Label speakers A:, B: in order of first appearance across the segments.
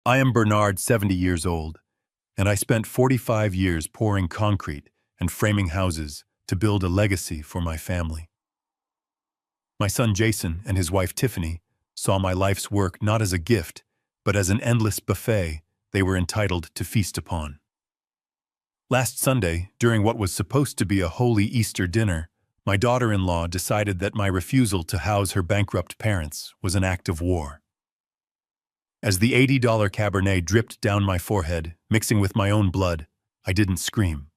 A: I am Bernard, 70 years old, and I spent 45 years pouring concrete and framing houses to build a legacy for my family. My son Jason and his wife Tiffany saw my life's work not as a gift, but as an endless buffet they were entitled to feast upon. Last Sunday, during what was supposed to be a holy Easter dinner, my daughter-in-law decided that my refusal to house her bankrupt parents was an act of war. As the $80 Cabernet dripped down my forehead, mixing with my own blood, I didn't scream.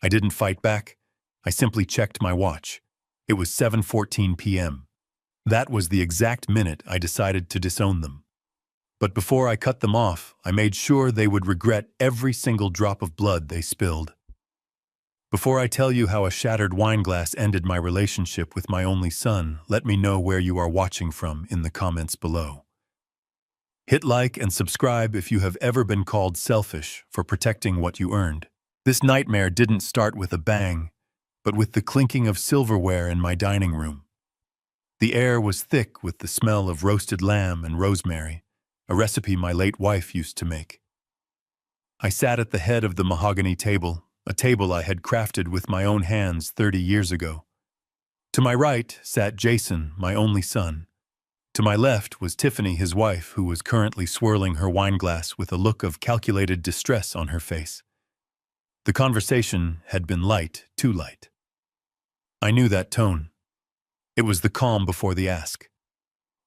A: I didn't fight back. I simply checked my watch. It was 7:14 p.m. That was the exact minute I decided to disown them. But before I cut them off, I made sure they would regret every single drop of blood they spilled. Before I tell you how a shattered wine glass ended my relationship with my only son, let me know where you are watching from in the comments below. Hit like and subscribe if you have ever been called selfish for protecting what you earned. This nightmare didn't start with a bang, but with the clinking of silverware in my dining room. The air was thick with the smell of roasted lamb and rosemary, a recipe my late wife used to make. I sat at the head of the mahogany table, a table I had crafted with my own hands 30 years ago. To my right sat Jason, my only son. To my left was Tiffany, his wife, who was currently swirling her wine glass with a look of calculated distress on her face. The conversation had been light, too light. I knew that tone. It was the calm before the ask.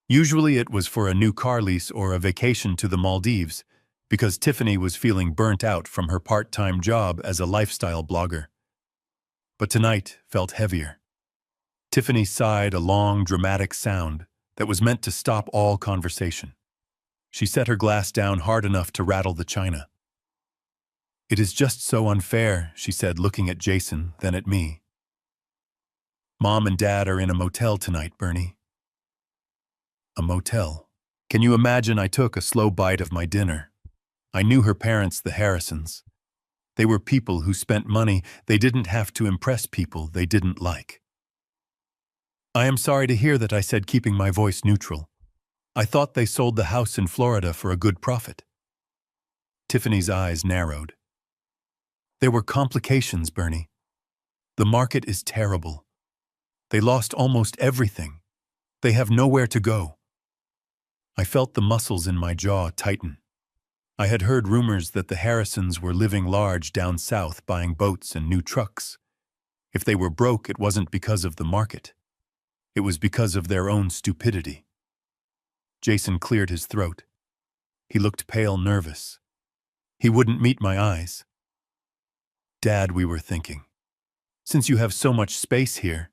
A: Usually it was for a new car lease or a vacation to the Maldives, because Tiffany was feeling burnt out from her part-time job as a lifestyle blogger. But tonight felt heavier. Tiffany sighed a long, dramatic sound that was meant to stop all conversation. She set her glass down hard enough to rattle the china. "It is just so unfair," she said, looking at Jason, then at me. "Mom and Dad are in a motel tonight, Bernie." A motel. Can you imagine? I took a slow bite of my dinner. I knew her parents, the Harrisons. They were people who spent money. They didn't have to impress people they didn't like. "I am sorry to hear that," I said, keeping my voice neutral. "I thought they sold the house in Florida for a good profit." Tiffany's eyes narrowed. "There were complications, Bernie. The market is terrible. They lost almost everything. They have nowhere to go." I felt the muscles in my jaw tighten. I had heard rumors that the Harrisons were living large down south, buying boats and new trucks. If they were broke, it wasn't because of the market. It was because of their own stupidity. Jason cleared his throat. He looked pale, nervous. He wouldn't meet my eyes. "Dad," we were thinking, "since you have so much space here.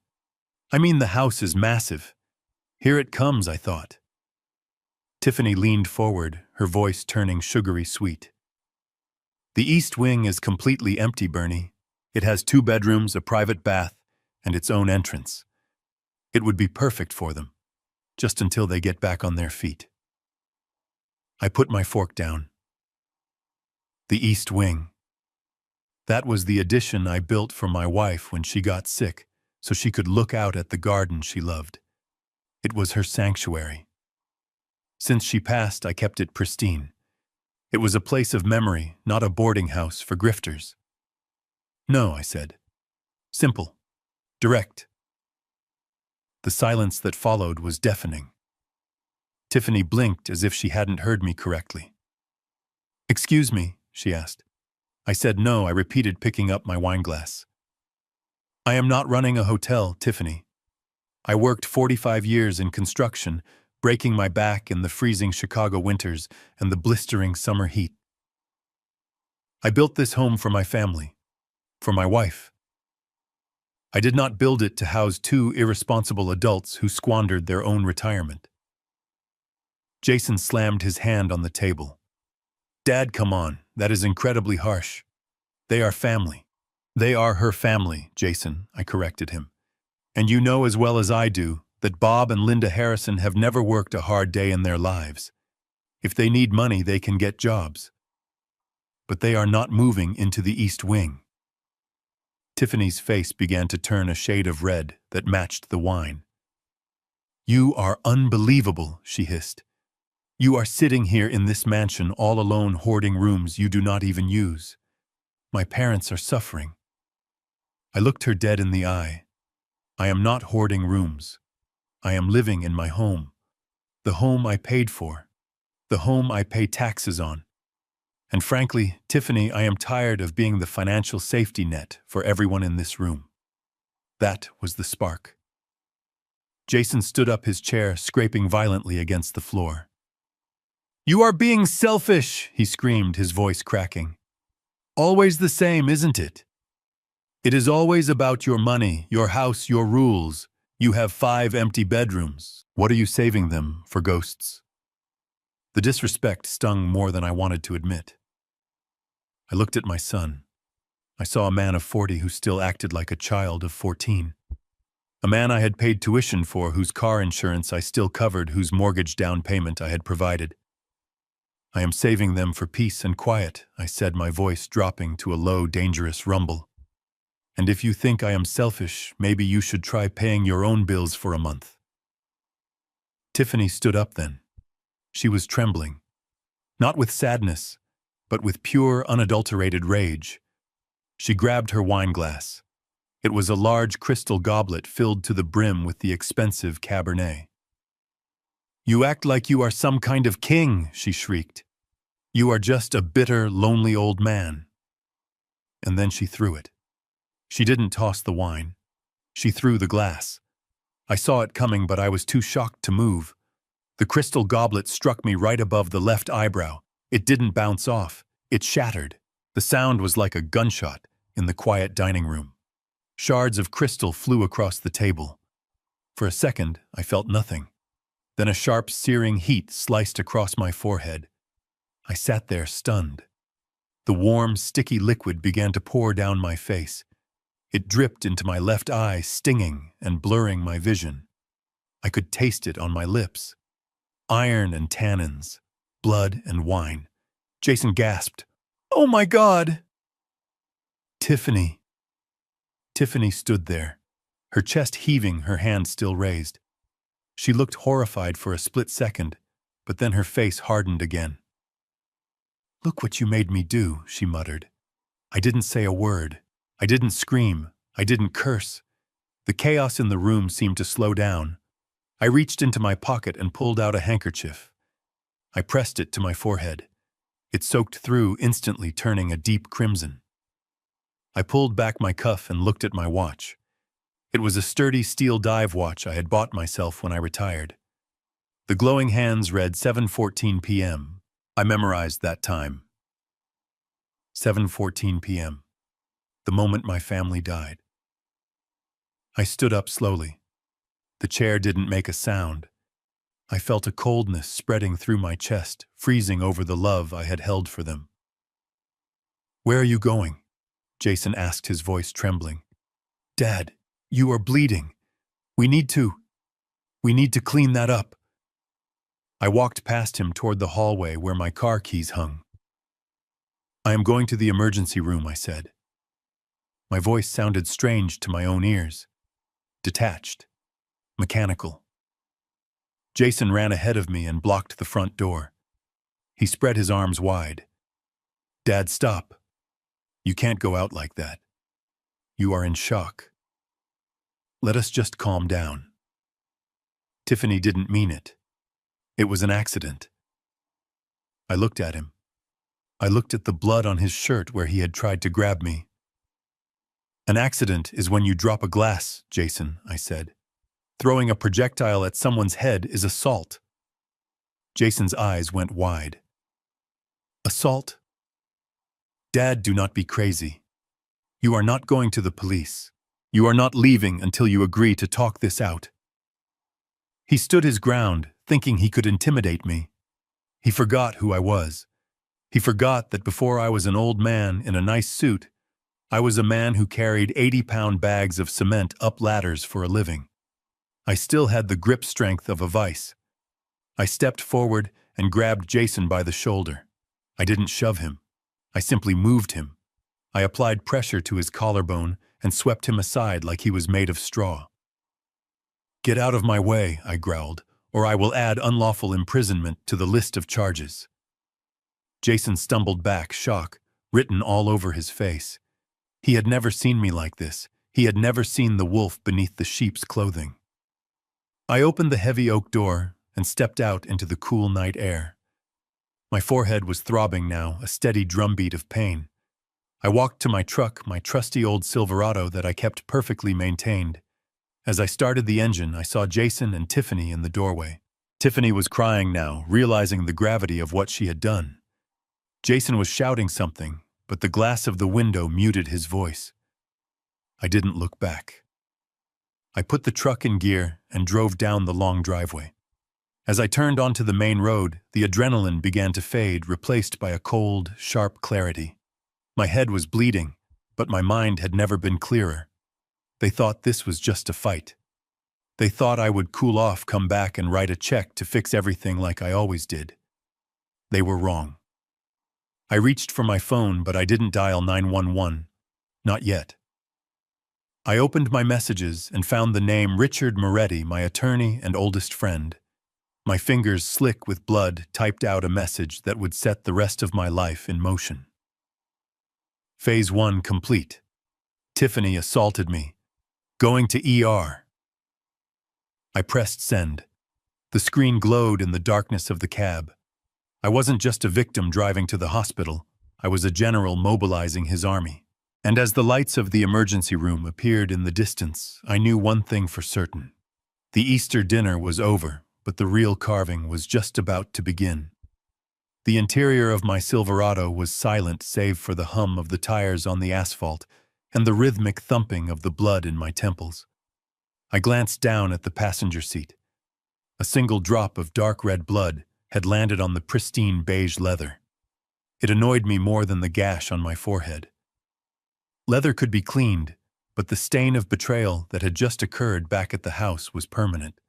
A: I mean, the house is massive. Here it comes," I thought. Tiffany leaned forward, her voice turning sugary sweet. "The East Wing is completely empty, Bernie. It has 2 bedrooms, a private bath, and its own entrance. It would be perfect for them, just until they get back on their feet." I put my fork down. The East Wing. That was the addition I built for my wife when she got sick, so she could look out at the garden she loved. It was her sanctuary. Since she passed, I kept it pristine. It was a place of memory, not a boarding house for grifters. "No," I said. Simple. Direct. The silence that followed was deafening. Tiffany blinked as if she hadn't heard me correctly. "Excuse me," she asked. I said no. I repeated, picking up my wineglass. "I am not running a hotel, Tiffany. I worked 45 years in construction, breaking my back in the freezing Chicago winters and the blistering summer heat. I built this home for my family, for my wife. I did not build it to house 2 irresponsible adults who squandered their own retirement." Jason slammed his hand on the table. "Dad, come on. That is incredibly harsh. They are family." "They are her family, Jason," I corrected him. "And you know as well as I do that Bob and Linda Harrison have never worked a hard day in their lives. If they need money, they can get jobs. But they are not moving into the East Wing." Tiffany's face began to turn a shade of red that matched the wine. "You are unbelievable," she hissed. You are sitting here in this mansion all alone hoarding rooms you do not even use. My parents are suffering. I looked her dead in the eye. I am not hoarding rooms. I am living in my home. The home I paid for. The home I pay taxes on. And frankly, Tiffany, I am tired of being the financial safety net for everyone in this room. That was the spark. Jason stood up his chair, scraping violently against the floor. You are being selfish, he screamed, his voice cracking. Always the same, isn't it? It is always about your money, your house, your rules. You have 5 empty bedrooms. What are you saving them for, ghosts? The disrespect stung more than I wanted to admit. I looked at my son. I saw a man of 40 who still acted like a child of 14. A man I had paid tuition for, whose car insurance I still covered, whose mortgage down payment I had provided. I am saving them for peace and quiet, I said, my voice dropping to a low, dangerous rumble. And if you think I am selfish, maybe you should try paying your own bills for a month. Tiffany stood up then. She was trembling, not with sadness, but with pure, unadulterated rage. She grabbed her wine glass. It was a large crystal goblet filled to the brim with the expensive Cabernet. You act like you are some kind of king, she shrieked. You are just a bitter, lonely old man. And then she threw it. She didn't toss the wine. She threw the glass. I saw it coming, but I was too shocked to move. The crystal goblet struck me right above the left eyebrow. It didn't bounce off. It shattered. The sound was like a gunshot in the quiet dining room. Shards of crystal flew across the table. For a second, I felt nothing. Then a sharp, searing heat sliced across my forehead. I sat there stunned. The warm, sticky liquid began to pour down my face. It dripped into my left eye, stinging and blurring my vision. I could taste it on my lips. Iron and tannins, blood and wine. Jason gasped, "Oh my God!" Tiffany. Tiffany stood there, her chest heaving, her hand still raised. She looked horrified for a split second, but then her face hardened again. "Look what you made me do," she muttered. I didn't say a word. I didn't scream. I didn't curse. The chaos in the room seemed to slow down. I reached into my pocket and pulled out a handkerchief. I pressed it to my forehead. It soaked through, instantly turning a deep crimson. I pulled back my cuff and looked at my watch. It was a sturdy steel dive watch I had bought myself when I retired. The glowing hands read 7:14 p.m. I memorized that time. 7:14 p.m. The moment my family died. I stood up slowly. The chair didn't make a sound. I felt a coldness spreading through my chest, freezing over the love I had held for them. "Where are you going?" Jason asked, his voice trembling. "Dad, you are bleeding. We need to clean that up." I walked past him toward the hallway where my car keys hung. "I am going to the emergency room," I said. My voice sounded strange to my own ears. Detached. Mechanical. Jason ran ahead of me and blocked the front door. He spread his arms wide. "Dad, stop. You can't go out like that. You are in shock. Let us just calm down." Tiffany didn't mean it. It was an accident. I looked at him. I looked at the blood on his shirt where he had tried to grab me. "An accident is when you drop a glass, Jason," I said. "Throwing a projectile at someone's head is assault." Jason's eyes went wide. "Assault? Dad, do not be crazy. You are not going to the police. You are not leaving until you agree to talk this out." He stood his ground, thinking he could intimidate me. He forgot who I was. He forgot that before I was an old man in a nice suit, I was a man who carried 80-pound bags of cement up ladders for a living. I still had the grip strength of a vice. I stepped forward and grabbed Jason by the shoulder. I didn't shove him. I simply moved him. I applied pressure to his collarbone and swept him aside like he was made of straw. "Get out of my way," I growled, or I will add unlawful imprisonment to the list of charges." Jason stumbled back, shock written all over his face. He had never seen me like this. He had never seen the wolf beneath the sheep's clothing. I opened the heavy oak door and stepped out into the cool night air. My forehead was throbbing now, a steady drumbeat of pain. I walked to my truck, my trusty old Silverado that I kept perfectly maintained. As I started the engine, I saw Jason and Tiffany in the doorway. Tiffany was crying now, realizing the gravity of what she had done. Jason was shouting something, but the glass of the window muted his voice. I didn't look back. I put the truck in gear and drove down the long driveway. As I turned onto the main road, the adrenaline began to fade, replaced by a cold, sharp clarity. My head was bleeding, but my mind had never been clearer. They thought this was just a fight. They thought I would cool off, come back, and write a check to fix everything like I always did. They were wrong. I reached for my phone, but I didn't dial 911. Not yet. I opened my messages and found the name Richard Moretti, my attorney and oldest friend. My fingers, slick with blood, typed out a message that would set the rest of my life in motion. Phase 1 complete. Tiffany assaulted me. Going to ER. I pressed send. The screen glowed in the darkness of the cab. I wasn't just a victim driving to the hospital. I was a general mobilizing his army. And as the lights of the emergency room appeared in the distance, I knew one thing for certain. The Easter dinner was over, but the real carving was just about to begin. The interior of my Silverado was silent save for the hum of the tires on the asphalt and the rhythmic thumping of the blood in my temples. I glanced down at the passenger seat. A single drop of dark red blood had landed on the pristine beige leather. It annoyed me more than the gash on my forehead. Leather could be cleaned, but the stain of betrayal that had just occurred back at the house was permanent.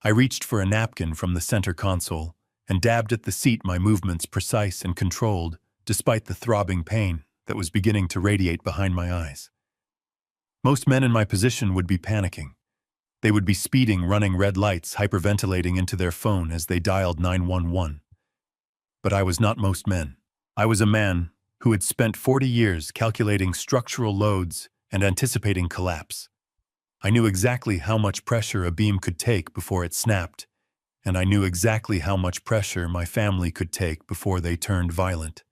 A: I reached for a napkin from the center console and dabbed at the seat, my movements precise and controlled, despite the throbbing pain that was beginning to radiate behind my eyes. Most men in my position would be panicking. They would be speeding, running red lights, hyperventilating into their phone as they dialed 911. But I was not most men. I was a man who had spent 40 years calculating structural loads and anticipating collapse. I knew exactly how much pressure a beam could take before it snapped, and I knew exactly how much pressure my family could take before they turned violent.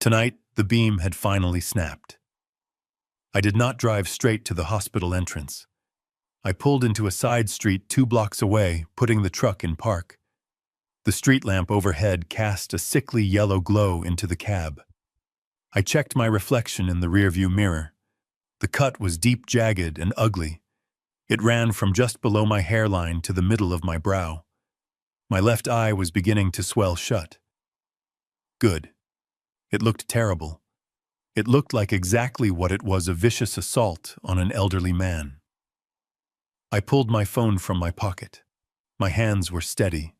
A: Tonight, the beam had finally snapped. I did not drive straight to the hospital entrance. I pulled into a side street 2 blocks away, putting the truck in park. The street lamp overhead cast a sickly yellow glow into the cab. I checked my reflection in the rearview mirror. The cut was deep, jagged, and ugly. It ran from just below my hairline to the middle of my brow. My left eye was beginning to swell shut. Good. It looked terrible. It looked like exactly what it was, a vicious assault on an elderly man. I pulled my phone from my pocket. My hands were steady.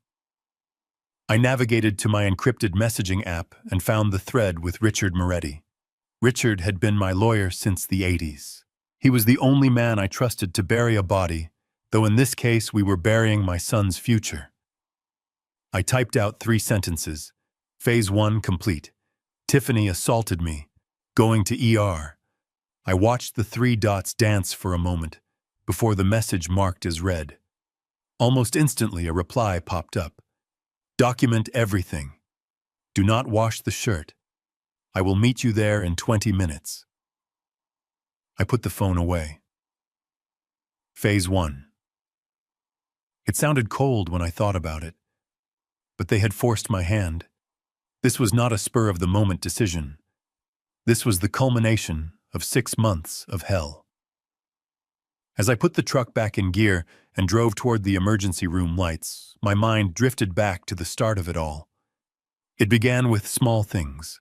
A: I navigated to my encrypted messaging app and found the thread with Richard Moretti. Richard had been my lawyer since the 80s. He was the only man I trusted to bury a body, though in this case we were burying my son's future. I typed out 3 sentences. Phase 1 complete. Tiffany assaulted me. Going to ER. I watched the 3 dots dance for a moment before the message marked as read. Almost instantly, a reply popped up. Document everything. Do not wash the shirt. I will meet you there in 20 minutes. I put the phone away. Phase 1. It sounded cold when I thought about it, but they had forced my hand. This was not a spur-of-the-moment decision. This was the culmination of 6 months of hell. As I put the truck back in gear and drove toward the emergency room lights, my mind drifted back to the start of it all. It began with small things.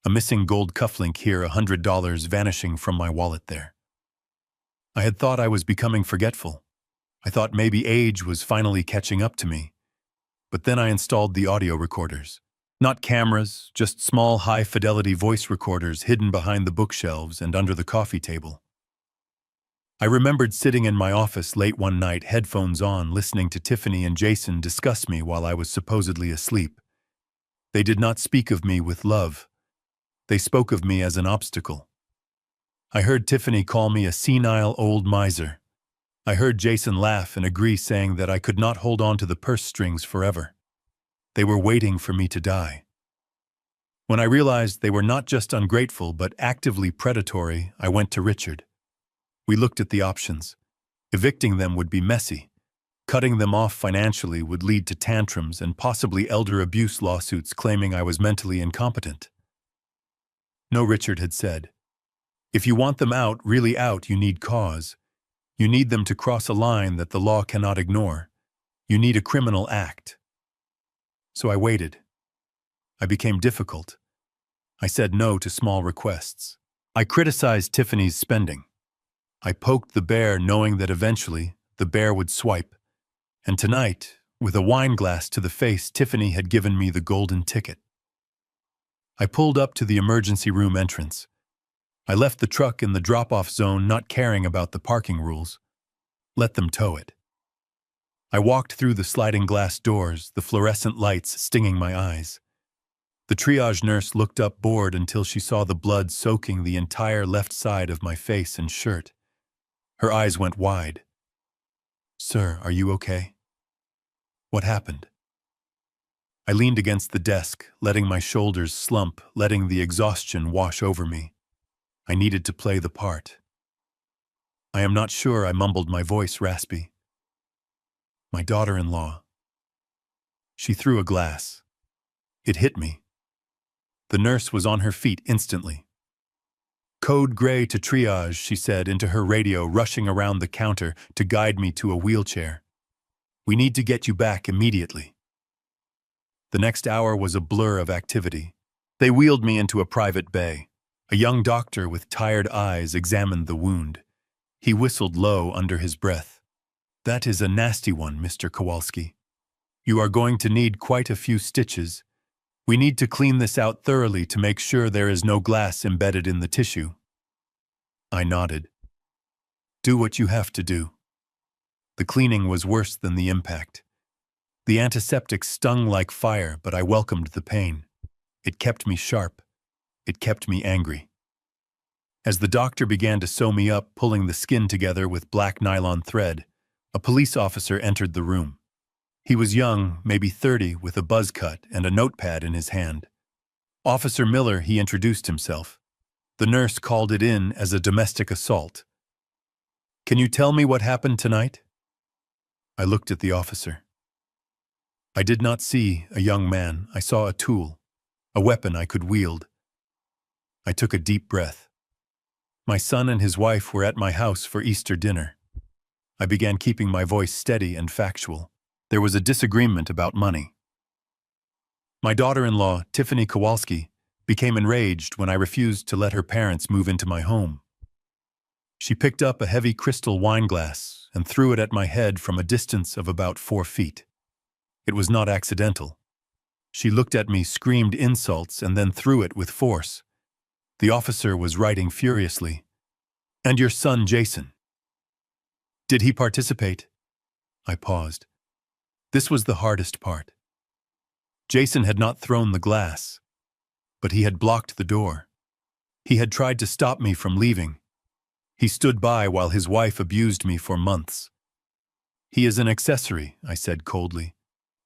A: A missing gold cufflink here, $100 vanishing from my wallet there. I had thought I was becoming forgetful. I thought maybe age was finally catching up to me. But then I installed the audio recorders. Not cameras, just small high-fidelity voice recorders hidden behind the bookshelves and under the coffee table. I remembered sitting in my office late one night, headphones on, listening to Tiffany and Jason discuss me while I was supposedly asleep. They did not speak of me with love. They spoke of me as an obstacle. I heard Tiffany call me a senile old miser. I heard Jason laugh and agree, saying that I could not hold on to the purse strings forever. They were waiting for me to die. When I realized they were not just ungrateful but actively predatory, I went to Richard. We looked at the options. Evicting them would be messy. Cutting them off financially would lead to tantrums and possibly elder abuse lawsuits claiming I was mentally incompetent. No, Richard had said. If you want them out, really out, you need cause. You need them to cross a line that the law cannot ignore. You need a criminal act. So I waited. I became difficult. I said no to small requests. I criticized Tiffany's spending. I poked the bear, knowing that eventually the bear would swipe. And tonight, with a wine glass to the face, Tiffany had given me the golden ticket. I pulled up to the emergency room entrance. I left the truck in the drop-off zone, not caring about the parking rules. Let them tow it. I walked through the sliding glass doors, the fluorescent lights stinging my eyes. The triage nurse looked up, bored, until she saw the blood soaking the entire left side of my face and shirt. Her eyes went wide. "Sir, are you okay? What happened?" I leaned against the desk, letting my shoulders slump, letting the exhaustion wash over me. I needed to play the part. "I am not sure," I mumbled, my voice raspy. "My daughter-in-law." She threw a glass. It hit me. The nurse was on her feet instantly. "Code gray to triage," she said into her radio, rushing around the counter to guide me to a wheelchair. "We need to get you back immediately." The next hour was a blur of activity. They wheeled me into a private bay. A young doctor with tired eyes examined the wound. He whistled low under his breath. "That is a nasty one, Mr. Kowalski. You are going to need quite a few stitches. We need to clean this out thoroughly to make sure there is no glass embedded in the tissue." I nodded. "Do what you have to do." The cleaning was worse than the impact. The antiseptic stung like fire, but I welcomed the pain. It kept me sharp. It kept me angry. As the doctor began to sew me up, pulling the skin together with black nylon thread, a police officer entered the room. He was young, maybe 30, with a buzz cut and a notepad in his hand. "Officer Miller," he introduced himself. The nurse called it in as a domestic assault. "Can you tell me what happened tonight?" I looked at the officer. I did not see a young man. I saw a tool, a weapon I could wield. I took a deep breath. My son and his wife were at my house for Easter dinner. I began keeping my voice steady and factual. There was a disagreement about money. My daughter-in-law, Tiffany Kowalski, became enraged when I refused to let her parents move into my home. She picked up a heavy crystal wine glass and threw it at my head from a distance of about 4 feet. It was not accidental. She looked at me, screamed insults, and then threw it with force. The officer was writing furiously. "And your son, Jason. Did he participate?" I paused. This was the hardest part. Jason had not thrown the glass, but he had blocked the door. He had tried to stop me from leaving. He stood by while his wife abused me for months. "He is an accessory," I said coldly.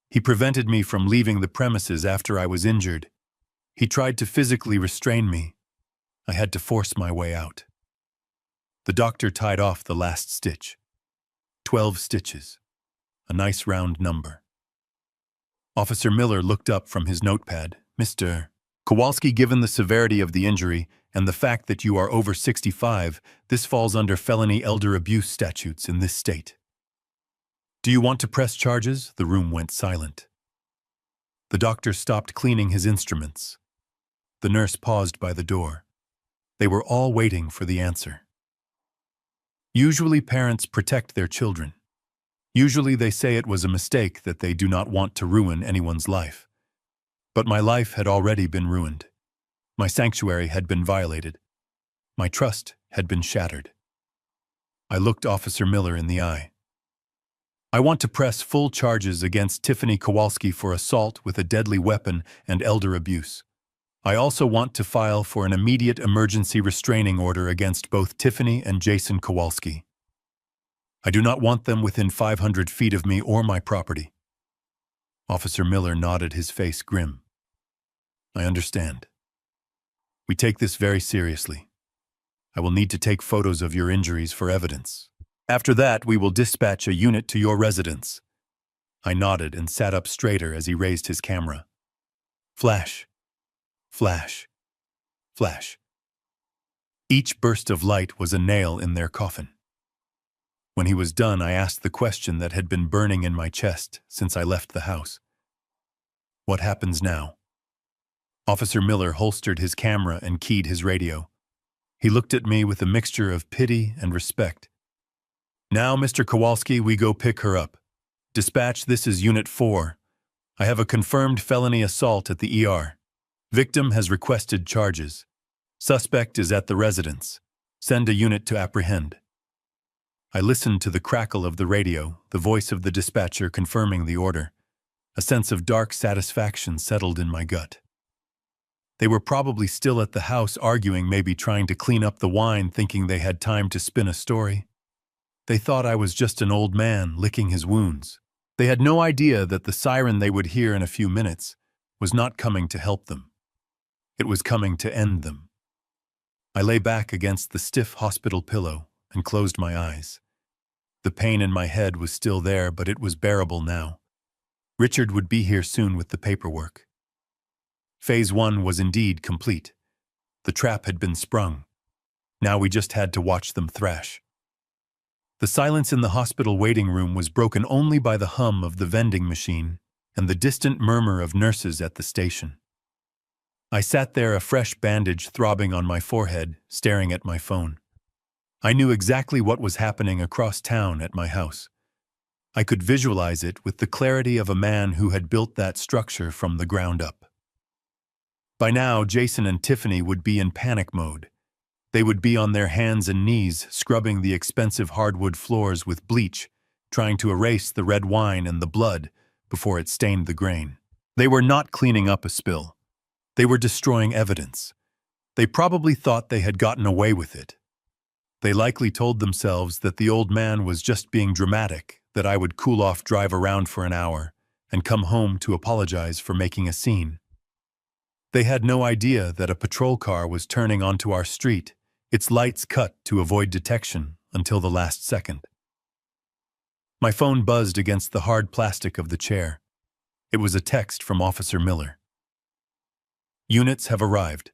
A: "He prevented me from leaving the premises after I was injured. He tried to physically restrain me. I had to force my way out." The doctor tied off the last stitch. 12 stitches. A nice round number. Officer Miller looked up from his notepad. "Mr. Kowalski, given the severity of the injury and the fact that you are over 65, this falls under felony elder abuse statutes in this state. Do you want to press charges?" The room went silent. The doctor stopped cleaning his instruments. The nurse paused by the door. They were all waiting for the answer. Usually parents protect their children. Usually they say it was a mistake, that they do not want to ruin anyone's life. But my life had already been ruined. My sanctuary had been violated. My trust had been shattered. I looked Officer Miller in the eye. I want to press full charges against Tiffany Kowalski for assault with a deadly weapon and elder abuse. I also want to file for an immediate emergency restraining order against both Tiffany and Jason Kowalski. I do not want them within 500 feet of me or my property. Officer Miller nodded, his face grim. I understand. We take this very seriously. I will need to take photos of your injuries for evidence. After that, we will dispatch a unit to your residence. I nodded and sat up straighter as he raised his camera. Flash. Flash. Flash. Each burst of light was a nail in their coffin. When he was done, I asked the question that had been burning in my chest since I left the house. What happens now? Officer Miller holstered his camera and keyed his radio. He looked at me with a mixture of pity and respect. Now, Mr. Kowalski, we go pick her up. Dispatch, this is Unit 4. I have a confirmed felony assault at the ER. Victim has requested charges. Suspect is at the residence. Send a unit to apprehend. I listened to the crackle of the radio, the voice of the dispatcher confirming the order. A sense of dark satisfaction settled in my gut. They were probably still at the house arguing, maybe trying to clean up the wine, thinking they had time to spin a story. They thought I was just an old man licking his wounds. They had no idea that the siren they would hear in a few minutes was not coming to help them. It was coming to end them. I lay back against the stiff hospital pillow and closed my eyes. The pain in my head was still there, but it was bearable now. Richard would be here soon with the paperwork. Phase 1 was indeed complete. The trap had been sprung. Now we just had to watch them thrash. The silence in the hospital waiting room was broken only by the hum of the vending machine and the distant murmur of nurses at the station. I sat there, a fresh bandage throbbing on my forehead, staring at my phone. I knew exactly what was happening across town at my house. I could visualize it with the clarity of a man who had built that structure from the ground up. By now, Jason and Tiffany would be in panic mode. They would be on their hands and knees, scrubbing the expensive hardwood floors with bleach, trying to erase the red wine and the blood before it stained the grain. They were not cleaning up a spill. They were destroying evidence. They probably thought they had gotten away with it. They likely told themselves that the old man was just being dramatic, that I would cool off, drive around for an hour, and come home to apologize for making a scene. They had no idea that a patrol car was turning onto our street, its lights cut to avoid detection until the last second. My phone buzzed against the hard plastic of the chair. It was a text from Officer Miller. Units have arrived.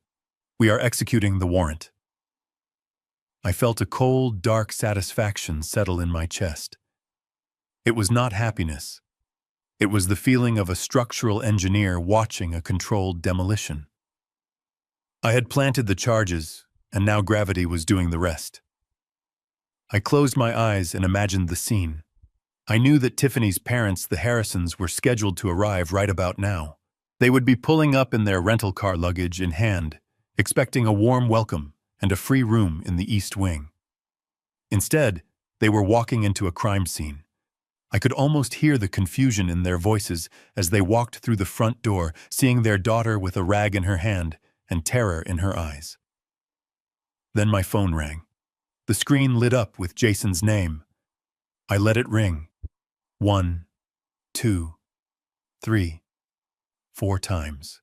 A: We are executing the warrant. I felt a cold, dark satisfaction settle in my chest. It was not happiness. It was the feeling of a structural engineer watching a controlled demolition. I had planted the charges, and now gravity was doing the rest. I closed my eyes and imagined the scene. I knew that Tiffany's parents, the Harrisons, were scheduled to arrive right about now. They would be pulling up in their rental car, luggage in hand, expecting a warm welcome and a free room in the East Wing. Instead, they were walking into a crime scene. I could almost hear the confusion in their voices as they walked through the front door, seeing their daughter with a rag in her hand and terror in her eyes. Then my phone rang. The screen lit up with Jason's name. I let it ring. 1, 2, 3, 4 times.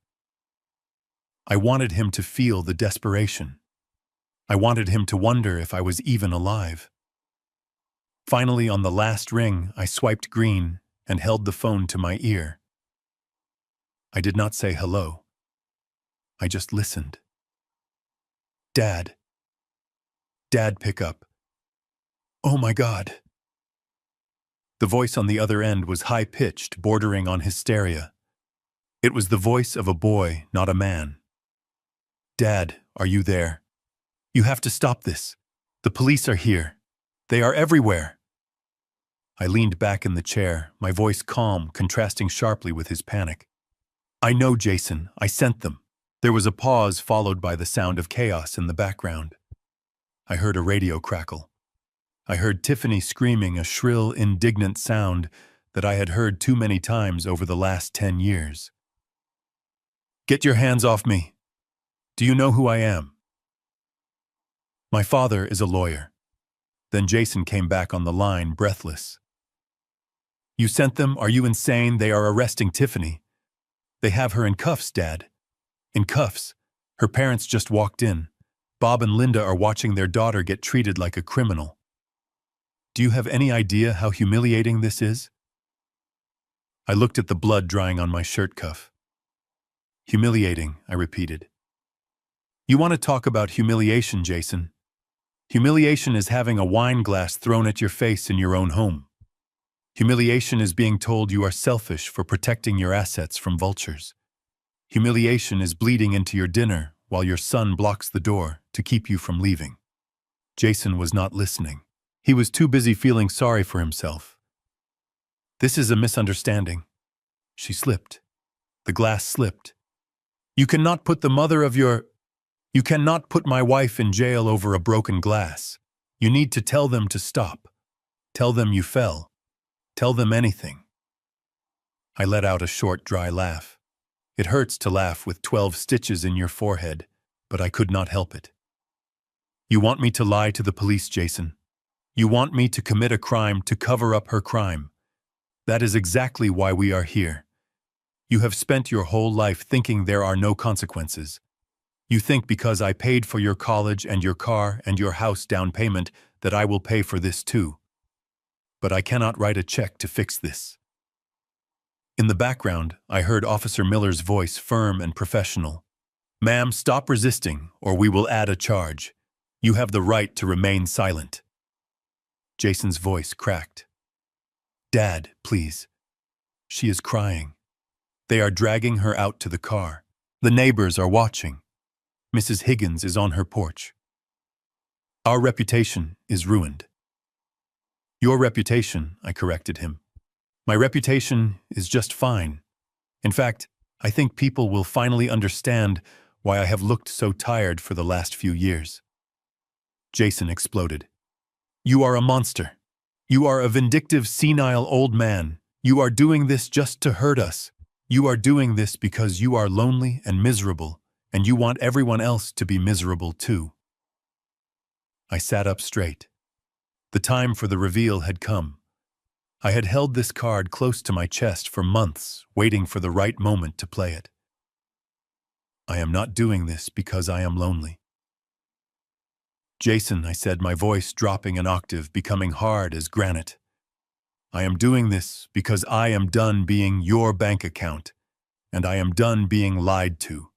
A: I wanted him to feel the desperation. I wanted him to wonder if I was even alive. Finally, on the last ring, I swiped green and held the phone to my ear. I did not say hello. I just listened. Dad. Dad, pick up. Oh my God. The voice on the other end was high-pitched, bordering on hysteria. It was the voice of a boy, not a man. Dad, are you there? You have to stop this. The police are here. They are everywhere. I leaned back in the chair, my voice calm, contrasting sharply with his panic. I know, Jason. I sent them. There was a pause followed by the sound of chaos in the background. I heard a radio crackle. I heard Tiffany screaming a shrill, indignant sound that I had heard too many times over the last 10 years. "Get your hands off me! Do you know who I am?" "My father is a lawyer." Then Jason came back on the line, breathless. "You sent them? Are you insane? They are arresting Tiffany. They have her in cuffs, Dad. In cuffs. Her parents just walked in. Bob and Linda are watching their daughter get treated like a criminal. Do you have any idea how humiliating this is?" I looked at the blood drying on my shirt cuff. "Humiliating," I repeated. "You want to talk about humiliation, Jason? Humiliation is having a wine glass thrown at your face in your own home. Humiliation is being told you are selfish for protecting your assets from vultures. Humiliation is bleeding into your dinner while your son blocks the door to keep you from leaving." Jason was not listening. He was too busy feeling sorry for himself. "This is a misunderstanding." She slipped. The glass slipped. You cannot put my wife in jail over a broken glass. You need to tell them to stop. Tell them you fell. Tell them anything." I let out a short, dry laugh. It hurts to laugh with 12 stitches in your forehead, but I could not help it. "You want me to lie to the police, Jason. You want me to commit a crime to cover up her crime. That is exactly why we are here. You have spent your whole life thinking there are no consequences. You think because I paid for your college and your car and your house down payment that I will pay for this too. But I cannot write a check to fix this." In the background, I heard Officer Miller's voice, firm and professional. "Ma'am, stop resisting, or we will add a charge. You have the right to remain silent." Jason's voice cracked. "Dad, please. She is crying. They are dragging her out to the car. The neighbors are watching. Mrs. Higgins is on her porch. Our reputation is ruined." "Your reputation," I corrected him. "My reputation is just fine. In fact, I think people will finally understand why I have looked so tired for the last few years." Jason exploded. "You are a monster. You are a vindictive, senile old man. You are doing this just to hurt us. You are doing this because you are lonely and miserable, and you want everyone else to be miserable too." I sat up straight. The time for the reveal had come. I had held this card close to my chest for months, waiting for the right moment to play it. "I am not doing this because I am lonely." "Jason," I said, my voice dropping an octave, becoming hard as granite. "I am doing this because I am done being your bank account, and I am done being lied to."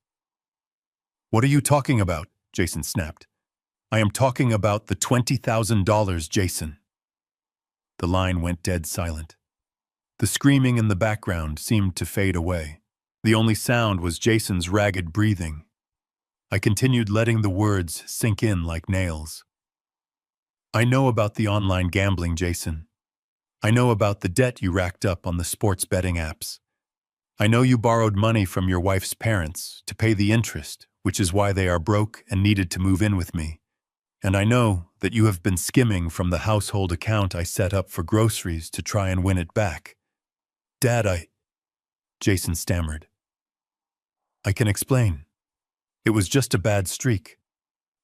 A: "What are you talking about?" Jason snapped. "I am talking about the $20,000, Jason." The line went dead silent. The screaming in the background seemed to fade away. The only sound was Jason's ragged breathing. I continued letting the words sink in like nails. "I know about the online gambling, Jason. I know about the debt you racked up on the sports betting apps. I know you borrowed money from your wife's parents to pay the interest, which is why they are broke and needed to move in with me. And I know that you have been skimming from the household account I set up for groceries to try and win it back." "Dad, Jason stammered. "I can explain. It was just a bad streak.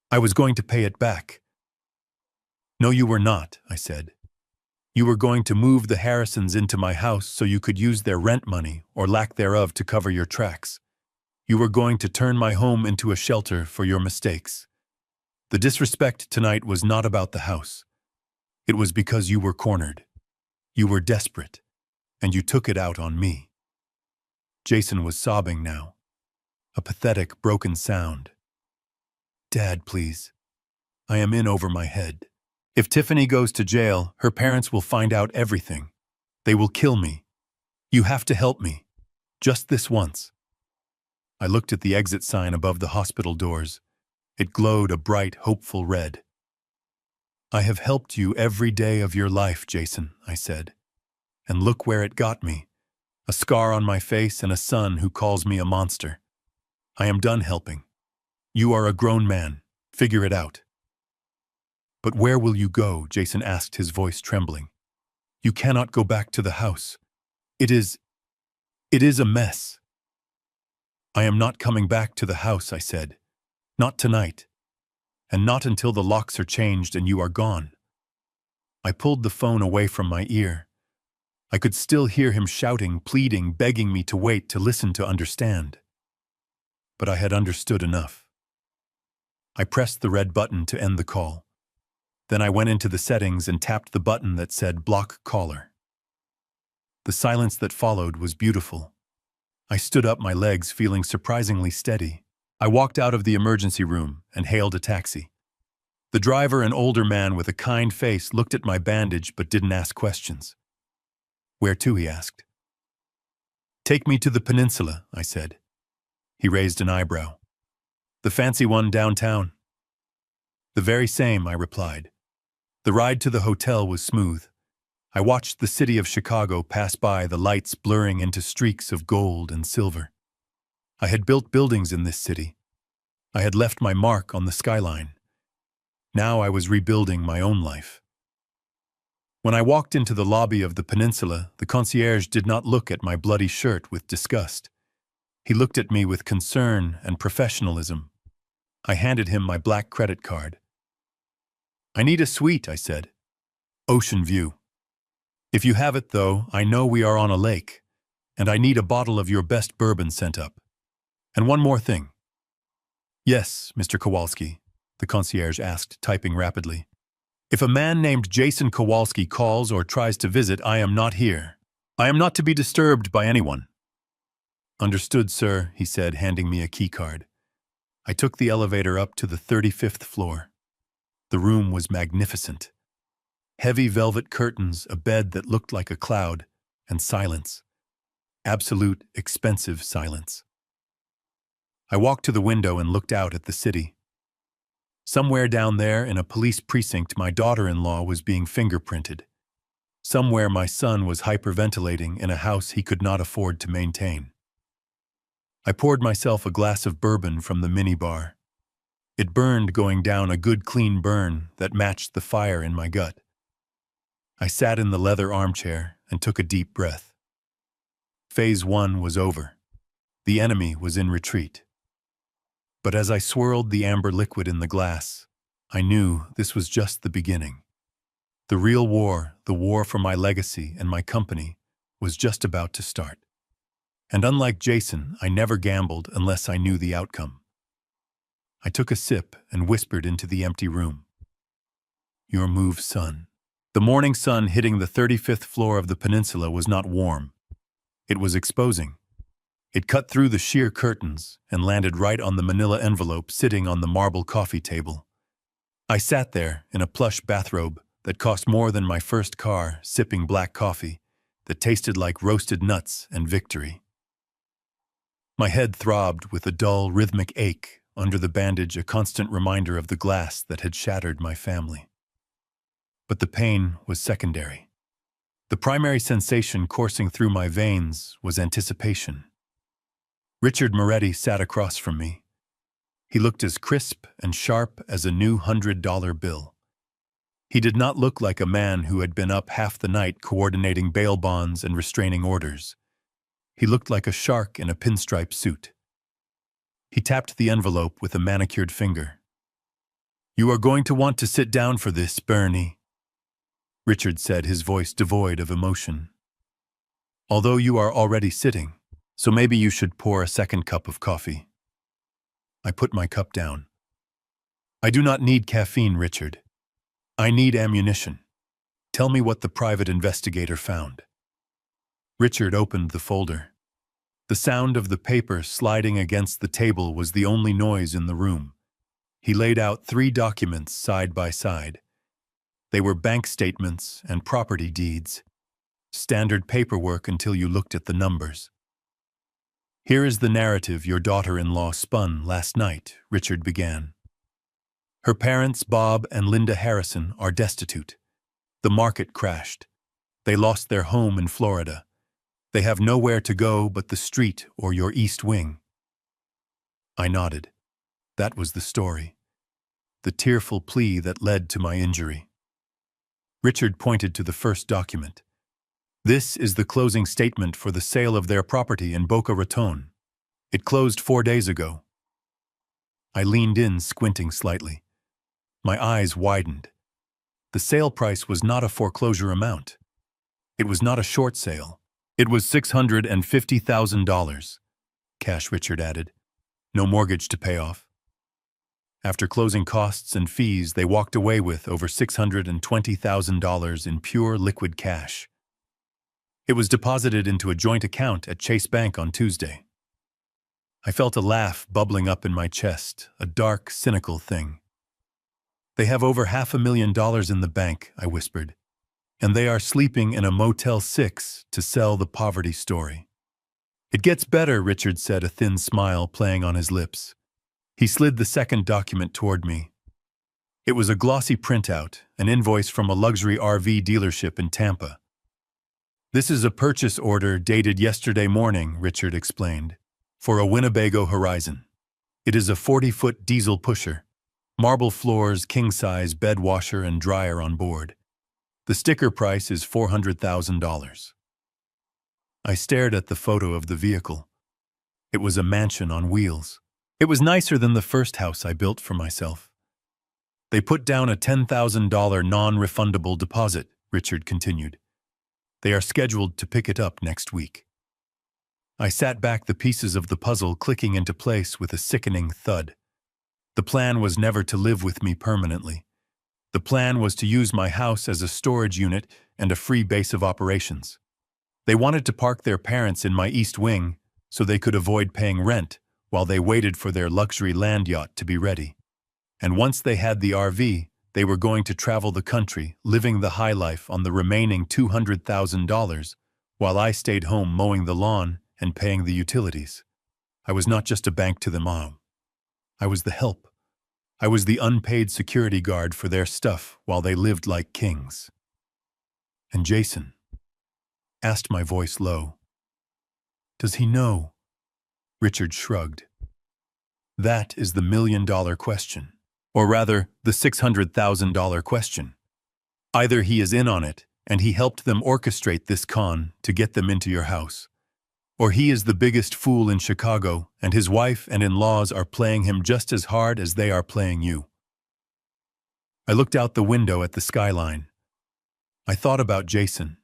A: I was going to pay it back." "No, you were not," I said. "You were going to move the Harrisons into my house so you could use their rent money, or lack thereof, to cover your tracks. You were going to turn my home into a shelter for your mistakes. The disrespect tonight was not about the house. It was because you were cornered. You were desperate, and you took it out on me." Jason was sobbing now. A pathetic, broken sound. "Dad, please. I am in over my head. If Tiffany goes to jail, her parents will find out everything. They will kill me. You have to help me. Just this once." I looked at the exit sign above the hospital doors. It glowed a bright, hopeful red. "I have helped you every day of your life, Jason," I said. "And look where it got me. A scar on my face and a son who calls me a monster. I am done helping. You are a grown man. Figure it out." But where will you go? Jason asked, his voice trembling. You cannot go back to the house. It is a mess. I am not coming back to the house, I said. Not tonight. And not until the locks are changed and you are gone. I pulled the phone away from my ear. I could still hear him shouting, pleading, begging me to wait, to listen, to understand. But I had understood enough. I pressed the red button to end the call. Then I went into the settings and tapped the button that said block caller. The silence that followed was beautiful. I stood up, my legs feeling surprisingly steady. I walked out of the emergency room and hailed a taxi. The driver, an older man with a kind face, looked at my bandage but didn't ask questions. Where to? He asked. Take me to the peninsula, I said. He raised an eyebrow. The fancy one downtown? The very same, I replied. The ride to the hotel was smooth. I watched the city of Chicago pass by, the lights blurring into streaks of gold and silver. I had built buildings in this city. I had left my mark on the skyline. Now I was rebuilding my own life. When I walked into the lobby of the peninsula, the concierge did not look at my bloody shirt with disgust. He looked at me with concern and professionalism. I handed him my black credit card. I need a suite, I said. Ocean view. If you have it, though, I know we are on a lake, and I need a bottle of your best bourbon sent up. And one more thing. Yes, Mr. Kowalski, the concierge asked, typing rapidly. If a man named Jason Kowalski calls or tries to visit, I am not here. I am not to be disturbed by anyone. Understood, sir, he said, handing me a key card. I took the elevator up to the 35th floor. The room was magnificent. Heavy velvet curtains, a bed that looked like a cloud, and silence. Absolute, expensive silence. I walked to the window and looked out at the city. Somewhere down there in a police precinct, my daughter-in-law was being fingerprinted. Somewhere my son was hyperventilating in a house he could not afford to maintain. I poured myself a glass of bourbon from the minibar. It burned, going down, a good clean burn that matched the fire in my gut. I sat in the leather armchair and took a deep breath. Phase 1 was over. The enemy was in retreat. But as I swirled the amber liquid in the glass, I knew this was just the beginning. The real war, the war for my legacy and my company, was just about to start. And unlike Jason, I never gambled unless I knew the outcome. I took a sip and whispered into the empty room. Your move, son. The morning sun hitting the 35th floor of the peninsula was not warm. It was exposing. It cut through the sheer curtains and landed right on the manila envelope sitting on the marble coffee table. I sat there in a plush bathrobe that cost more than my first car, sipping black coffee that tasted like roasted nuts and victory. My head throbbed with a dull, rhythmic ache under the bandage, a constant reminder of the glass that had shattered my family. But the pain was secondary. The primary sensation coursing through my veins was anticipation. Richard Moretti sat across from me. He looked as crisp and sharp as a new $100 bill. He did not look like a man who had been up half the night coordinating bail bonds and restraining orders. He looked like a shark in a pinstripe suit. He tapped the envelope with a manicured finger. You are going to want to sit down for this, Bernie, Richard said, his voice devoid of emotion. Although you are already sitting, so maybe you should pour a second cup of coffee. I put my cup down. I do not need caffeine, Richard. I need ammunition. Tell me what the private investigator found. Richard opened the folder. The sound of the paper sliding against the table was the only noise in the room. He laid out 3 documents side by side. They were bank statements and property deeds. Standard paperwork until you looked at the numbers. Here is the narrative your daughter-in-law spun last night, Richard began. Her parents, Bob and Linda Harrison, are destitute. The market crashed. They lost their home in Florida. They have nowhere to go but the street or your East Wing. I nodded. That was the story. the tearful plea that led to my injury. Richard pointed to the first document. This is the closing statement for the sale of their property in Boca Raton. It closed 4 days ago. I leaned in, squinting slightly. My eyes widened. The sale price was not a foreclosure amount. It was not a short sale. It was $650,000. Cash, Richard added. No mortgage to pay off. After closing costs and fees, they walked away with over $620,000 in pure liquid cash. It was deposited into a joint account at Chase Bank on Tuesday. I felt a laugh bubbling up in my chest, a dark, cynical thing. They have over $500,000 in the bank, I whispered, and they are sleeping in a Motel 6 to sell the poverty story. It gets better, Richard said, a thin smile playing on his lips. He slid the second document toward me. It was a glossy printout, an invoice from a luxury RV dealership in Tampa. This is a purchase order dated yesterday morning, Richard explained, for a Winnebago Horizon. It is a 40-foot diesel pusher, marble floors, king-size bed washer and dryer on board. The sticker price is $400,000. I stared at the photo of the vehicle. It was a mansion on wheels. It was nicer than the first house I built for myself. They put down a $10,000 non-refundable deposit, Richard continued. They are scheduled to pick it up next week. I sat back, the pieces of the puzzle clicking into place with a sickening thud. The plan was never to live with me permanently. The plan was to use my house as a storage unit and a free base of operations. They wanted to park their parents in my east wing so they could avoid paying rent while they waited for their luxury land yacht to be ready. And once they had the RV, they were going to travel the country, living the high life on the remaining $200,000, while I stayed home mowing the lawn and paying the utilities. I was not just a bank to them all. I was the help. I was the unpaid security guard for their stuff while they lived like kings. And Jason? Asked my voice low. Does he know? Richard shrugged. That is the $1,000,000 question. Or rather, the $600,000 question. Either he is in on it, and he helped them orchestrate this con to get them into your house, or he is the biggest fool in Chicago, and his wife and in-laws are playing him just as hard as they are playing you. I looked out the window at the skyline. I thought about Jason.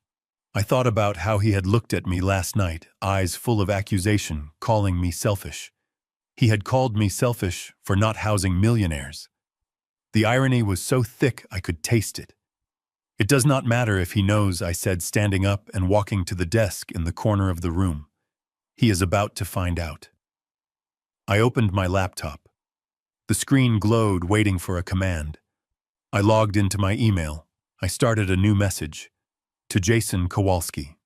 A: I thought about how he had looked at me last night, eyes full of accusation, calling me selfish. He had called me selfish for not housing millionaires. The irony was so thick I could taste it. It does not matter if he knows, I said, standing up and walking to the desk in the corner of the room. He is about to find out. I opened my laptop. The screen glowed, waiting for a command. I logged into my email. I started a new message. To Jason Kowalski.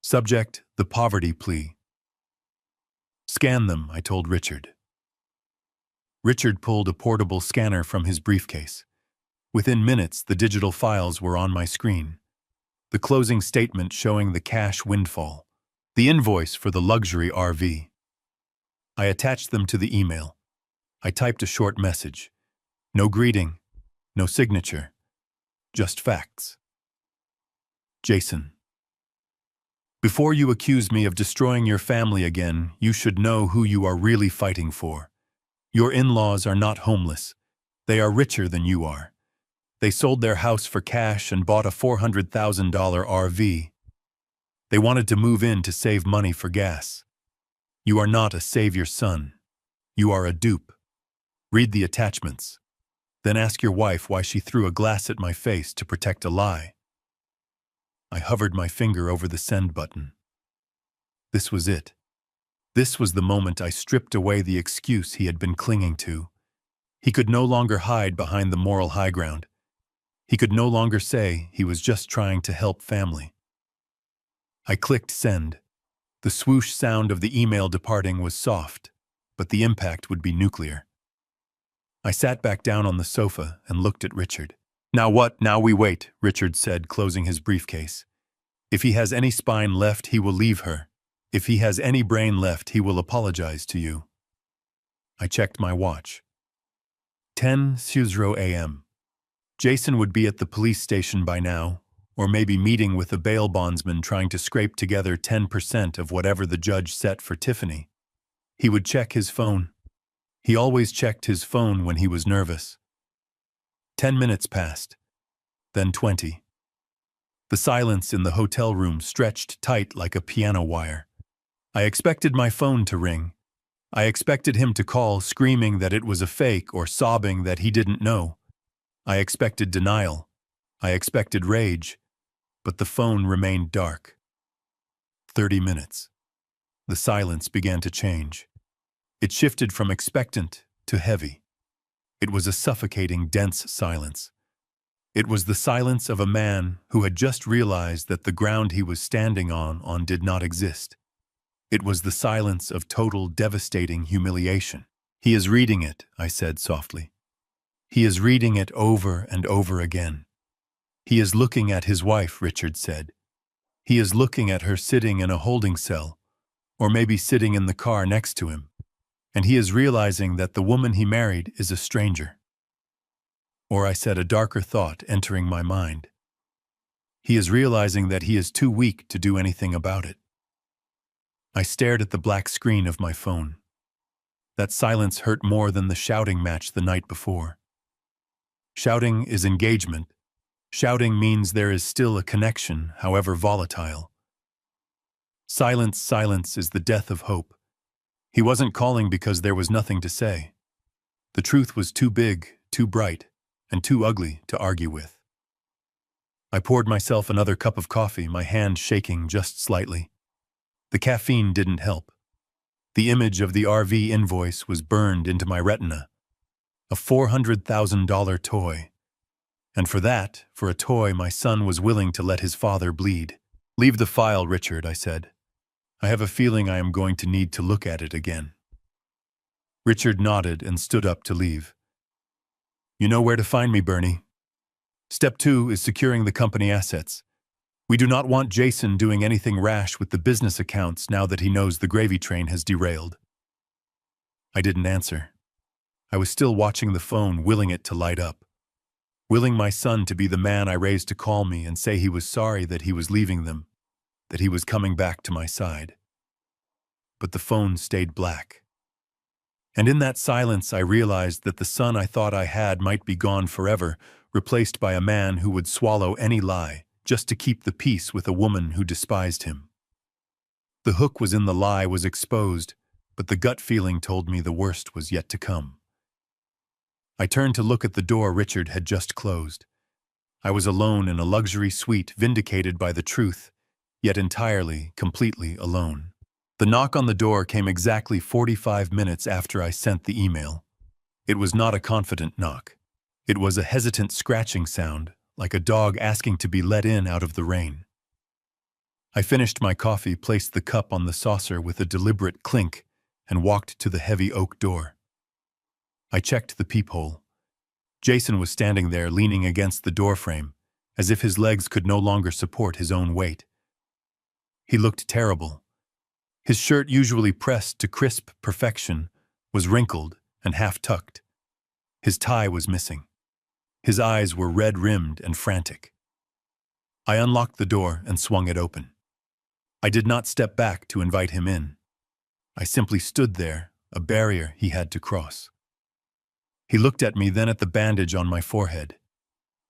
A: Subject, the poverty plea. Scan them, I told Richard. Richard pulled a portable scanner from his briefcase. Within minutes, the digital files were on my screen. The closing statement showing the cash windfall. The invoice for the luxury RV. I attached them to the email. I typed a short message. No greeting, no signature, just facts. Jason. Before you accuse me of destroying your family again, you should know who you are really fighting for. Your in-laws are not homeless. They are richer than you are. They sold their house for cash and bought a $400,000 RV. They wanted to move in to save money for gas. You are not a savior son. You are a dupe. Read the attachments. Then ask your wife why she threw a glass at my face to protect a lie. I hovered my finger over the send button. This was it. This was the moment I stripped away the excuse he had been clinging to. He could no longer hide behind the moral high ground. He could no longer say he was just trying to help family. I clicked send. The swoosh sound of the email departing was soft, but the impact would be nuclear. I sat back down on the sofa and looked at Richard. Now what? Now we wait, Richard said, closing his briefcase. If he has any spine left, he will leave her. If he has any brain left, he will apologize to you. I checked my watch. 10:00 a.m. Jason would be at the police station by now, or maybe meeting with a bail bondsman trying to scrape together 10% of whatever the judge set for Tiffany. He would check his phone. He always checked his phone when he was nervous. 10 minutes passed, then 20. The silence in the hotel room stretched tight like a piano wire. I expected my phone to ring. I expected him to call, screaming that it was a fake or sobbing that he didn't know. I expected denial. I expected rage. But the phone remained dark. 30 minutes. The silence began to change. It shifted from expectant to heavy. It was a suffocating, dense silence. It was the silence of a man who had just realized that the ground he was standing on did not exist. It was the silence of total, devastating humiliation. "He is reading it," I said softly. "He is reading it over and over again." "He is looking at his wife," Richard said. "He is looking at her sitting in a holding cell, or maybe sitting in the car next to him. And he is realizing that the woman he married is a stranger." Or I said, a darker thought entering my mind. He is realizing that he is too weak to do anything about it. I stared at the black screen of my phone. That silence hurt more than the shouting match the night before. Shouting is engagement. Shouting means there is still a connection, however volatile. Silence is the death of hope. He wasn't calling because there was nothing to say. The truth was too big, too bright, and too ugly to argue with. I poured myself another cup of coffee, my hand shaking just slightly. The caffeine didn't help. The image of the RV invoice was burned into my retina. A $400,000 toy. And for that, for a toy, my son was willing to let his father bleed. "Leave the file, Richard," I said. "I have a feeling I am going to need to look at it again." Richard nodded and stood up to leave. "You know where to find me, Bernie. Step 2 is securing the company assets. We do not want Jason doing anything rash with the business accounts now that he knows the gravy train has derailed." I didn't answer. I was still watching the phone, willing it to light up. Willing my son to be the man I raised to call me and say he was sorry that he was leaving them, that he was coming back to my side. But the phone stayed black. And in that silence I realized that the son I thought I had might be gone forever, replaced by a man who would swallow any lie just to keep the peace with a woman who despised him. The hook was in the lie was exposed, but the gut feeling told me the worst was yet to come. I turned to look at the door Richard had just closed. I was alone in a luxury suite, vindicated by the truth, yet entirely, completely alone. The knock on the door came exactly 45 minutes after I sent the email. It was not a confident knock. It was a hesitant scratching sound, like a dog asking to be let in out of the rain. I finished my coffee, placed the cup on the saucer with a deliberate clink, and walked to the heavy oak door. I checked the peephole. Jason was standing there, leaning against the doorframe, as if his legs could no longer support his own weight. He looked terrible. His shirt, usually pressed to crisp perfection, was wrinkled and half-tucked. His tie was missing. His eyes were red-rimmed and frantic. I unlocked the door and swung it open. I did not step back to invite him in. I simply stood there, a barrier he had to cross. He looked at me, then at the bandage on my forehead.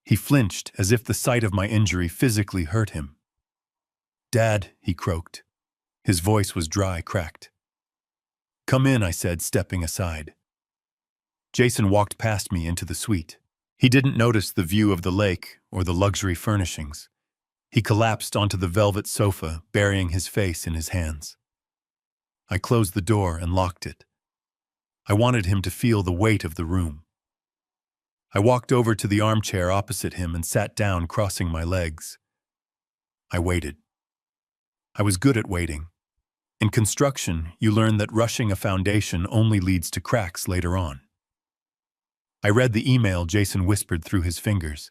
A: He flinched as if the sight of my injury physically hurt him. "Dad," he croaked. His voice was dry, cracked. "Come in," I said, stepping aside. Jason walked past me into the suite. He didn't notice the view of the lake or the luxury furnishings. He collapsed onto the velvet sofa, burying his face in his hands. I closed the door and locked it. I wanted him to feel the weight of the room. I walked over to the armchair opposite him and sat down, crossing my legs. I waited. I was good at waiting. In construction, you learn that rushing a foundation only leads to cracks later on. I read the email Jason whispered through his fingers,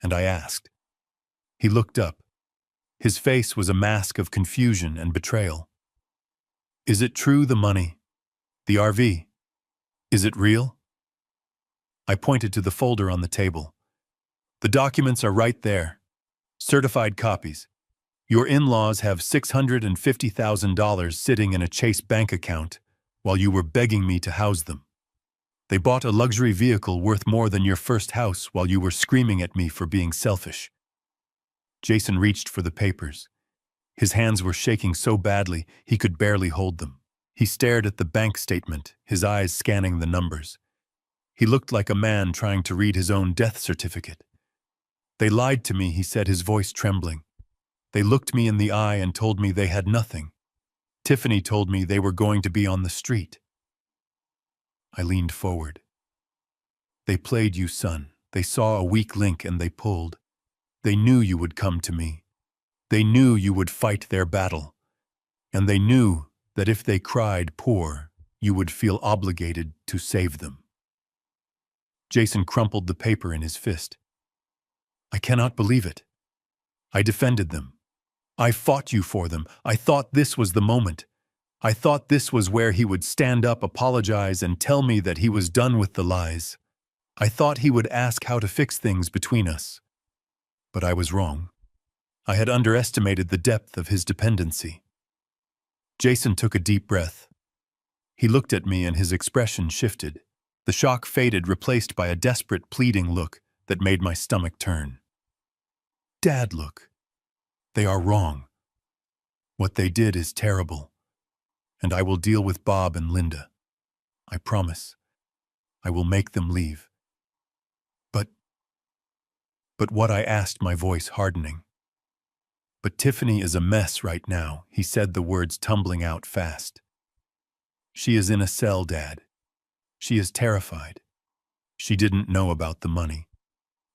A: and I asked. He looked up. His face was a mask of confusion and betrayal. "Is it true, the money? The RV? Is it real?" I pointed to the folder on the table. The documents are right there. Certified copies. Your in-laws have $650,000 sitting in a Chase bank account while you were begging me to house them. They bought a luxury vehicle worth more than your first house while you were screaming at me for being selfish. Jason reached for the papers. His hands were shaking so badly he could barely hold them. He stared at the bank statement, his eyes scanning the numbers. He looked like a man trying to read his own death certificate. They lied to me, he said, his voice trembling. They looked me in the eye and told me they had nothing. Tiffany told me they were going to be on the street. I leaned forward. They played you, son. They saw a weak link and they pulled. They knew you would come to me. They knew you would fight their battle. And they knew that if they cried poor, you would feel obligated to save them. Jason crumpled the paper in his fist. I cannot believe it. I defended them. I fought you for them. I thought this was the moment. I thought this was where he would stand up, apologize, and tell me that he was done with the lies. I thought he would ask how to fix things between us. But I was wrong. I had underestimated the depth of his dependency. Jason took a deep breath. He looked at me and his expression shifted. The shock faded, replaced by a desperate, pleading look that made my stomach turn. Dad, look. They are wrong. What they did is terrible. And I will deal with Bob and Linda. I promise. I will make them leave. But what, I asked, my voice hardening. But Tiffany is a mess right now, he said, the words tumbling out fast. She is in a cell, Dad. She is terrified. She didn't know about the money.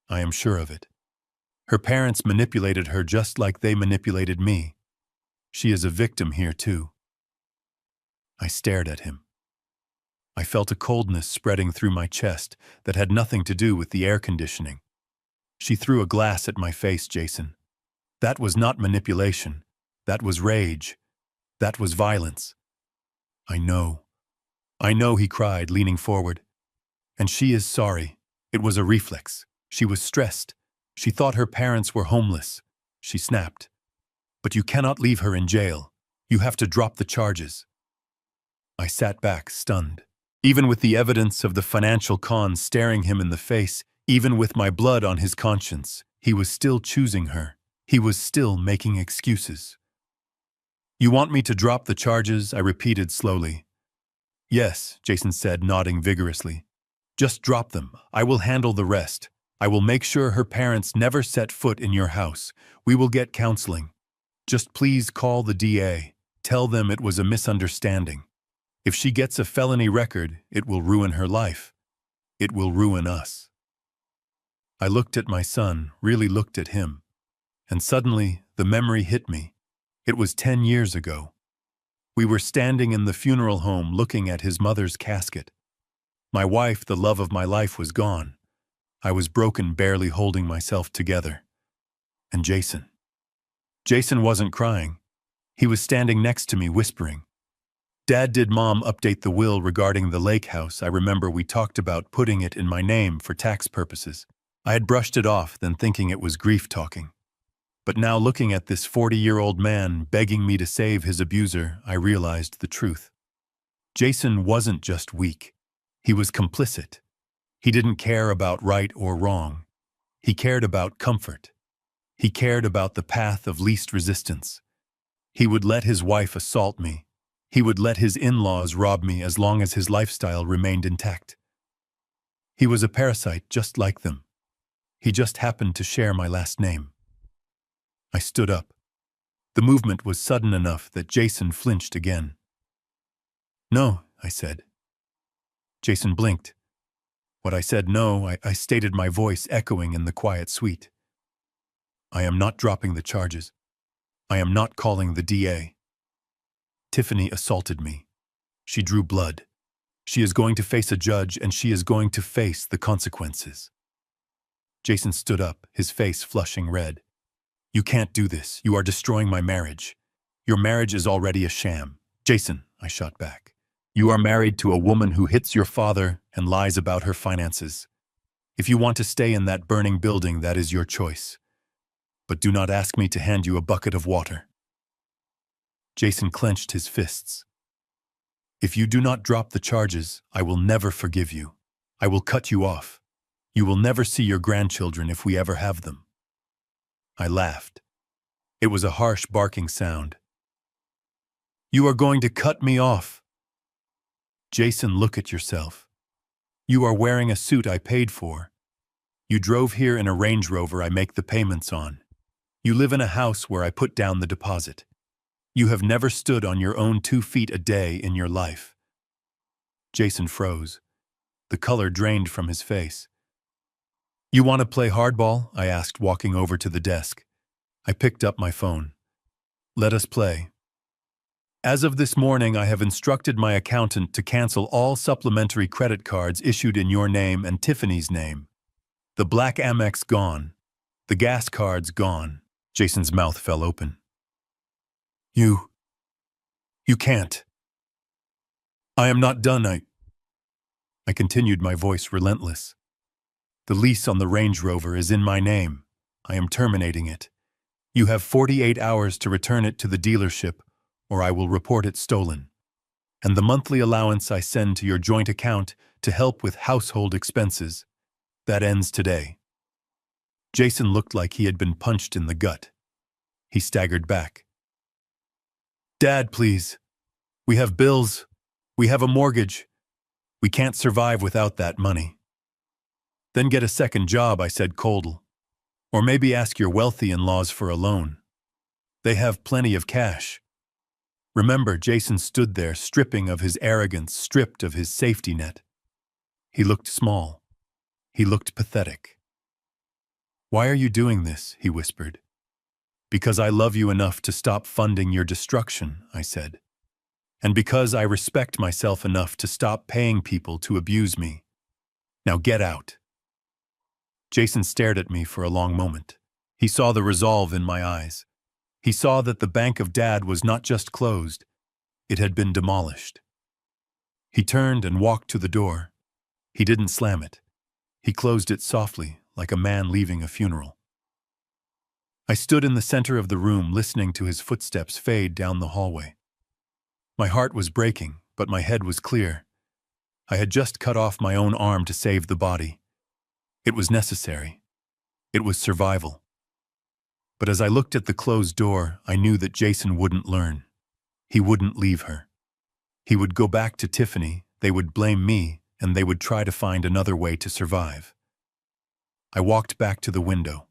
A: I am sure of it. Her parents manipulated her just like they manipulated me. She is a victim here, too. I stared at him. I felt a coldness spreading through my chest that had nothing to do with the air conditioning. She threw a glass at my face, Jason. That was not manipulation. That was rage. That was violence. I know, he cried, leaning forward. And she is sorry. It was a reflex. She was stressed. She thought her parents were homeless. She snapped. But you cannot leave her in jail. You have to drop the charges. I sat back, stunned. Even with the evidence of the financial con staring him in the face, even with my blood on his conscience, he was still choosing her. He was still making excuses. You want me to drop the charges? I repeated slowly. Yes, Jason said, nodding vigorously. Just drop them. I will handle the rest. I will make sure her parents never set foot in your house. We will get counseling. Just please call the DA. Tell them it was a misunderstanding. If she gets a felony record, it will ruin her life. It will ruin us. I looked at my son, really looked at him. And suddenly, the memory hit me. It was 10 years ago. We were standing in the funeral home looking at his mother's casket. My wife, the love of my life, was gone. I was broken, barely holding myself together. And Jason. Jason wasn't crying. He was standing next to me, whispering. Dad, did Mom update the will regarding the lake house? I remember we talked about putting it in my name for tax purposes. I had brushed it off, then thinking it was grief talking. But now, looking at this 40-year-old man begging me to save his abuser, I realized the truth. Jason wasn't just weak. He was complicit. He didn't care about right or wrong. He cared about comfort. He cared about the path of least resistance. He would let his wife assault me. He would let his in-laws rob me as long as his lifestyle remained intact. He was a parasite just like them. He just happened to share my last name. I stood up. The movement was sudden enough that Jason flinched again. No, I said. Jason blinked. What I said no, I stated, my voice echoing in the quiet suite. I am not dropping the charges. I am not calling the DA. Tiffany assaulted me. She drew blood. She is going to face a judge, and she is going to face the consequences. Jason stood up, his face flushing red. You can't do this. You are destroying my marriage. Your marriage is already a sham. Jason, I shot back. You are married to a woman who hits your father and lies about her finances. If you want to stay in that burning building, that is your choice. But do not ask me to hand you a bucket of water." Jason clenched his fists. "If you do not drop the charges, I will never forgive you. I will cut you off. You will never see your grandchildren if we ever have them." I laughed. It was a harsh barking sound. "You are going to cut me off?" "Jason, look at yourself. You are wearing a suit I paid for. You drove here in a Range Rover I make the payments on. You live in a house where I put down the deposit. You have never stood on your own 2 feet a day in your life." Jason froze. The color drained from his face. "You want to play hardball?" I asked, walking over to the desk. I picked up my phone. "Let us play. As of this morning, I have instructed my accountant to cancel all supplementary credit cards issued in your name and Tiffany's name. The black Amex gone. The gas cards gone." Jason's mouth fell open. You can't. I am not done, I continued, my voice relentless. "The lease on the Range Rover is in my name. I am terminating it. You have 48 hours to return it to the dealership, or I will report it stolen. And the monthly allowance I send to your joint account to help with household expenses, that ends today." Jason looked like he had been punched in the gut. He staggered back. "Dad, please. We have bills. We have a mortgage. We can't survive without that money." "Then get a second job," I said coldly. "Or maybe ask your wealthy in-laws for a loan. They have plenty of cash." Remember, Jason stood there, stripping of his arrogance, stripped of his safety net. He looked small. He looked pathetic. "Why are you doing this?" he whispered. "Because I love you enough to stop funding your destruction," I said. "And because I respect myself enough to stop paying people to abuse me. Now get out." Jason stared at me for a long moment. He saw the resolve in my eyes. He saw that the bank of Dad was not just closed, it had been demolished. He turned and walked to the door. He didn't slam it. He closed it softly, like a man leaving a funeral. I stood in the center of the room, listening to his footsteps fade down the hallway. My heart was breaking, but my head was clear. I had just cut off my own arm to save the body. It was necessary. It was survival. But as I looked at the closed door, I knew that Jason wouldn't learn. He wouldn't leave her. He would go back to Tiffany, they would blame me, and they would try to find another way to survive. I walked back to the window.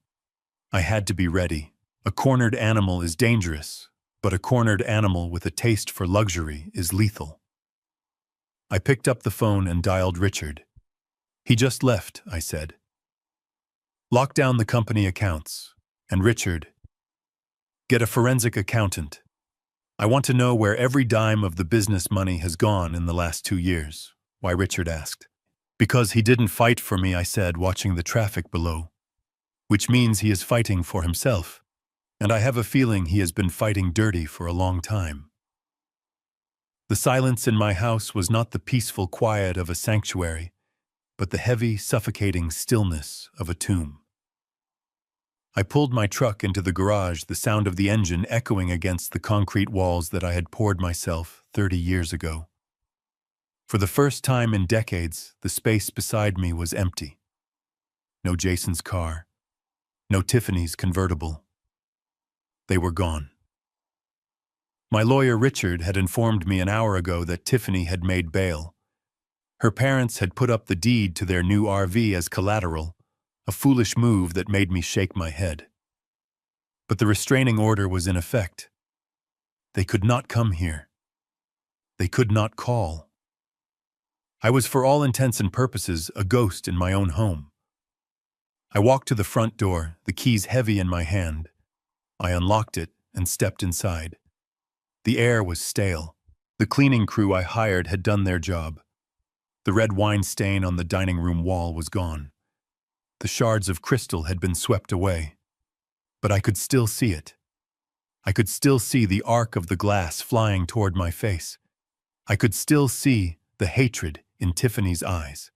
A: I had to be ready. A cornered animal is dangerous, but a cornered animal with a taste for luxury is lethal. I picked up the phone and dialed Richard. "He just left," I said. "Lock down the company accounts. And Richard, get a forensic accountant. I want to know where every dime of the business money has gone in the last 2 years. Why?" Richard asked. "Because he didn't fight for me," I said, watching the traffic below. "Which means he is fighting for himself. And I have a feeling he has been fighting dirty for a long time." The silence in my house was not the peaceful quiet of a sanctuary, but the heavy, suffocating stillness of a tomb. I pulled my truck into the garage, the sound of the engine echoing against the concrete walls that I had poured myself 30 years ago. For the first time in decades, the space beside me was empty. No Jason's car. No Tiffany's convertible. They were gone. My lawyer Richard had informed me an hour ago that Tiffany had made bail. Her parents had put up the deed to their new RV as collateral, a foolish move that made me shake my head. But the restraining order was in effect. They could not come here. They could not call. I was, for all intents and purposes, a ghost in my own home. I walked to the front door, the keys heavy in my hand. I unlocked it and stepped inside. The air was stale. The cleaning crew I hired had done their job. The red wine stain on the dining room wall was gone. The shards of crystal had been swept away. But I could still see it. I could still see the arc of the glass flying toward my face. I could still see the hatred in Tiffany's eyes.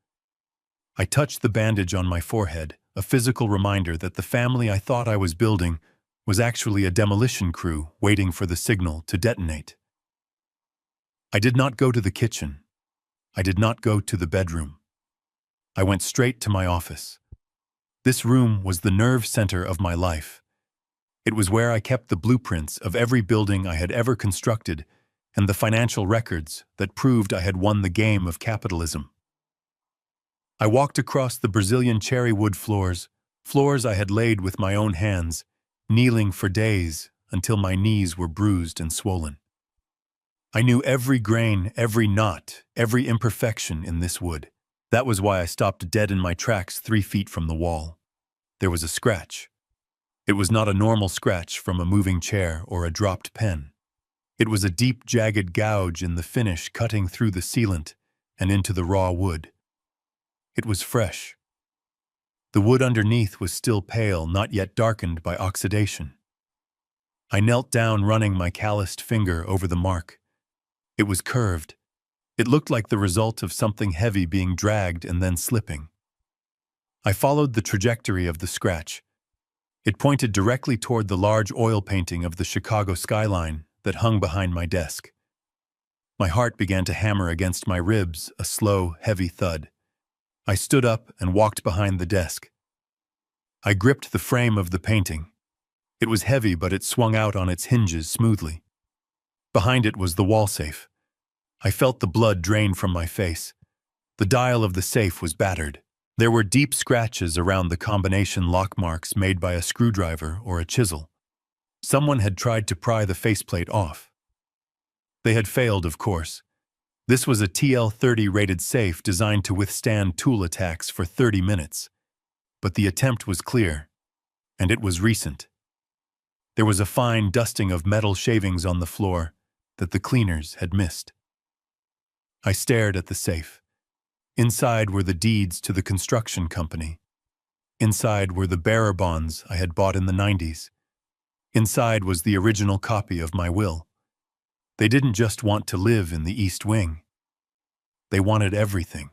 A: I touched the bandage on my forehead, a physical reminder that the family I thought I was building was actually a demolition crew waiting for the signal to detonate. I did not go to the kitchen. I did not go to the bedroom. I went straight to my office. This room was the nerve center of my life. It was where I kept the blueprints of every building I had ever constructed and the financial records that proved I had won the game of capitalism. I walked across the Brazilian cherry wood floors I had laid with my own hands, kneeling for days until my knees were bruised and swollen. I knew every grain, every knot, every imperfection in this wood. That was why I stopped dead in my tracks 3 feet from the wall. There was a scratch. It was not a normal scratch from a moving chair or a dropped pen. It was a deep, jagged gouge in the finish cutting through the sealant and into the raw wood. It was fresh. The wood underneath was still pale, not yet darkened by oxidation. I knelt down, running my calloused finger over the mark. It was curved. It looked like the result of something heavy being dragged and then slipping. I followed the trajectory of the scratch. It pointed directly toward the large oil painting of the Chicago skyline that hung behind my desk. My heart began to hammer against my ribs, a slow, heavy thud. I stood up and walked behind the desk. I gripped the frame of the painting. It was heavy, but it swung out on its hinges smoothly. Behind it was the wall safe. I felt the blood drain from my face. The dial of the safe was battered. There were deep scratches around the combination lock marks made by a screwdriver or a chisel. Someone had tried to pry the faceplate off. They had failed, of course. This was a TL-30 rated safe designed to withstand tool attacks for 30 minutes. But the attempt was clear, and it was recent. There was a fine dusting of metal shavings on the floor that the cleaners had missed. I stared at the safe. Inside were the deeds to the construction company. Inside were the bearer bonds I had bought in the 90s. Inside was the original copy of my will. They didn't just want to live in the East Wing. They wanted everything.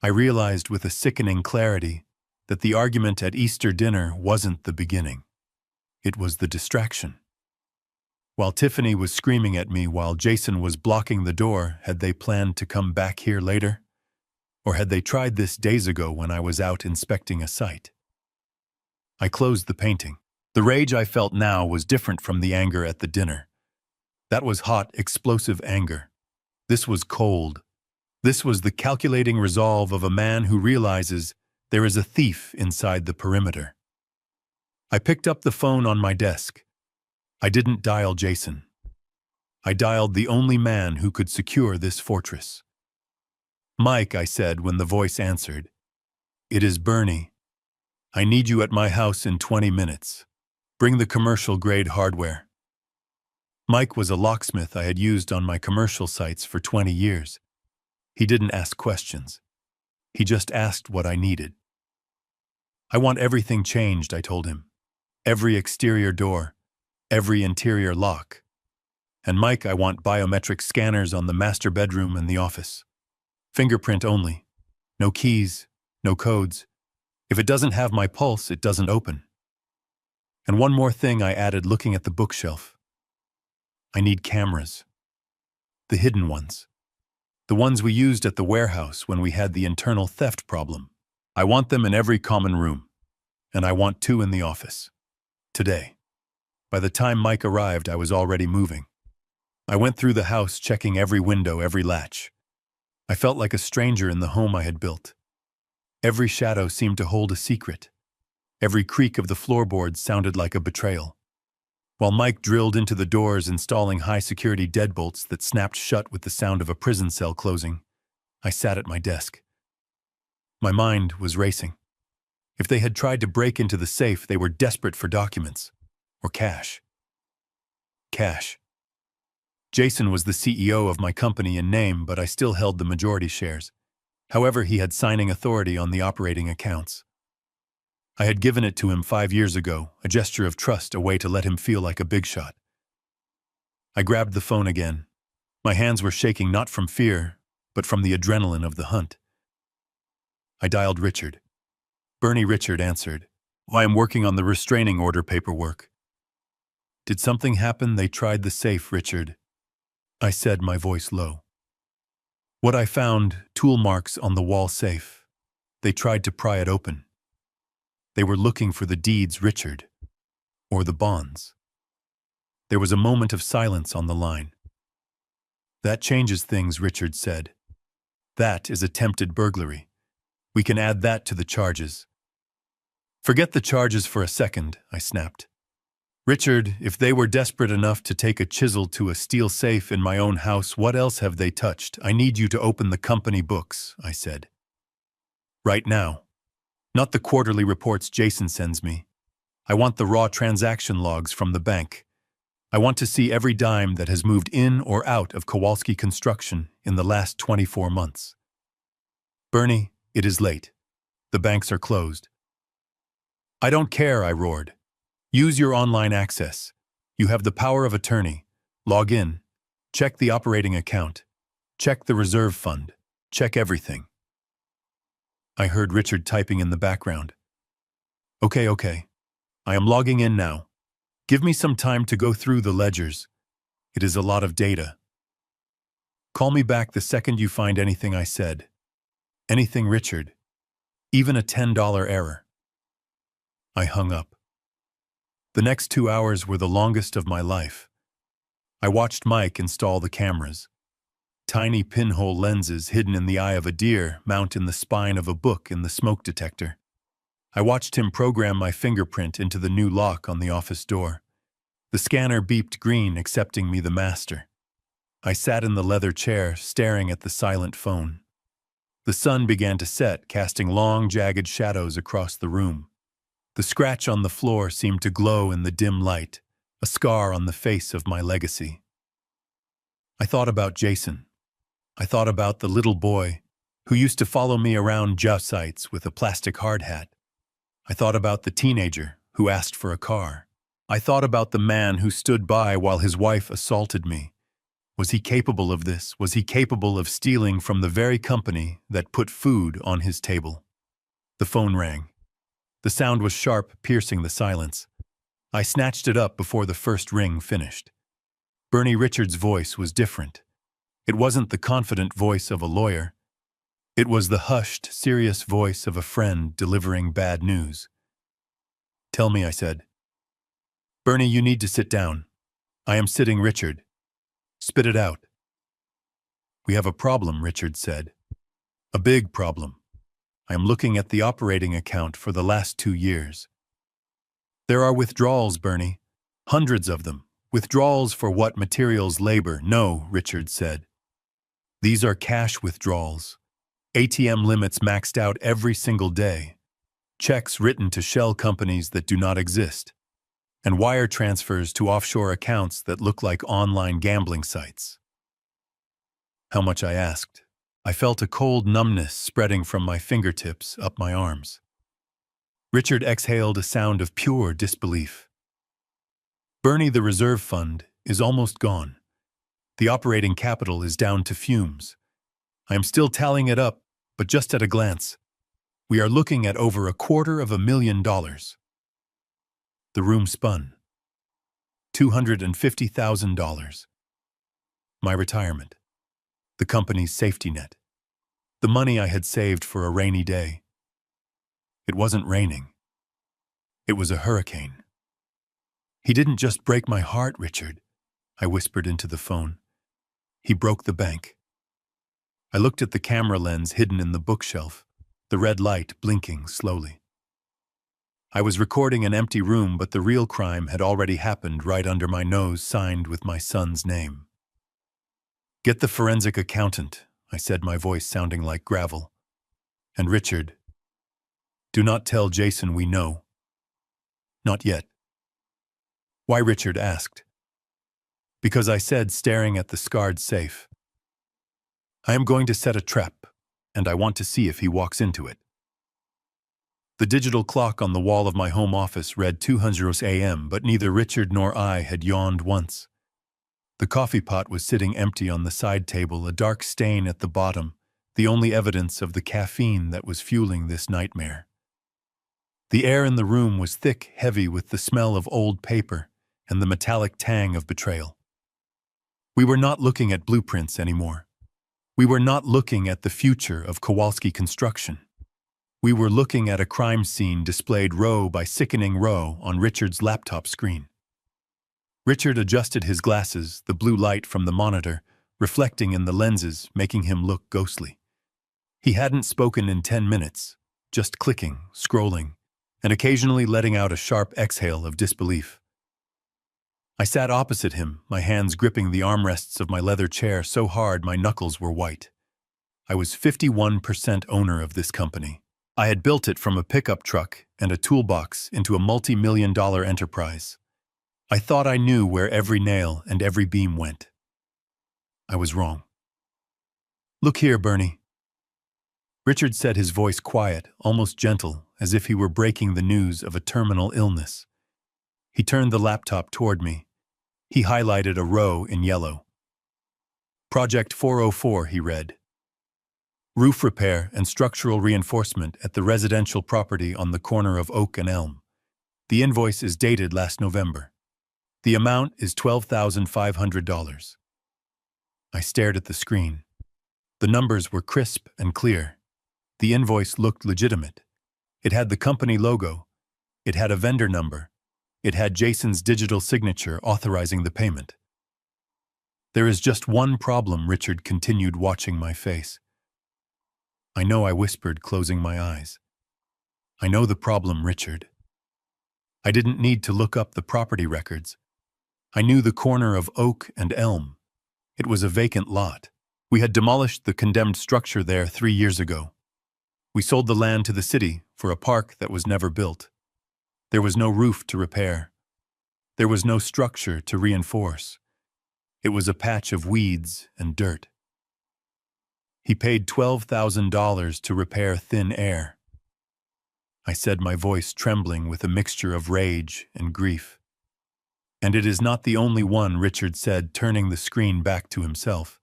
A: I realized with a sickening clarity that the argument at Easter dinner wasn't the beginning. It was the distraction. While Tiffany was screaming at me while Jason was blocking the door, had they planned to come back here later? Or had they tried this days ago when I was out inspecting a site? I closed the painting. The rage I felt now was different from the anger at the dinner. That was hot, explosive anger. This was cold. This was the calculating resolve of a man who realizes there is a thief inside the perimeter. I picked up the phone on my desk. I didn't dial Jason. I dialed the only man who could secure this fortress. "Mike," I said when the voice answered. "It is Bernie. I need you at my house in 20 minutes. Bring the commercial-grade hardware." Mike was a locksmith I had used on my commercial sites for 20 years. He didn't ask questions. He just asked what I needed. "I want everything changed," I told him. "Every exterior door, every interior lock. And Mike, I want biometric scanners on the master bedroom and the office. Fingerprint only. No keys, no codes. If it doesn't have my pulse, it doesn't open. And one more thing," I added, looking at the bookshelf. "I need cameras. The hidden ones. The ones we used at the warehouse when we had the internal theft problem. I want them in every common room. And I want 2 in the office. Today." By the time Mike arrived, I was already moving. I went through the house, checking every window, every latch. I felt like a stranger in the home I had built. Every shadow seemed to hold a secret. Every creak of the floorboards sounded like a betrayal. While Mike drilled into the doors, installing high-security deadbolts that snapped shut with the sound of a prison cell closing, I sat at my desk. My mind was racing. If they had tried to break into the safe, they were desperate for documents. Or cash. Cash. Jason was the CEO of my company in name, but I still held the majority shares. However, he had signing authority on the operating accounts. I had given it to him 5 years ago, a gesture of trust, a way to let him feel like a big shot. I grabbed the phone again. My hands were shaking not from fear, but from the adrenaline of the hunt. I dialed Richard. Bernie. Richard answered. I am working on the restraining order paperwork. Did something happen? They tried the safe, Richard. I said, my voice low. What I found, tool marks on the wall safe. They tried to pry it open. They were looking for the deeds, Richard. Or the bonds. There was a moment of silence on the line. That changes things, Richard said. That is attempted burglary. We can add that to the charges. Forget the charges for a second, I snapped. Richard, if they were desperate enough to take a chisel to a steel safe in my own house, what else have they touched? I need you to open the company books, I said. Right now. Not the quarterly reports Jason sends me. I want the raw transaction logs from the bank. I want to see every dime that has moved in or out of Kowalski Construction in the last 24 months. Bernie, it is late. The banks are closed. I don't care, I roared. Use your online access. You have the power of attorney. Log in. Check the operating account. Check the reserve fund. Check everything. I heard Richard typing in the background. Okay. I am logging in now. Give me some time to go through the ledgers. It is a lot of data. Call me back the second you find anything, I said. Anything, Richard. Even a $10 error. I hung up. The next 2 hours were the longest of my life. I watched Mike install the cameras. Tiny pinhole lenses hidden in the eye of a deer mount in the spine of a book in the smoke detector. I watched him program my fingerprint into the new lock on the office door. The scanner beeped green, accepting me the master. I sat in the leather chair, staring at the silent phone. The sun began to set, casting long, jagged shadows across the room. The scratch on the floor seemed to glow in the dim light, a scar on the face of my legacy. I thought about Jason. I thought about the little boy who used to follow me around job sites with a plastic hard hat. I thought about the teenager who asked for a car. I thought about the man who stood by while his wife assaulted me. Was he capable of this? Was he capable of stealing from the very company that put food on his table? The phone rang. The sound was sharp, piercing the silence. I snatched it up before the first ring finished. Bernie Richards' voice was different. It wasn't the confident voice of a lawyer. It was the hushed, serious voice of a friend delivering bad news. Tell me, I said. Bernie, you need to sit down. I am sitting, Richard. Spit it out. We have a problem, Richard said. A big problem. I am looking at the operating account for the last 2 years. There are withdrawals, Bernie. Hundreds of them. Withdrawals for what? Materials, labor. No, Richard said. These are cash withdrawals. ATM limits maxed out every single day. Checks written to shell companies that do not exist. And wire transfers to offshore accounts that look like online gambling sites. How much? I asked. I felt a cold numbness spreading from my fingertips up my arms. Richard exhaled a sound of pure disbelief. Bernie, the reserve fund is almost gone. The operating capital is down to fumes. I am still tallying it up, but just at a glance. We are looking at over $250,000. The room spun. $250,000. My retirement. The company's safety net. The money I had saved for a rainy day. It wasn't raining. It was a hurricane. He didn't just break my heart, Richard, I whispered into the phone. He broke the bank. I looked at the camera lens hidden in the bookshelf, the red light blinking slowly. I was recording an empty room, but the real crime had already happened right under my nose, signed with my son's name. Get the forensic accountant, I said, my voice sounding like gravel. And Richard, do not tell Jason we know. Not yet. Why? Richard asked. Because I said, staring at the scarred safe. I am going to set a trap, and I want to see if he walks into it. The digital clock on the wall of my home office read 2:00 a.m., but neither Richard nor I had yawned once. The coffee pot was sitting empty on the side table, a dark stain at the bottom, the only evidence of the caffeine that was fueling this nightmare. The air in the room was thick, heavy with the smell of old paper and the metallic tang of betrayal. We were not looking at blueprints anymore. We were not looking at the future of Kowalski construction. We were looking at a crime scene displayed row by sickening row on Richard's laptop screen. Richard adjusted his glasses, the blue light from the monitor reflecting in the lenses, making him look ghostly. He hadn't spoken in 10 minutes, just clicking, scrolling, and occasionally letting out a sharp exhale of disbelief. I sat opposite him, my hands gripping the armrests of my leather chair so hard my knuckles were white. I was 51% owner of this company. I had built it from a pickup truck and a toolbox into a multi-million-dollar enterprise. I thought I knew where every nail and every beam went. I was wrong. "Look here, Bernie." Richard said, his voice quiet, almost gentle, as if he were breaking the news of a terminal illness. He turned the laptop toward me. He highlighted a row in yellow. "Project 404, he read. "Roof repair and structural reinforcement at the residential property on the corner of Oak and Elm. The invoice is dated last November. The amount is $12,500. I stared at the screen. The numbers were crisp and clear. The invoice looked legitimate. It had the company logo. It had a vendor number. It had Jason's digital signature authorizing the payment. "There is just one problem," Richard continued, watching my face. "I know," I whispered, closing my eyes. "I know the problem, Richard." I didn't need to look up the property records. I knew the corner of Oak and Elm. It was a vacant lot. We had demolished the condemned structure there 3 years ago. We sold the land to the city for a park that was never built. There was no roof to repair. There was no structure to reinforce. It was a patch of weeds and dirt. He paid $12,000 to repair thin air. I said, my voice trembling with a mixture of rage and grief. "And it is not the only one," Richard said, turning the screen back to himself.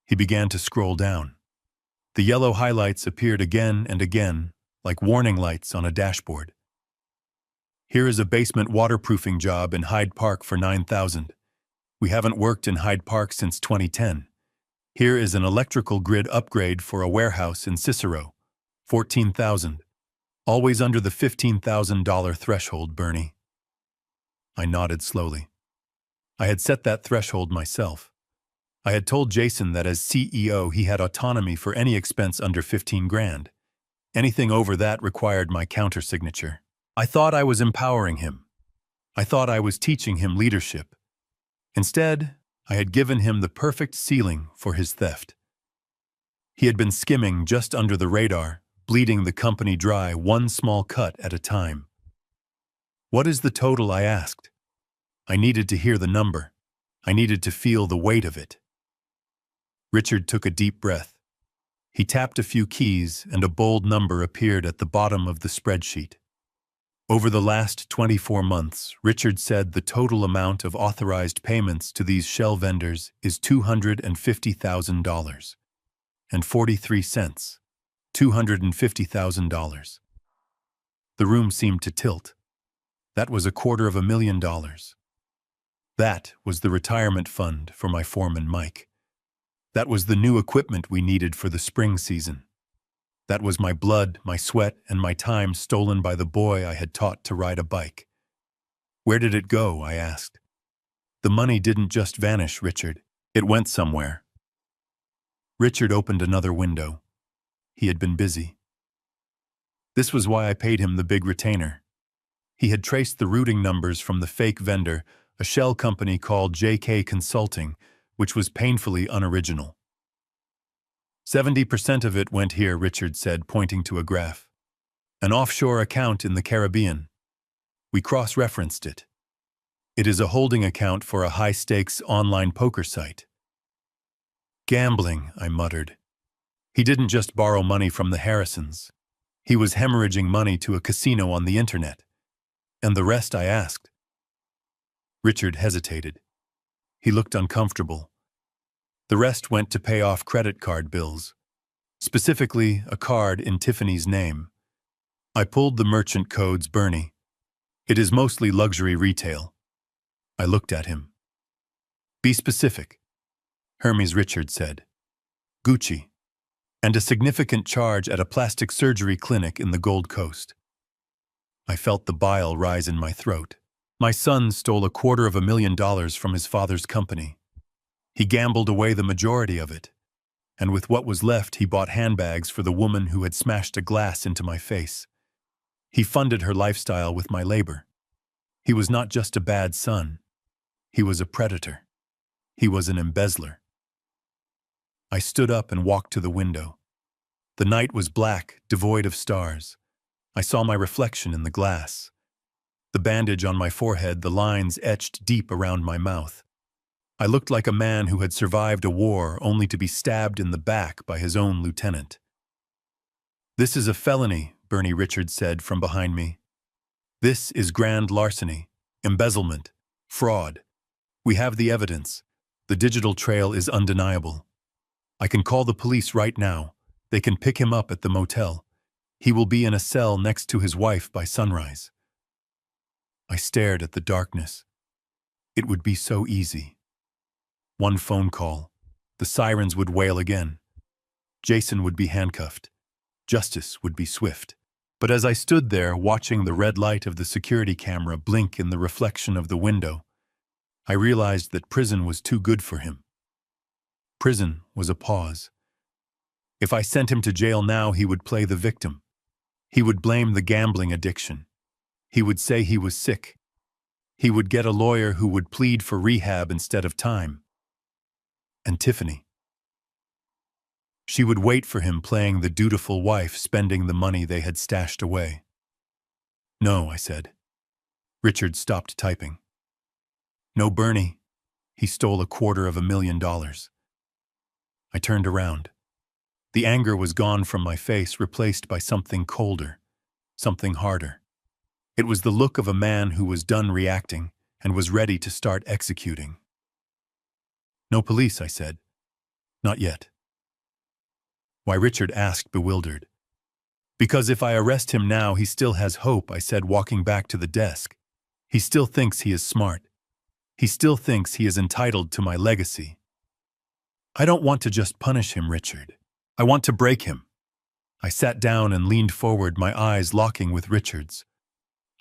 A: He began to scroll down. The yellow highlights appeared again and again, like warning lights on a dashboard. "Here is a basement waterproofing job in Hyde Park for $9,000. We haven't worked in Hyde Park since 2010. Here is an electrical grid upgrade for a warehouse in Cicero, $14,000. Always under the $15,000 threshold, Bernie." I nodded slowly. I had set that threshold myself. I had told Jason that as CEO he had autonomy for any expense under 15 grand. Anything over that required my countersignature. I thought I was empowering him. I thought I was teaching him leadership. Instead, I had given him the perfect ceiling for his theft. He had been skimming just under the radar, bleeding the company dry one small cut at a time. "What is the total?" I asked. I needed to hear the number. I needed to feel the weight of it. Richard took a deep breath. He tapped a few keys and a bold number appeared at the bottom of the spreadsheet. Over the last 24 months, Richard said the total amount of authorized payments to these shell vendors is $250,000 and 43 cents. $250,000. The room seemed to tilt. That was $250,000. That was the retirement fund for my foreman, Mike. That was the new equipment we needed for the spring season. That was my blood, my sweat, and my time stolen by the boy I had taught to ride a bike. "Where did it go?" I asked. "The money didn't just vanish, Richard. It went somewhere." Richard opened another window. He had been busy. This was why I paid him the big retainer. He had traced the routing numbers from the fake vendor, a shell company called JK Consulting, which was painfully unoriginal. 70% of it went here, Richard said, pointing to a graph. An offshore account in the Caribbean. We cross-referenced it. It is a holding account for a high-stakes online poker site. "Gambling," I muttered. He didn't just borrow money from the Harrisons. He was hemorrhaging money to a casino on the internet. "And the rest?" I asked. Richard hesitated. He looked uncomfortable. "The rest went to pay off credit card bills. specifically a card in Tiffany's name. I pulled the merchant codes, Bernie. It is mostly luxury retail. I looked at him. Be specific, Hermes Richard said. Gucci. And a significant charge at a plastic surgery clinic in the Gold Coast. I felt the bile rise in my throat. My son stole $250,000 from his father's company. He gambled away the majority of it, and with what was left he bought handbags for the woman who had smashed a glass into my face. He funded her lifestyle with my labor. He was not just a bad son. He was a predator. He was an embezzler. I stood up and walked to the window. The night was black, devoid of stars. I saw my reflection in the glass. The bandage on my forehead, the lines etched deep around my mouth. I looked like a man who had survived a war only to be stabbed in the back by his own lieutenant. This is a felony, Bernie Richards said from behind me. This is grand larceny, embezzlement, fraud. We have the evidence. The digital trail is undeniable. I can call the police right now. They can pick him up at the motel. He will be in a cell next to his wife by sunrise. I stared at the darkness. It would be so easy. One phone call. The sirens would wail again. Jason would be handcuffed. Justice would be swift. But as I stood there watching the red light of the security camera blink in the reflection of the window, I realized that prison was too good for him. Prison was a pause. If I sent him to jail now, he would play the victim. He would blame the gambling addiction. He would say he was sick. He would get a lawyer who would plead for rehab instead of time. And Tiffany. She would wait for him playing the dutiful wife, spending the money they had stashed away. No, I said. Richard stopped typing. No, Bernie. He stole $250,000. I turned around. The anger was gone from my face, replaced by something colder, something harder. It was the look of a man who was done reacting and was ready to start executing. No police, I said. Not yet. Why, Richard asked, bewildered. Because if I arrest him now, he still has hope, I said, walking back to the desk. He still thinks he is smart. He still thinks he is entitled to my legacy. I don't want to just punish him, Richard. I want to break him. I sat down and leaned forward, my eyes locking with Richard's.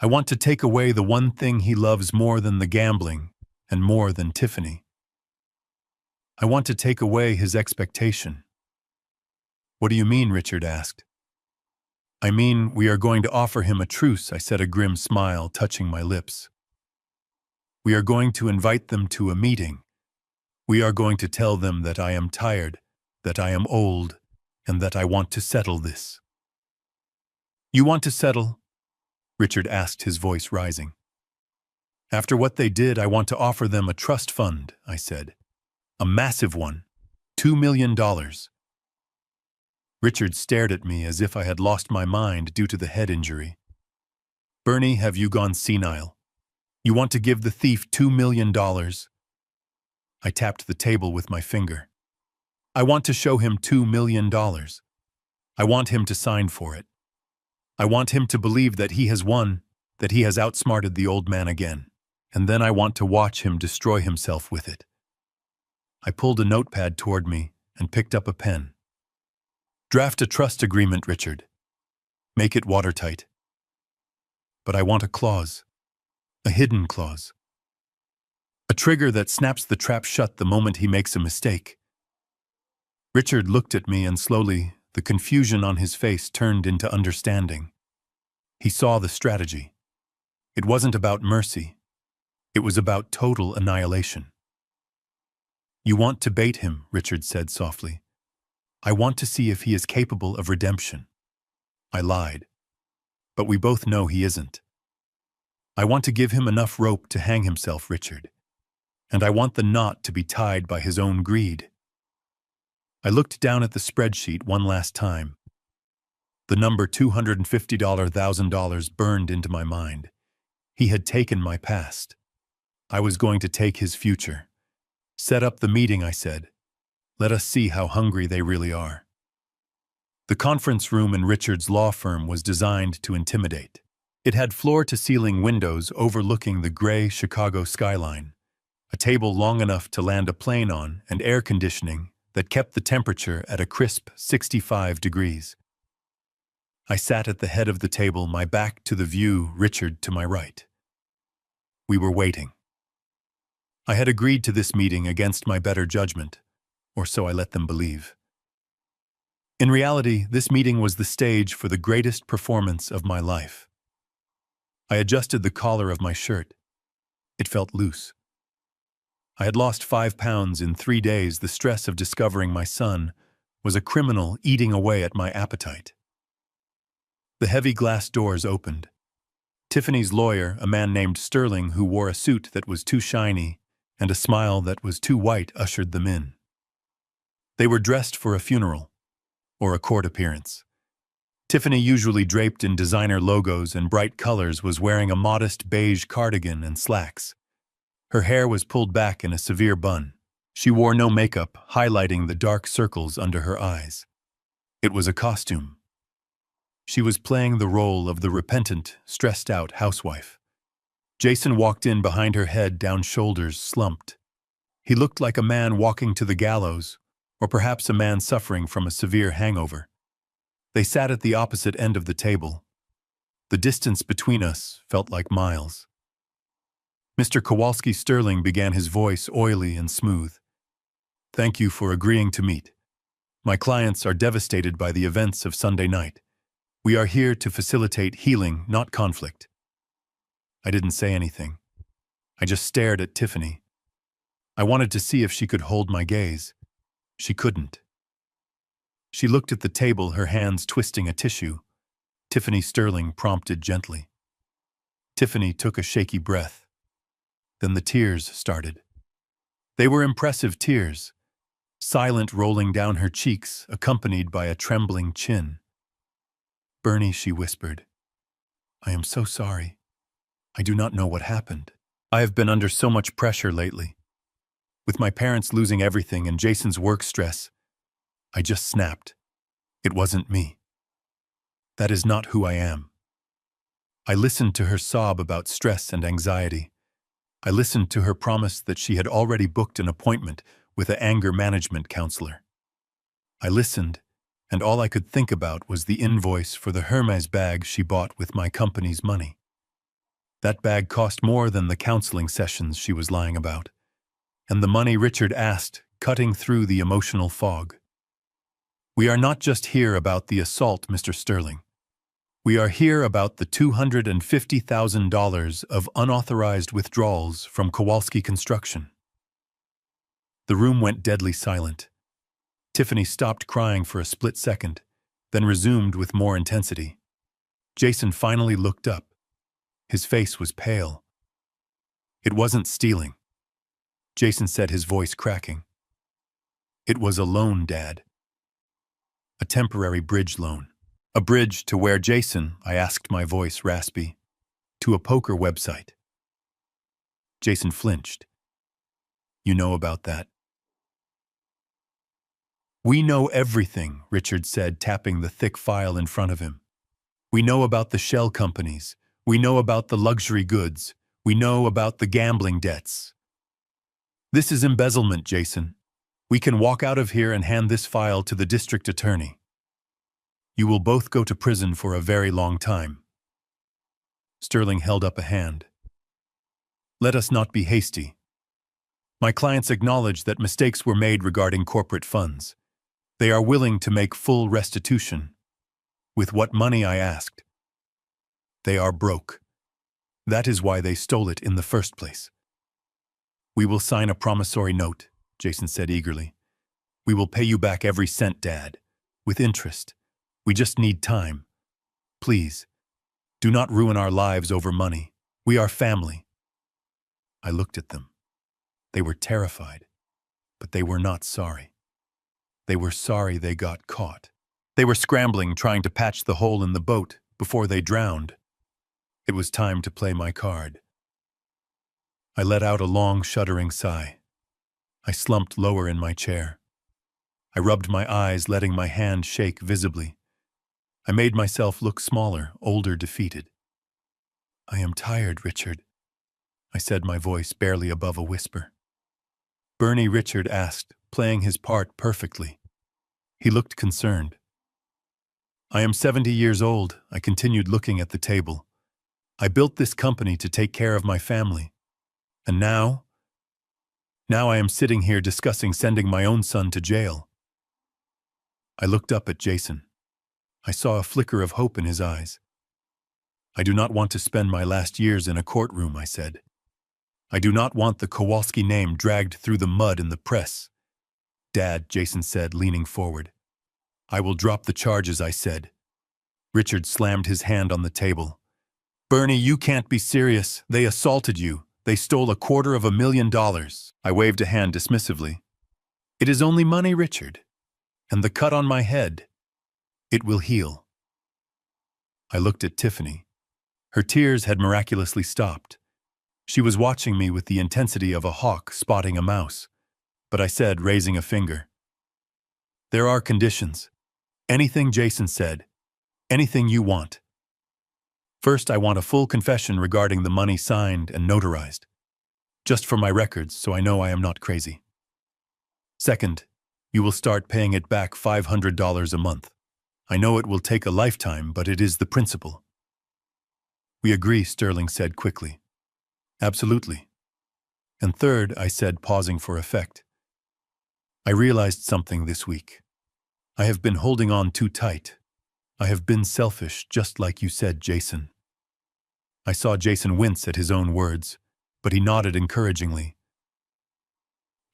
A: I want to take away the one thing he loves more than the gambling and more than Tiffany. I want to take away his expectation. What do you mean? Richard asked. I mean, we are going to offer him a truce, I said, a grim smile touching my lips. We are going to invite them to a meeting. We are going to tell them that I am tired, that I am old, and that I want to settle this. You want to settle? Richard asked, his voice rising. After what they did, I want to offer them a trust fund, I said. A massive one. $2 million. Richard stared at me as if I had lost my mind due to the head injury. Bernie, have you gone senile? You want to give the thief $2 million? I tapped the table with my finger. I want to show him $2 million. I want him to sign for it. I want him to believe that he has won, that he has outsmarted the old man again, and then I want to watch him destroy himself with it. I pulled a notepad toward me and picked up a pen. Draft a trust agreement, Richard. Make it watertight. But I want a clause, a hidden clause. A trigger that snaps the trap shut the moment he makes a mistake. Richard looked at me and slowly, the confusion on his face turned into understanding. He saw the strategy. It wasn't about mercy. It was about total annihilation. You want to bait him, Richard said softly. I want to see if he is capable of redemption. I lied. But we both know he isn't. I want to give him enough rope to hang himself, Richard. And I want the knot to be tied by his own greed. I looked down at the spreadsheet one last time. The number $250,000 burned into my mind. He had taken my past. I was going to take his future. Set up the meeting, I said. Let us see how hungry they really are. The conference room in Richard's law firm was designed to intimidate. It had floor-to-ceiling windows overlooking the gray Chicago skyline, a table long enough to land a plane on, and air conditioning that kept the temperature at a crisp 65 degrees. I sat at the head of the table, my back to the view, Richard to my right. We were waiting. I had agreed to this meeting against my better judgment, or so I let them believe. In reality, this meeting was the stage for the greatest performance of my life. I adjusted the collar of my shirt. It felt loose. I had lost 5 pounds in 3 days. The stress of discovering my son was a criminal eating away at my appetite. The heavy glass doors opened. Tiffany's lawyer, a man named Sterling who wore a suit that was too shiny and a smile that was too white, ushered them in. They were dressed for a funeral or a court appearance. Tiffany, usually draped in designer logos and bright colors, was wearing a modest beige cardigan and slacks. Her hair was pulled back in a severe bun. She wore no makeup, highlighting the dark circles under her eyes. It was a costume. She was playing the role of the repentant, stressed-out housewife. Jason walked in behind her, head down, shoulders slumped. He looked like a man walking to the gallows, or perhaps a man suffering from a severe hangover. They sat at the opposite end of the table. The distance between us felt like miles. Mr. Kowalski Sterling began, his voice oily and smooth. "Thank you for agreeing to meet. My clients are devastated by the events of Sunday night. We are here to facilitate healing, not conflict." I didn't say anything. I just stared at Tiffany. I wanted to see if she could hold my gaze. She couldn't. She looked at the table, her hands twisting a tissue. Tiffany Sterling prompted gently. Tiffany took a shaky breath. Then the tears started. They were impressive tears, silent, rolling down her cheeks, accompanied by a trembling chin. "Bernie," she whispered, "I am so sorry. I do not know what happened. I have been under so much pressure lately. With my parents losing everything and Jason's work stress, I just snapped. It wasn't me. That is not who I am." I listened to her sob about stress and anxiety. I listened to her promise that she had already booked an appointment with an anger management counselor. I listened, and all I could think about was the invoice for the Hermes bag she bought with my company's money. That bag cost more than the counseling sessions she was lying about, and the money Richard asked, cutting through the emotional fog. "We are not just here about the assault, Mr. Sterling. We are here about the $250,000 of unauthorized withdrawals from Kowalski Construction." The room went deadly silent. Tiffany stopped crying for a split second, then resumed with more intensity. Jason finally looked up. His face was pale. "It wasn't stealing," Jason said, his voice cracking. "It was a loan, Dad. A temporary bridge loan. A bridge to where, Jason?" I asked, my voice raspy. "To a poker website." Jason flinched. "You know about that?" "We know everything," Richard said, tapping the thick file in front of him. "We know about the shell companies. We know about the luxury goods. We know about the gambling debts. This is embezzlement, Jason. We can walk out of here and hand this file to the district attorney. You will both go to prison for a very long time." Sterling held up a hand. "Let us not be hasty. My clients acknowledge that mistakes were made regarding corporate funds. They are willing to make full restitution. With what money, I asked. They are broke. That is why they stole it in the first place." "We will sign a promissory note," Jason said eagerly. "We will pay you back every cent, Dad, with interest. We just need time. Please, do not ruin our lives over money. We are family." I looked at them. They were terrified, but they were not sorry. They were sorry they got caught. They were scrambling, trying to patch the hole in the boat before they drowned. It was time to play my card. I let out a long, shuddering sigh. I slumped lower in my chair. I rubbed my eyes, letting my hand shake visibly. I made myself look smaller, older, defeated. "I am tired, Richard," I said, my voice barely above a whisper. "Bernie," Richard asked, playing his part perfectly. He looked concerned. "I am 70 years old," I continued, looking at the table. "I built this company to take care of my family. And now I am sitting here discussing sending my own son to jail." I looked up at Jason. I saw a flicker of hope in his eyes. "I do not want to spend my last years in a courtroom," I said. "I do not want the Kowalski name dragged through the mud in the press." "Dad," Jason said, leaning forward. "I will drop the charges," I said. Richard slammed his hand on the table. "Bernie, you can't be serious. They assaulted you. They stole $250,000. I waved a hand dismissively. "It is only money, Richard. And the cut on my head. It will heal." I looked at Tiffany. Her tears had miraculously stopped. She was watching me with the intensity of a hawk spotting a mouse. But I said, raising a finger, "There are conditions. Anything," Jason said. "Anything you want. First, I want a full confession regarding the money, signed and notarized. Just for my records, so I know I am not crazy. Second, you will start paying it back $500 a month. I know it will take a lifetime, but it is the principle." "We agree," Sterling said quickly. "Absolutely." "And third," I said, pausing for effect, "I realized something this week. I have been holding on too tight. I have been selfish, just like you said, Jason." I saw Jason wince at his own words, but he nodded encouragingly.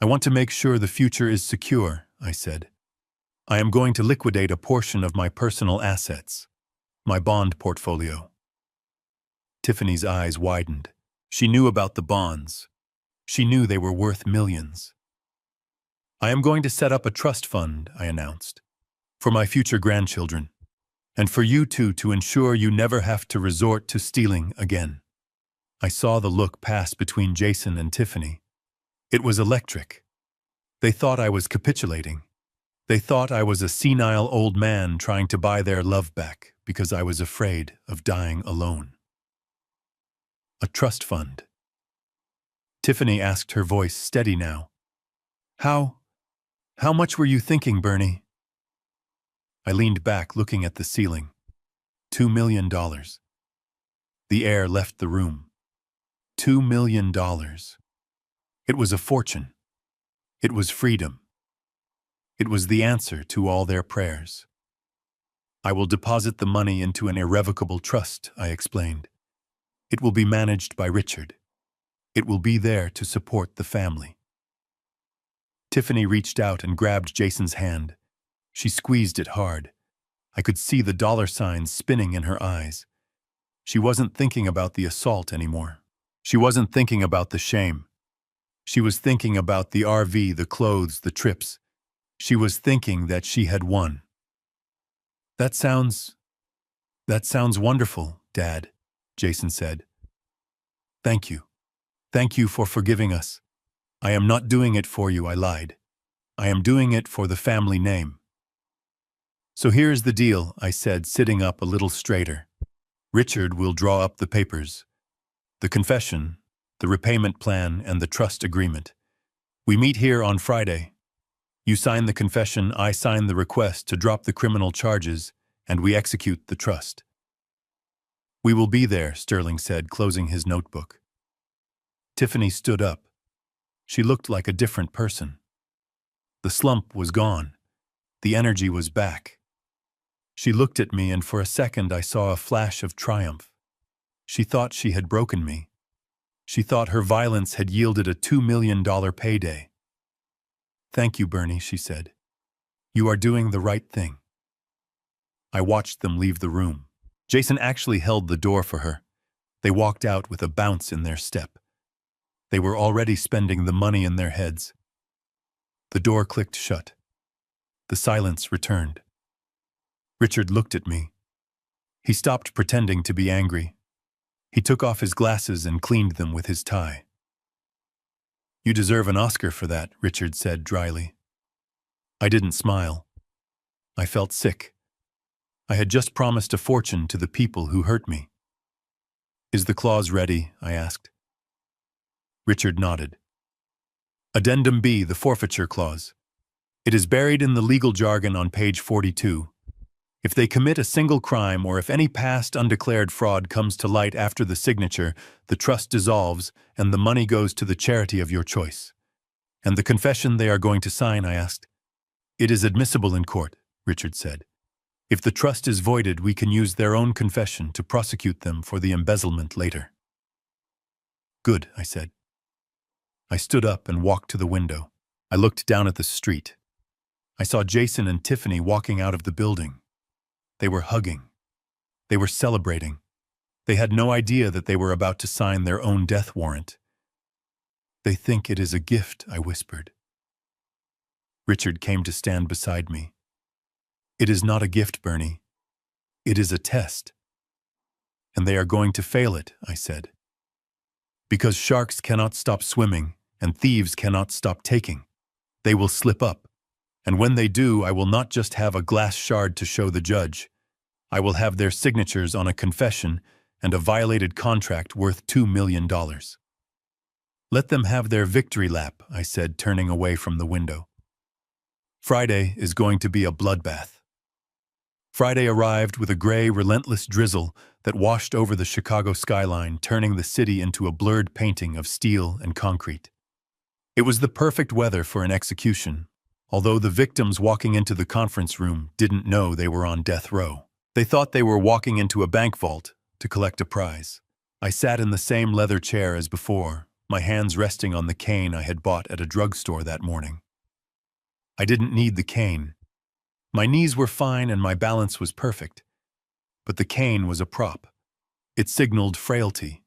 A: "I want to make sure the future is secure," I said. "I am going to liquidate a portion of my personal assets, my bond portfolio." Tiffany's eyes widened. She knew about the bonds. She knew they were worth millions. "I am going to set up a trust fund," I announced, "for my future grandchildren, and for you two, to ensure you never have to resort to stealing again." I saw the look pass between Jason and Tiffany. It was electric. They thought I was capitulating. They thought I was a senile old man trying to buy their love back because I was afraid of dying alone. "A trust fund?" Tiffany asked, her voice steady now. How much were you thinking, Bernie?" I leaned back, looking at the ceiling. $2 million. The air left the room. $2 million. It was a fortune. It was freedom. It was the answer to all their prayers. "I will deposit the money into an irrevocable trust," I explained. "It will be managed by Richard. It will be there to support the family." Tiffany reached out and grabbed Jason's hand. She squeezed it hard. I could see the dollar signs spinning in her eyes. She wasn't thinking about the assault anymore. She wasn't thinking about the shame. She was thinking about the RV, the clothes, the trips. She was thinking that she had won. That sounds wonderful, Dad," Jason said. "Thank you. Thank you for forgiving us. I am not doing it for you," I lied. "I am doing it for the family name." "So here is the deal," I said, sitting up a little straighter. "Richard will draw up the papers. The confession, the repayment plan, and the trust agreement. We meet here on Friday. You sign the confession, I sign the request to drop the criminal charges, and we execute the trust." "We will be there," Sterling said, closing his notebook. Tiffany stood up. She looked like a different person. The slump was gone. The energy was back. She looked at me, and for a second I saw a flash of triumph. She thought she had broken me. She thought her violence had yielded a $2 million payday. "Thank you, Bernie," she said. "You are doing the right thing." I watched them leave the room. Jason actually held the door for her. They walked out with a bounce in their step. They were already spending the money in their heads. The door clicked shut. The silence returned. Richard looked at me. He stopped pretending to be angry. He took off his glasses and cleaned them with his tie. "You deserve an Oscar for that," Richard said dryly. I didn't smile. I felt sick. I had just promised a fortune to the people who hurt me. Is the clause ready? I asked. Richard nodded. Addendum B, the forfeiture clause. It is buried in the legal jargon on page 42. If they commit a single crime or if any past undeclared fraud comes to light after the signature, the trust dissolves and the money goes to the charity of your choice. And the confession they are going to sign, I asked. It is admissible in court, Richard said. If the trust is voided, we can use their own confession to prosecute them for the embezzlement later. Good, I said. I stood up and walked to the window. I looked down at the street. I saw Jason and Tiffany walking out of the building. They were hugging. They were celebrating. They had no idea that they were about to sign their own death warrant. They think it is a gift, I whispered. Richard came to stand beside me. It is not a gift, Bernie. It is a test. And they are going to fail it, I said. Because sharks cannot stop swimming and thieves cannot stop taking. They will slip up. And when they do, I will not just have a glass shard to show the judge. I will have their signatures on a confession and a violated contract worth $2 million. Let them have their victory lap, I said, turning away from the window. Friday is going to be a bloodbath. Friday arrived with a gray, relentless drizzle that washed over the Chicago skyline, turning the city into a blurred painting of steel and concrete. It was the perfect weather for an execution, although the victims walking into the conference room didn't know they were on death row. They thought they were walking into a bank vault to collect a prize. I sat in the same leather chair as before, my hands resting on the cane I had bought at a drugstore that morning. I didn't need the cane. My knees were fine and my balance was perfect. But the cane was a prop. It signaled frailty.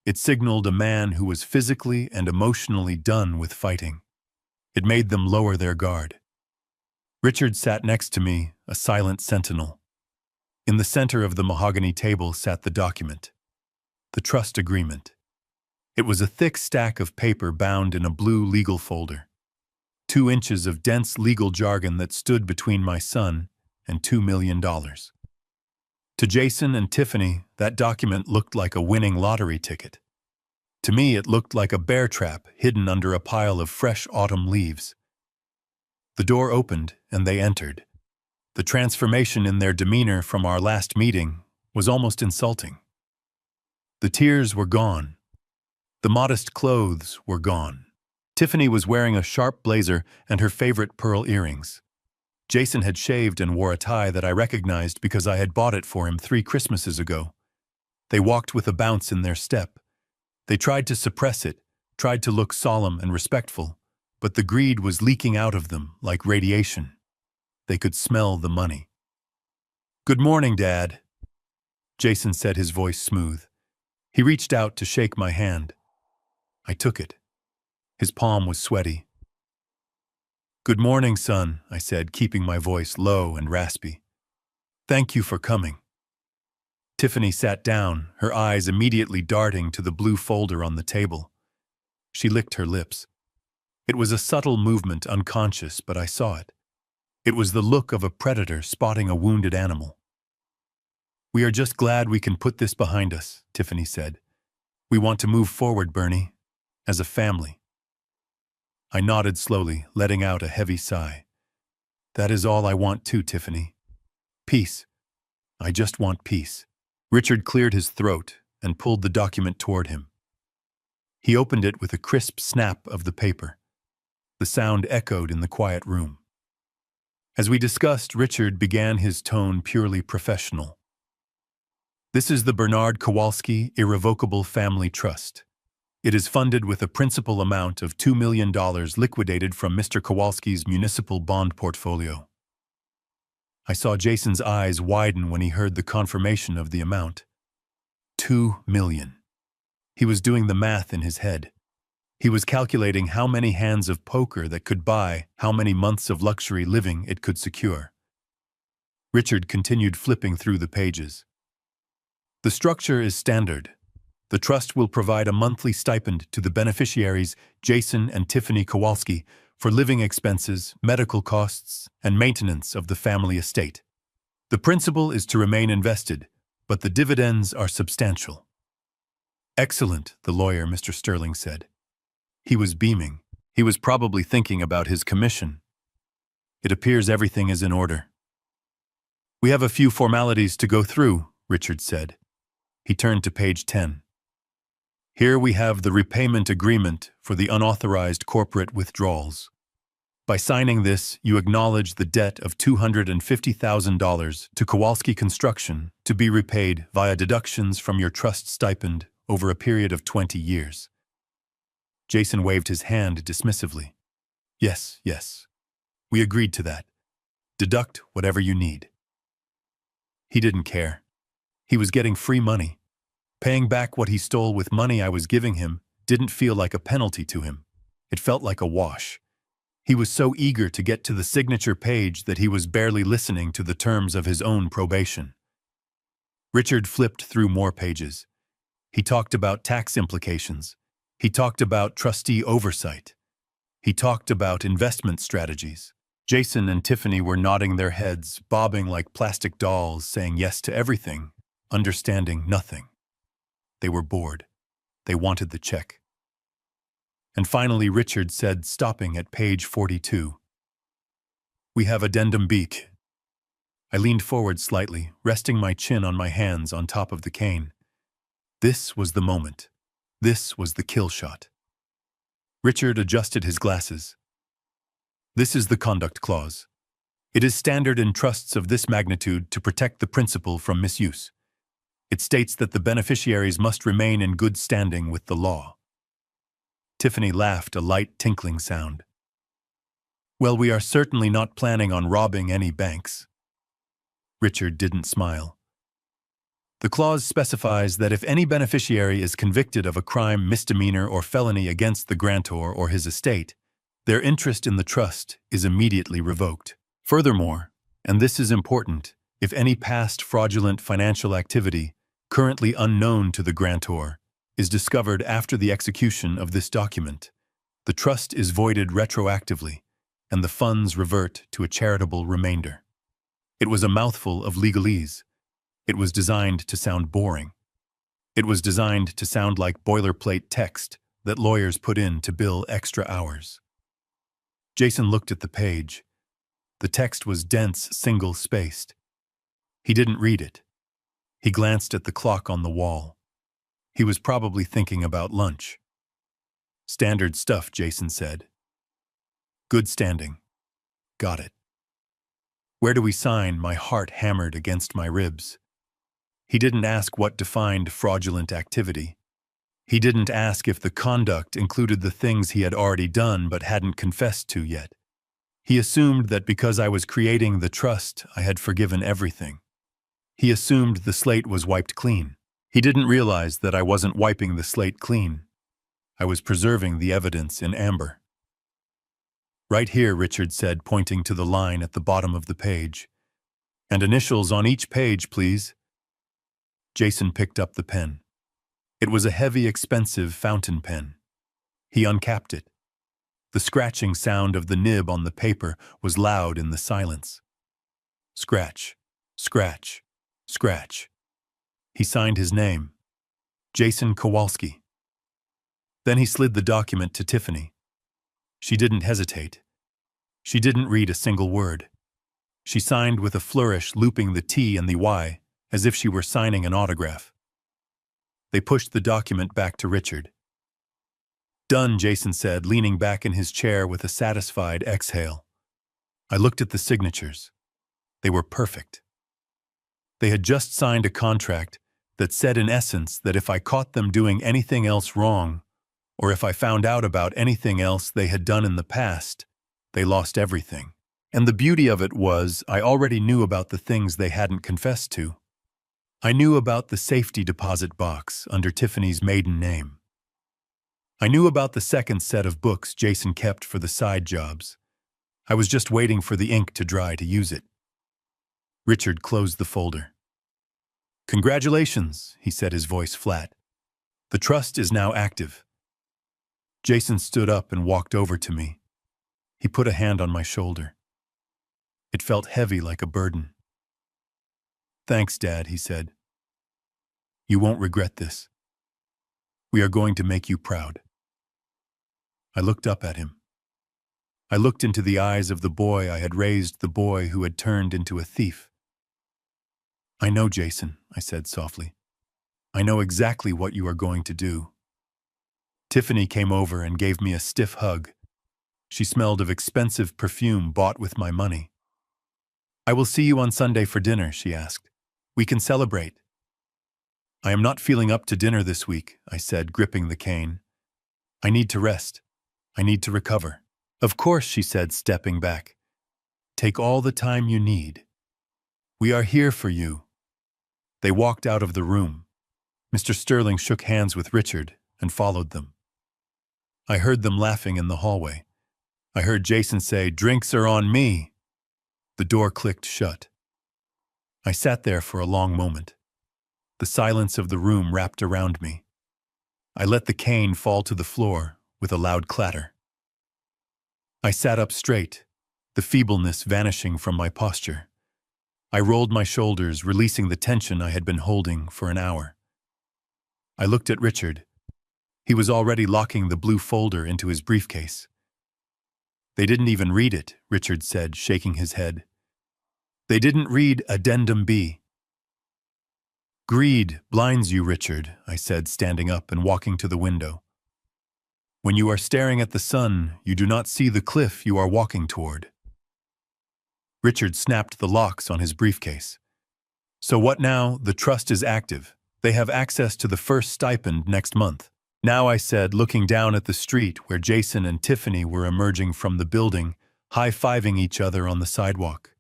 A: It signaled a man who was physically and emotionally done with fighting. It made them lower their guard. Richard sat next to me, a silent sentinel. In the center of the mahogany table sat the document, the trust agreement. It was a thick stack of paper bound in a blue legal folder. 2 inches of dense legal jargon that stood between my son and $2 million. To Jason and Tiffany, that document looked like a winning lottery ticket. To me, it looked like a bear trap hidden under a pile of fresh autumn leaves. The door opened and they entered. The transformation in their demeanor from our last meeting was almost insulting. The tears were gone. The modest clothes were gone. Tiffany was wearing a sharp blazer and her favorite pearl earrings. Jason had shaved and wore a tie that I recognized because I had bought it for him 3 Christmases ago. They walked with a bounce in their step. They tried to suppress it, tried to look solemn and respectful, but the greed was leaking out of them like radiation. They could smell the money. "Good morning, Dad," Jason said, his voice smooth. He reached out to shake my hand. I took it. His palm was sweaty. "Good morning, son," I said, keeping my voice low and raspy. "Thank you for coming." Tiffany sat down, her eyes immediately darting to the blue folder on the table. She licked her lips. It was a subtle movement, unconscious, but I saw it. It was the look of a predator spotting a wounded animal. "We are just glad we can put this behind us," Tiffany said. "We want to move forward, Bernie, as a family." I nodded slowly, letting out a heavy sigh. "That is all I want too, Tiffany. Peace. I just want peace." Richard cleared his throat and pulled the document toward him. He opened it with a crisp snap of the paper. The sound echoed in the quiet room. As we discussed, Richard began his tone purely professional. "This is the Bernard Kowalski Irrevocable Family Trust. It is funded with a principal amount of $2 million liquidated from Mr. Kowalski's municipal bond portfolio." I saw Jason's eyes widen when he heard the confirmation of the amount. $2 million. He was doing the math in his head. He was calculating how many hands of poker that could buy how many months of luxury living it could secure. Richard continued flipping through the pages. "The structure is standard. The trust will provide a monthly stipend to the beneficiaries, Jason and Tiffany Kowalski, for living expenses, medical costs, and maintenance of the family estate. The principal is to remain invested, but the dividends are substantial. Excellent, the lawyer, Mr. Sterling said. He was beaming. He was probably thinking about his commission. It appears everything is in order. We have a few formalities to go through, Richard said. He turned to page 10. Here we have the repayment agreement for the unauthorized corporate withdrawals. By signing this, you acknowledge the debt of $250,000 to Kowalski Construction to be repaid via deductions from your trust stipend over a period of 20 years. Jason waved his hand dismissively. Yes, yes. We agreed to that. Deduct whatever you need. He didn't care. He was getting free money. Paying back what he stole with money I was giving him didn't feel like a penalty to him. It felt like a wash. He was so eager to get to the signature page that he was barely listening to the terms of his own probation. Richard flipped through more pages. He talked about tax implications. He talked about trustee oversight. He talked about investment strategies. Jason and Tiffany were nodding their heads, bobbing like plastic dolls, saying yes to everything, understanding nothing. They were bored. They wanted the check. And finally Richard said, stopping at page 42. We have addendum B. I leaned forward slightly, resting my chin on my hands on top of the cane. This was the moment. This was the kill shot. Richard adjusted his glasses. This is the conduct clause. It is standard in trusts of this magnitude to protect the principal from misuse. It states that the beneficiaries must remain in good standing with the law. Tiffany laughed, a light tinkling sound. Well, we are certainly not planning on robbing any banks. Richard didn't smile. The clause specifies that if any beneficiary is convicted of a crime, misdemeanor, or felony against the grantor or his estate, their interest in the trust is immediately revoked. Furthermore, and this is important, if any past fraudulent financial activity, currently unknown to the grantor, is discovered after the execution of this document, the trust is voided retroactively, and the funds revert to a charitable remainder. It was a mouthful of legalese. It was designed to sound boring. It was designed to sound like boilerplate text that lawyers put in to bill extra hours. Jason looked at the page. The text was dense, single-spaced. He didn't read it. He glanced at the clock on the wall. He was probably thinking about lunch. Standard stuff, Jason said. Good standing. Got it. Where do we sign? My heart hammered against my ribs. He didn't ask what defined fraudulent activity. He didn't ask if the conduct included the things he had already done but hadn't confessed to yet. He assumed that because I was creating the trust, I had forgiven everything. He assumed the slate was wiped clean. He didn't realize that I wasn't wiping the slate clean. I was preserving the evidence in amber. Right here, Richard said, pointing to the line at the bottom of the page. And initials on each page, please. Jason picked up the pen. It was a heavy, expensive fountain pen. He uncapped it. The scratching sound of the nib on the paper was loud in the silence. Scratch, scratch, scratch. He signed his name, Jason Kowalski. Then he slid the document to Tiffany. She didn't hesitate. She didn't read a single word. She signed with a flourish, looping the T and the Y, as if she were signing an autograph. They pushed the document back to Richard. Done, Jason said, leaning back in his chair with a satisfied exhale. I looked at the signatures. They were perfect. They had just signed a contract that said in essence that if I caught them doing anything else wrong, or if I found out about anything else they had done in the past, they lost everything. And the beauty of it was I already knew about the things they hadn't confessed to. I knew about the safety deposit box under Tiffany's maiden name. I knew about the second set of books Jason kept for the side jobs. I was just waiting for the ink to dry to use it. Richard closed the folder. Congratulations, he said, his voice flat. The trust is now active. Jason stood up and walked over to me. He put a hand on my shoulder. It felt heavy like a burden. Thanks, Dad, he said. You won't regret this. We are going to make you proud. I looked up at him. I looked into the eyes of the boy I had raised, the boy who had turned into a thief. I know, Jason, I said softly. I know exactly what you are going to do. Tiffany came over and gave me a stiff hug. She smelled of expensive perfume bought with my money. I will see you on Sunday for dinner, she asked. We can celebrate. I am not feeling up to dinner this week, I said, gripping the cane. I need to rest. I need to recover. Of course, she said, stepping back. Take all the time you need. We are here for you. They walked out of the room. Mr. Sterling shook hands with Richard and followed them. I heard them laughing in the hallway. I heard Jason say, "Drinks are on me." The door clicked shut. I sat there for a long moment. The silence of the room wrapped around me. I let the cane fall to the floor with a loud clatter. I sat up straight, the feebleness vanishing from my posture. I rolled my shoulders, releasing the tension I had been holding for an hour. I looked at Richard. He was already locking the blue folder into his briefcase. They didn't even read it, Richard said, shaking his head. They didn't read Addendum B. Greed blinds you, Richard, I said, standing up and walking to the window. When you are staring at the sun, you do not see the cliff you are walking toward. Richard snapped the locks on his briefcase. So what now? The trust is active. They have access to the first stipend next month. Now, I said, looking down at the street where Jason and Tiffany were emerging from the building, high-fiving each other on the sidewalk.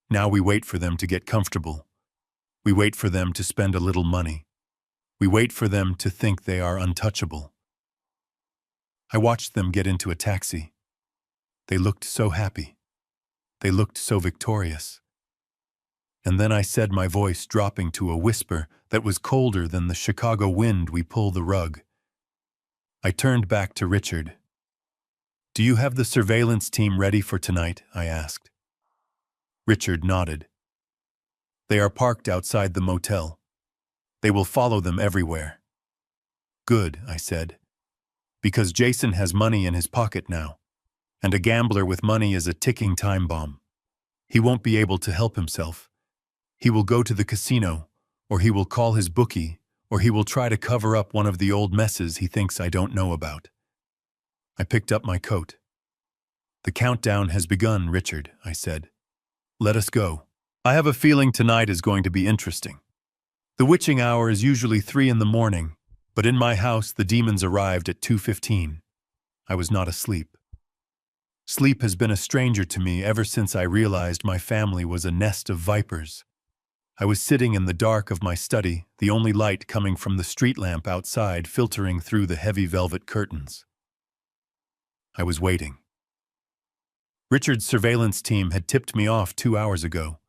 A: Now we wait for them to get comfortable. We wait for them to spend a little money. We wait for them to think they are untouchable. I watched them get into a taxi. They looked so happy. They looked so victorious. And then I said, my voice dropping to a whisper that was colder than the Chicago wind we pull the rug. I turned back to Richard. Do you have the surveillance team ready for tonight? I asked. Richard nodded. They are parked outside the motel. They will follow them everywhere. Good, I said. Because Jason has money in his pocket now, and a gambler with money is a ticking time bomb. He won't be able to help himself. He will go to the casino, or he will call his bookie, or he will try to cover up one of the old messes he thinks I don't know about. I picked up my coat. The countdown has begun, Richard, I said. Let us go. I have a feeling tonight is going to be interesting. The witching hour is usually 3 in the morning, but in my house the demons arrived at 2:15. I was not asleep. Sleep has been a stranger to me ever since I realized my family was a nest of vipers. I was sitting in the dark of my study, the only light coming from the street lamp outside filtering through the heavy velvet curtains. I was waiting. Richard's surveillance team had tipped me off 2 hours ago.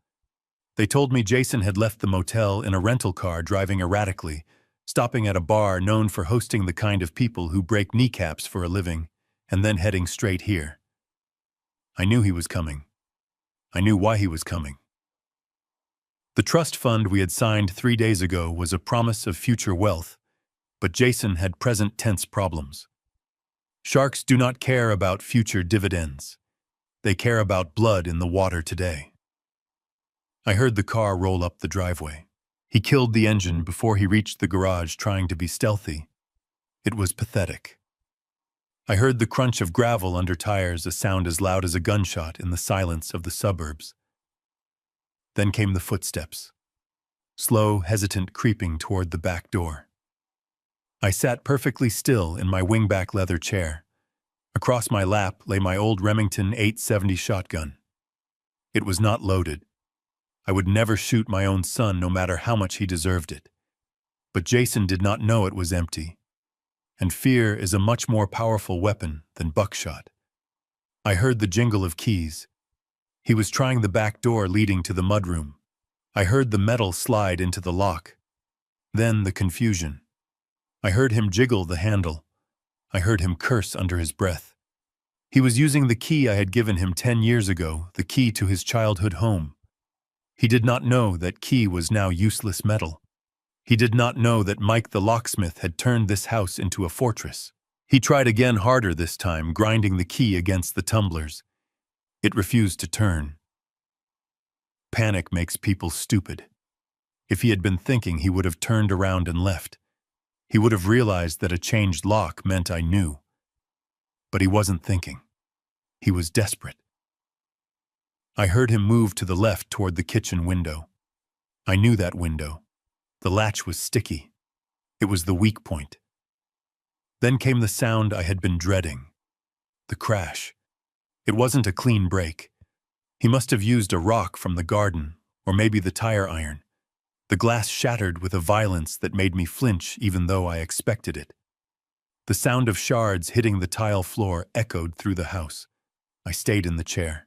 A: They told me Jason had left the motel in a rental car driving erratically, stopping at a bar known for hosting the kind of people who break kneecaps for a living, and then heading straight here. I knew he was coming. I knew why he was coming. The trust fund we had signed 3 days ago was a promise of future wealth, but Jason had present tense problems. Sharks do not care about future dividends. They care about blood in the water today. I heard the car roll up the driveway. He killed the engine before he reached the garage, trying to be stealthy. It was pathetic. I heard the crunch of gravel under tires, a sound as loud as a gunshot in the silence of the suburbs. Then came the footsteps, slow, hesitant creeping toward the back door. I sat perfectly still in my wingback leather chair. Across my lap lay my old Remington 870 shotgun. It was not loaded. I would never shoot my own son, no matter how much he deserved it. But Jason did not know it was empty. And fear is a much more powerful weapon than buckshot. I heard the jingle of keys. He was trying the back door leading to the mudroom. I heard the metal slide into the lock. Then the confusion. I heard him jiggle the handle. I heard him curse under his breath. He was using the key I had given him 10 years ago, the key to his childhood home. He did not know that key was now useless metal. He did not know that Mike the locksmith had turned this house into a fortress. He tried again harder this time, grinding the key against the tumblers. It refused to turn. Panic makes people stupid. If he had been thinking, he would have turned around and left. He would have realized that a changed lock meant I knew. But he wasn't thinking. He was desperate. I heard him move to the left toward the kitchen window. I knew that window. The latch was sticky. It was the weak point. Then came the sound I had been dreading. The crash. It wasn't a clean break. He must have used a rock from the garden, or maybe the tire iron. The glass shattered with a violence that made me flinch even though I expected it. The sound of shards hitting the tile floor echoed through the house. I stayed in the chair.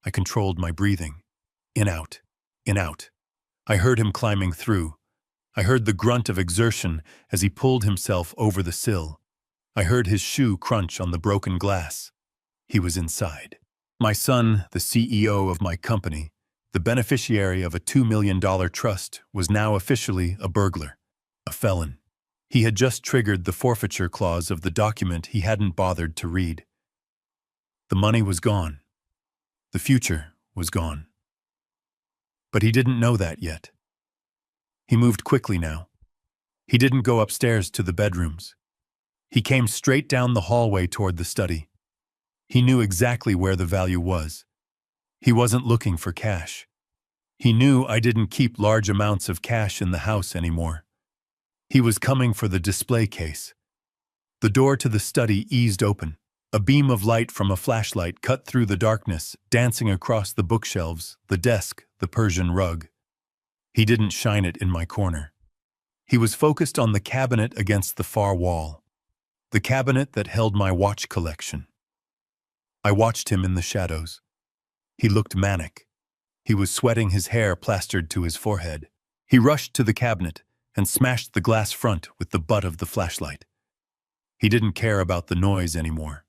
A: I controlled my breathing. In, out, in, out. I heard him climbing through. I heard the grunt of exertion as he pulled himself over the sill. I heard his shoe crunch on the broken glass. He was inside. My son, the CEO of my company, the beneficiary of a $2 million trust, was now officially a burglar, a felon. He had just triggered the forfeiture clause of the document he hadn't bothered to read. The money was gone. The future was gone. But he didn't know that yet. He moved quickly now. He didn't go upstairs to the bedrooms. He came straight down the hallway toward the study. He knew exactly where the value was. He wasn't looking for cash. He knew I didn't keep large amounts of cash in the house anymore. He was coming for the display case. The door to the study eased open. A beam of light from a flashlight cut through the darkness, dancing across the bookshelves, the desk, the Persian rug. He didn't shine it in my corner. He was focused on the cabinet against the far wall. The cabinet that held my watch collection. I watched him in the shadows. He looked manic. He was sweating, his hair plastered to his forehead. He rushed to the cabinet and smashed the glass front with the butt of the flashlight. He didn't care about the noise anymore.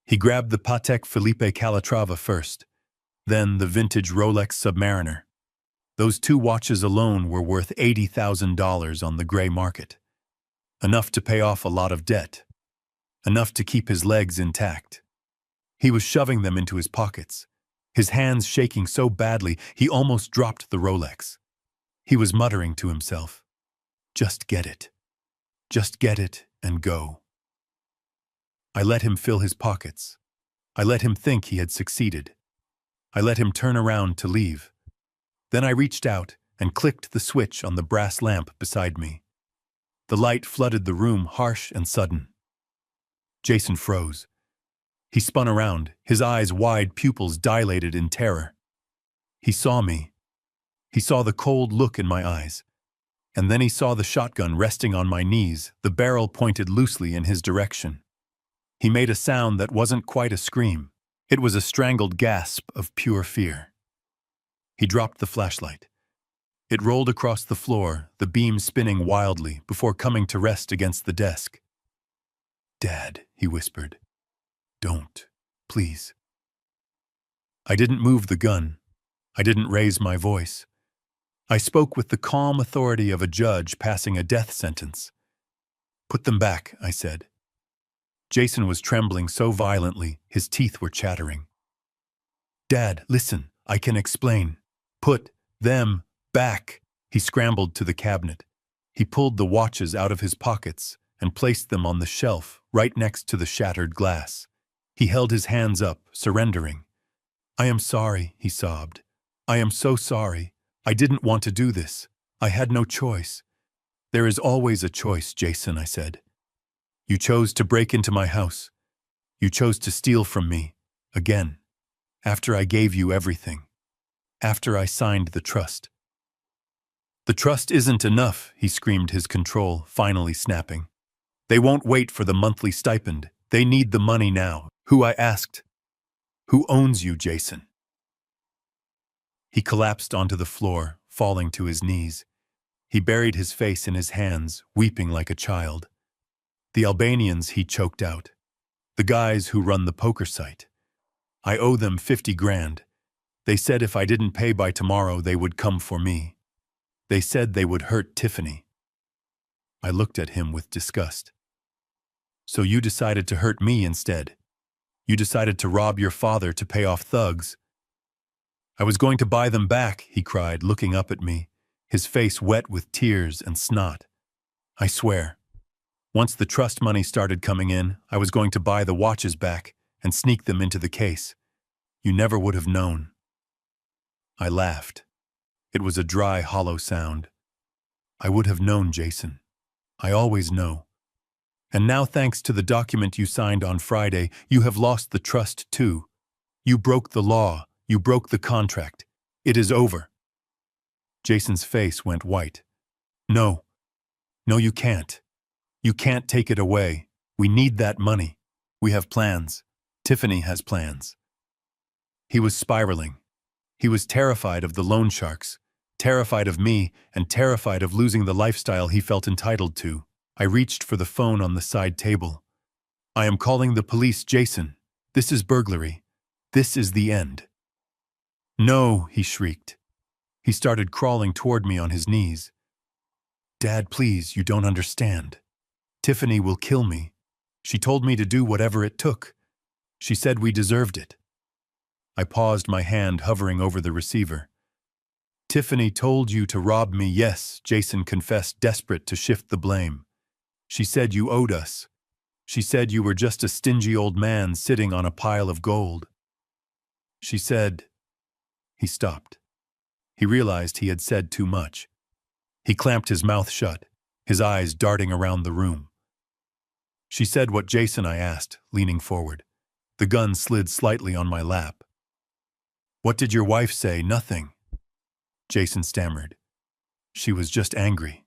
A: He grabbed the Patek Philippe Calatrava first, then the vintage Rolex Submariner. Those two watches alone were worth $80,000 on the gray market. Enough to pay off a lot of debt. Enough to keep his legs intact. He was shoving them into his pockets, his hands shaking so badly he almost dropped the Rolex. He was muttering to himself, "Just get it. Just get it and go." I let him fill his pockets. I let him think he had succeeded. I let him turn around to leave. Then I reached out and clicked the switch on the brass lamp beside me. The light flooded the room, harsh and sudden. Jason froze. He spun around, his eyes wide, pupils dilated in terror. He saw me. He saw the cold look in my eyes. And then he saw the shotgun resting on my knees, the barrel pointed loosely in his direction. He made a sound that wasn't quite a scream. It was a strangled gasp of pure fear. He dropped the flashlight. It rolled across the floor, the beam spinning wildly before coming to rest against the desk. "Dad," he whispered. "Don't, please." I didn't move the gun. I didn't raise my voice. I spoke with the calm authority of a judge passing a death sentence. "Put them back," I said. Jason was trembling so violently, his teeth were chattering. "Dad, listen, I can explain. Put them back." He scrambled to the cabinet. He pulled the watches out of his pockets and placed them on the shelf right next to the shattered glass. He held his hands up, surrendering. "I am sorry," he sobbed. "I am so sorry. I didn't want to do this. I had no choice." "There is always a choice, Jason," I said. "You chose to break into my house. You chose to steal from me, again, after I gave you everything, after I signed the trust." "The trust isn't enough," he screamed, his control finally snapping. "They won't wait for the monthly stipend. They need the money now." "Who?" I asked. "Who owns you, Jason?" He collapsed onto the floor, falling to his knees. He buried his face in his hands, weeping like a child. "The Albanians," he choked out. "The guys who run the poker site. I owe them 50 grand. They said if I didn't pay by tomorrow, they would come for me. They said they would hurt Tiffany. I looked at him with disgust. So you decided to hurt me instead. You decided to rob your father to pay off thugs. I was going to buy them back, he cried, looking up at me, his face wet with tears and snot. I swear. Once the trust money started coming in, I was going to buy the watches back and sneak them into the case. You never would have known. I laughed. It was a dry, hollow sound. I would have known, Jason. I always know. And now, thanks to the document you signed on Friday, you have lost the trust too. You broke the law. You broke the contract. It is over. Jason's face went white. No. No, you can't. You can't take it away. We need that money. We have plans. Tiffany has plans. He was spiraling. He was terrified of the loan sharks, terrified of me, and terrified of losing the lifestyle he felt entitled to. I reached for the phone on the side table. I am calling the police, Jason. This is burglary. This is the end. No, he shrieked. He started crawling toward me on his knees. Dad, please, you don't understand. Tiffany will kill me. She told me to do whatever it took. She said we deserved it. I paused, my hand hovering over the receiver. Tiffany told you to rob me, yes, Jason confessed, desperate to shift the blame. She said you owed us. She said you were just a stingy old man sitting on a pile of gold. She said... He stopped. He realized he had said too much. He clamped his mouth shut, his eyes darting around the room. She said what, Jason? I asked, leaning forward. The gun slid slightly on my lap. What did your wife say? Nothing. Jason stammered. She was just angry.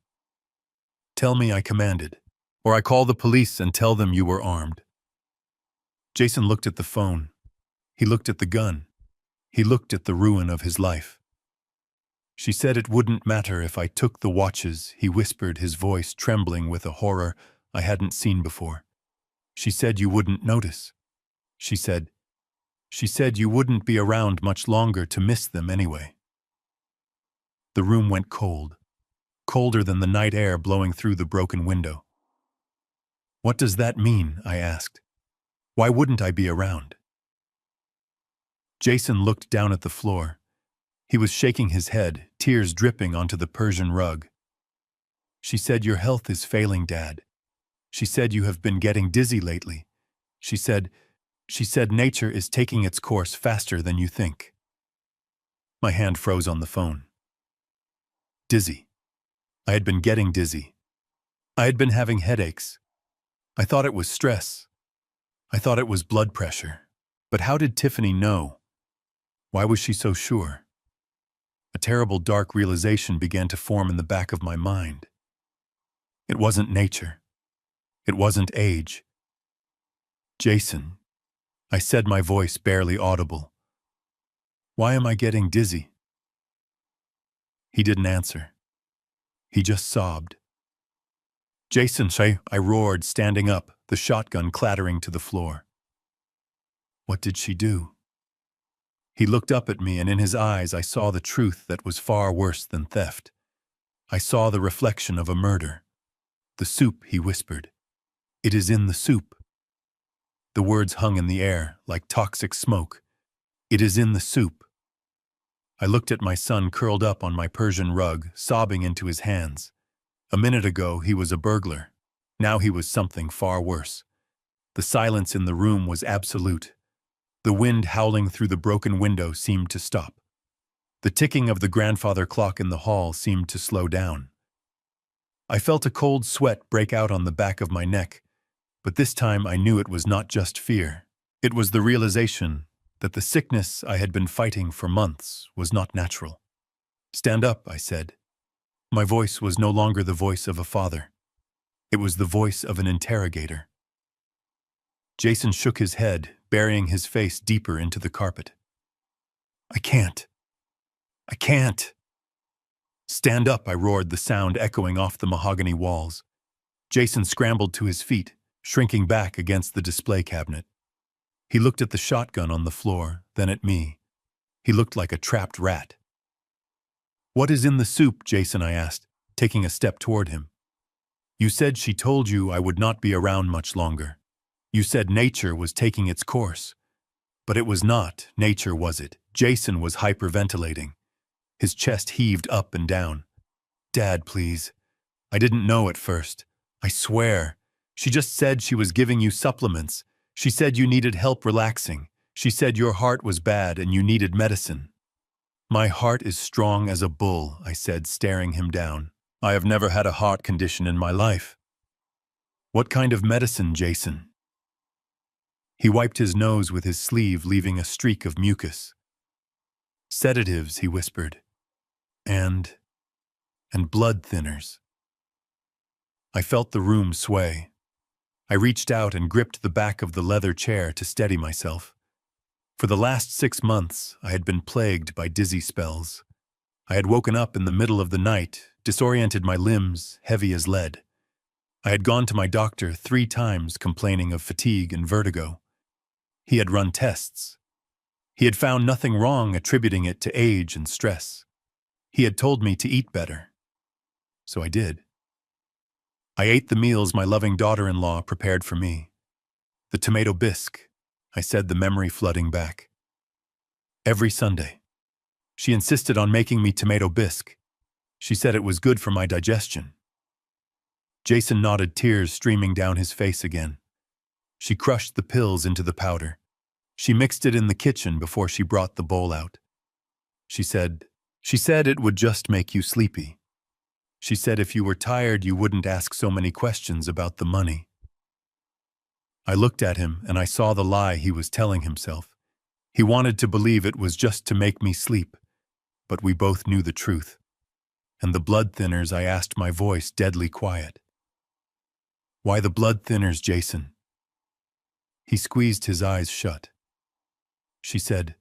A: Tell me, I commanded. Or I call the police and tell them you were armed. Jason looked at the phone. He looked at the gun. He looked at the ruin of his life. She said it wouldn't matter if I took the watches, he whispered, his voice trembling with a horror I hadn't seen before. She said you wouldn't notice. She said you wouldn't be around much longer to miss them anyway. The room went cold, colder than the night air blowing through the broken window. What does that mean? I asked. Why wouldn't I be around? Jason looked down at the floor. He was shaking his head, tears dripping onto the Persian rug. She said your health is failing, Dad. She said you have been getting dizzy lately. She said nature is taking its course faster than you think. My hand froze on the phone. Dizzy. I had been getting dizzy. I had been having headaches. I thought it was stress. I thought it was blood pressure. But how did Tiffany know? Why was she so sure? A terrible dark realization began to form in the back of my mind. It wasn't nature. It wasn't age. Jason, I said, my voice barely audible. Why am I getting dizzy? He didn't answer. He just sobbed. Jason, I roared, standing up, the shotgun clattering to the floor. What did she do? He looked up at me, and in his eyes I saw the truth that was far worse than theft. I saw the reflection of a murder. The soup, he whispered. It is in the soup. The words hung in the air like toxic smoke. It is in the soup. I looked at my son curled up on my Persian rug, sobbing into his hands. A minute ago he was a burglar. Now he was something far worse. The silence in the room was absolute. The wind howling through the broken window seemed to stop. The ticking of the grandfather clock in the hall seemed to slow down. I felt a cold sweat break out on the back of my neck, but this time I knew it was not just fear. It was the realization that the sickness I had been fighting for months was not natural. Stand up, I said. My voice was no longer the voice of a father. It was the voice of an interrogator. Jason shook his head, burying his face deeper into the carpet. I can't. I can't. Stand up, I roared, the sound echoing off the mahogany walls. Jason scrambled to his feet, shrinking back against the display cabinet. He looked at the shotgun on the floor, then at me. He looked like a trapped rat. "What is in the soup, Jason?" I asked, taking a step toward him. "You said she told you I would not be around much longer. You said nature was taking its course. But it was not nature, was it?" Jason was hyperventilating. His chest heaved up and down. "Dad, please. I didn't know at first. I swear. She just said she was giving you supplements. She said you needed help relaxing. She said your heart was bad and you needed medicine." "My heart is strong as a bull," I said, staring him down. "I have never had a heart condition in my life." "What kind of medicine, Jason?" He wiped his nose with his sleeve, leaving a streak of mucus. "Sedatives," he whispered. And blood thinners." I felt the room sway. I reached out and gripped the back of the leather chair to steady myself. For the last 6 months, I had been plagued by dizzy spells. I had woken up in the middle of the night, disoriented, my limbs heavy as lead. I had gone to my doctor 3 times complaining of fatigue and vertigo. He had run tests. He had found nothing wrong, attributing it to age and stress. He had told me to eat better. So I did. I ate the meals my loving daughter-in-law prepared for me. The tomato bisque, I said, the memory flooding back. Every Sunday. She insisted on making me tomato bisque. She said it was good for my digestion. Jason nodded, tears streaming down his face again. She crushed the pills into the powder. She mixed it in the kitchen before she brought the bowl out. She said it would just make you sleepy. She said if you were tired, you wouldn't ask so many questions about the money. I looked at him and I saw the lie he was telling himself. He wanted to believe it was just to make me sleep, but we both knew the truth. And the blood thinners, I asked, my voice deadly quiet. "Why the blood thinners, Jason?" He squeezed his eyes shut. She said,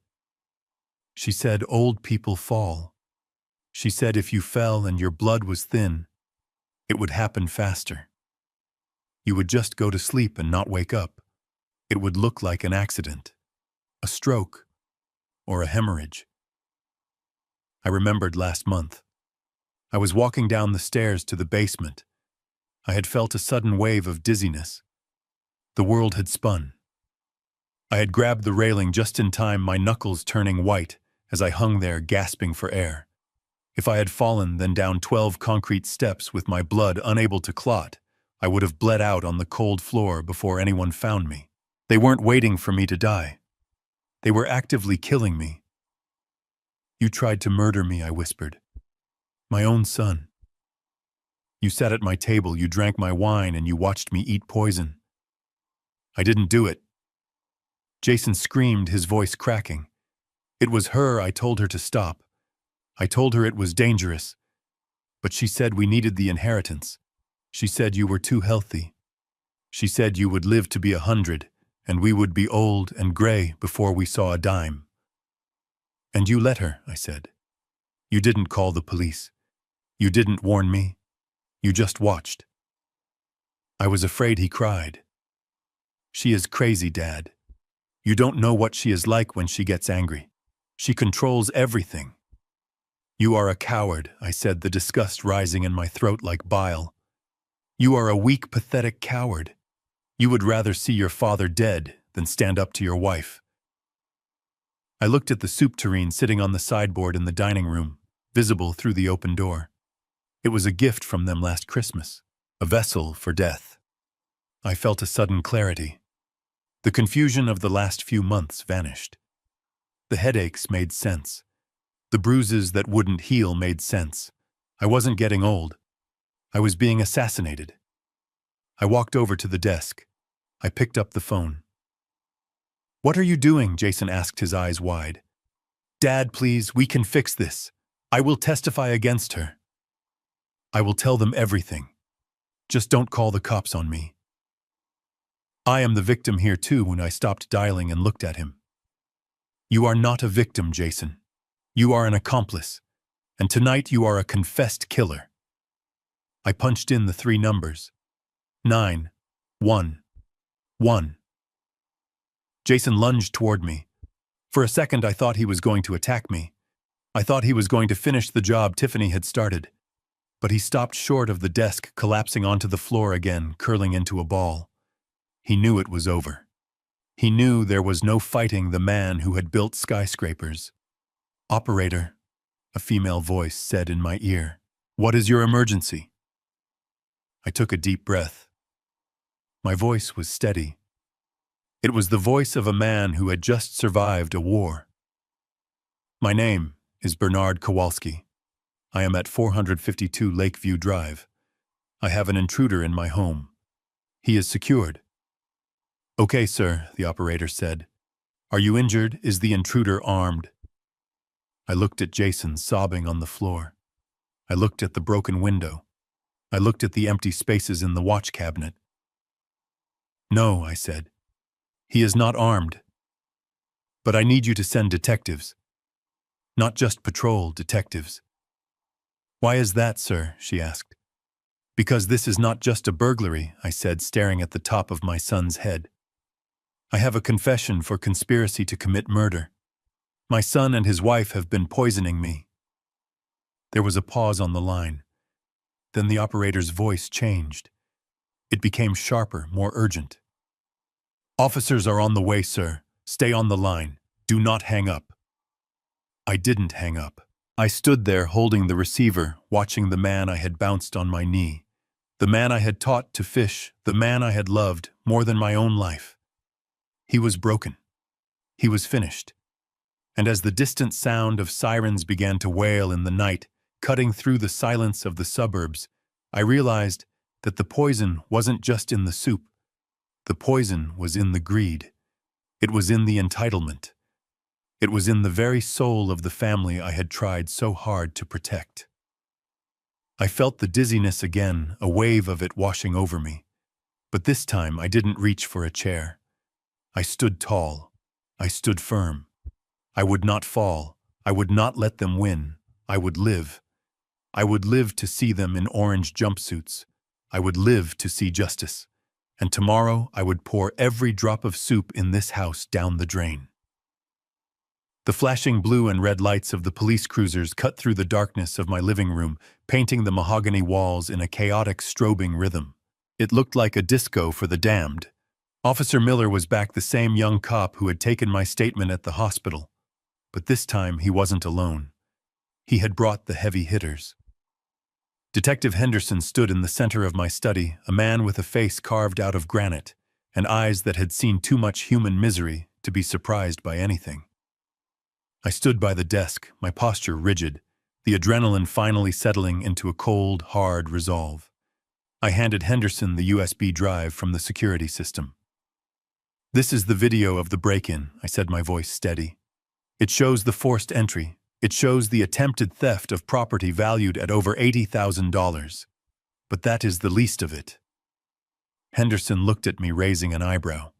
A: "Old people fall. She said if you fell and your blood was thin, it would happen faster. You would just go to sleep and not wake up. It would look like an accident, a stroke, or a hemorrhage." I remembered last month. I was walking down the stairs to the basement. I had felt a sudden wave of dizziness. The world had spun. I had grabbed the railing just in time, my knuckles turning white as I hung there gasping for air. If I had fallen, then down 12 concrete steps with my blood unable to clot, I would have bled out on the cold floor before anyone found me. They weren't waiting for me to die. They were actively killing me. "You tried to murder me," I whispered. "My own son. You sat at my table, you drank my wine, and you watched me eat poison." "I didn't do it." Jason screamed, his voice cracking. "It was her. I told her to stop. I told her it was dangerous. But she said we needed the inheritance. She said you were too healthy. She said you would live to be 100, and we would be old and gray before we saw a dime." "And you let her," I said. "You didn't call the police. You didn't warn me. You just watched." I was afraid, he cried. "She is crazy, Dad. You don't know what she is like when she gets angry. She controls everything." "You are a coward," I said, the disgust rising in my throat like bile. "You are a weak, pathetic coward. You would rather see your father dead than stand up to your wife." I looked at the soup tureen sitting on the sideboard in the dining room, visible through the open door. It was a gift from them last Christmas, a vessel for death. I felt a sudden clarity. The confusion of the last few months vanished. The headaches made sense. The bruises that wouldn't heal made sense. I wasn't getting old. I was being assassinated. I walked over to the desk. I picked up the phone. "What are you doing?" Jason asked, his eyes wide. "Dad, please, we can fix this. I will testify against her. I will tell them everything. Just don't call the cops on me." I am the victim here too. When I stopped dialing and looked at him. "You are not a victim, Jason. You are an accomplice. And tonight you are a confessed killer." I punched in the 3 numbers. 911. Jason lunged toward me. For a second, I thought he was going to attack me. I thought he was going to finish the job Tiffany had started. But he stopped short of the desk, collapsing onto the floor again, curling into a ball. He knew it was over. He knew there was no fighting the man who had built skyscrapers. "Operator," a female voice said in my ear, "what is your emergency?" I took a deep breath. My voice was steady. It was the voice of a man who had just survived a war. "My name is Bernard Kowalski. I am at 452 Lakeview Drive. I have an intruder in my home. He is secured." "Okay, sir," the operator said. "Are you injured? Is the intruder armed?" I looked at Jason sobbing on the floor. I looked at the broken window. I looked at the empty spaces in the watch cabinet. "No," I said. "He is not armed. But I need you to send detectives. Not just patrol detectives." "Why is that, sir?" she asked. "Because this is not just a burglary," I said, staring at the top of my son's head. "I have a confession for conspiracy to commit murder. My son and his wife have been poisoning me." There was a pause on the line. Then the operator's voice changed. It became sharper, more urgent. "Officers are on the way, sir. Stay on the line. Do not hang up." I didn't hang up. I stood there holding the receiver, watching the man I had bounced on my knee. The man I had taught to fish, the man I had loved more than my own life. He was broken. He was finished. And as the distant sound of sirens began to wail in the night, cutting through the silence of the suburbs, I realized that the poison wasn't just in the soup. The poison was in the greed. It was in the entitlement. It was in the very soul of the family I had tried so hard to protect. I felt the dizziness again, a wave of it washing over me. But this time I didn't reach for a chair. I stood tall. I stood firm. I would not fall. I would not let them win. I would live. I would live to see them in orange jumpsuits. I would live to see justice. And tomorrow I would pour every drop of soup in this house down the drain. The flashing blue and red lights of the police cruisers cut through the darkness of my living room, painting the mahogany walls in a chaotic, strobing rhythm. It looked like a disco for the damned. Officer Miller was back, the same young cop who had taken my statement at the hospital. But this time he wasn't alone. He had brought the heavy hitters. Detective Henderson stood in the center of my study, a man with a face carved out of granite, and eyes that had seen too much human misery to be surprised by anything. I stood by the desk, my posture rigid, the adrenaline finally settling into a cold, hard resolve. I handed Henderson the USB drive from the security system. "This is the video of the break-in," I said, my voice steady. "It shows the forced entry. It shows the attempted theft of property valued at over $80,000. But that is the least of it." Henderson looked at me, raising an eyebrow.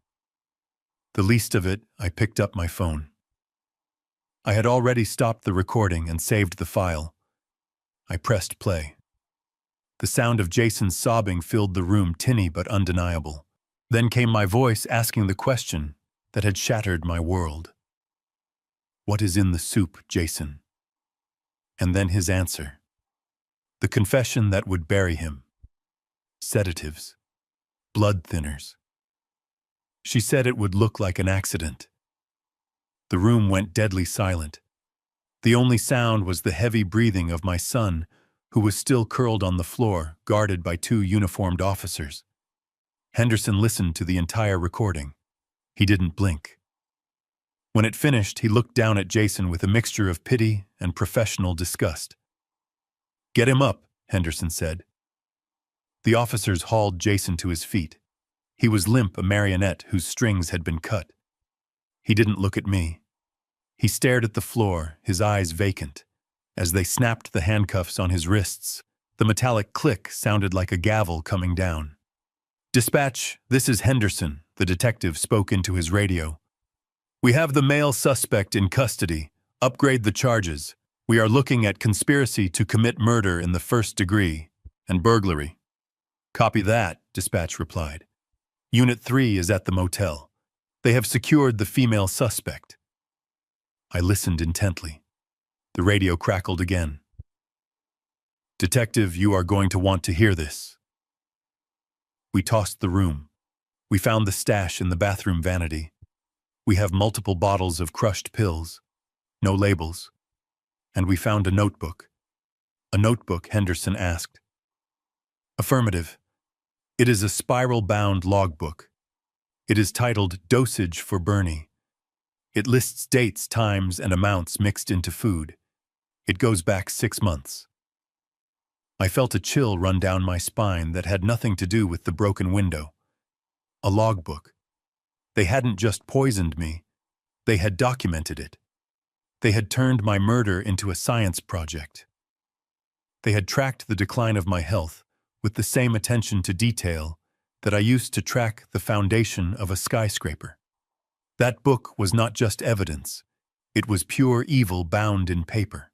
A: "The least of it," I picked up my phone. I had already stopped the recording and saved the file. I pressed play. The sound of Jason's sobbing filled the room, tinny but undeniable. Then came my voice asking the question that had shattered my world. "What is in the soup, Jason?" And then his answer. The confession that would bury him. Sedatives. Blood thinners. She said it would look like an accident. The room went deadly silent. The only sound was the heavy breathing of my son, who was still curled on the floor, guarded by 2 uniformed officers. Henderson listened to the entire recording. He didn't blink. When it finished, he looked down at Jason with a mixture of pity and professional disgust. "Get him up," Henderson said. The officers hauled Jason to his feet. He was limp, a marionette whose strings had been cut. He didn't look at me. He stared at the floor, his eyes vacant. As they snapped the handcuffs on his wrists, the metallic click sounded like a gavel coming down. "Dispatch, this is Henderson," the detective spoke into his radio. "We have the male suspect in custody. Upgrade the charges. We are looking at conspiracy to commit murder in the 1st degree and burglary." "Copy that," dispatch replied. "Unit 3 is at the motel. They have secured the female suspect." I listened intently. The radio crackled again. "Detective, you are going to want to hear this." We tossed the room. We found the stash in the bathroom vanity. We have multiple bottles of crushed pills, no labels. And we found a notebook. "A notebook?" Henderson asked. "Affirmative. It is a spiral-bound logbook. It is titled Dosage for Bernie. It lists dates, times, and amounts mixed into food. It goes back 6 months." I felt a chill run down my spine that had nothing to do with the broken window. A logbook. They hadn't just poisoned me. They had documented it. They had turned my murder into a science project. They had tracked the decline of my health with the same attention to detail that I used to track the foundation of a skyscraper. That book was not just evidence. It was pure evil bound in paper.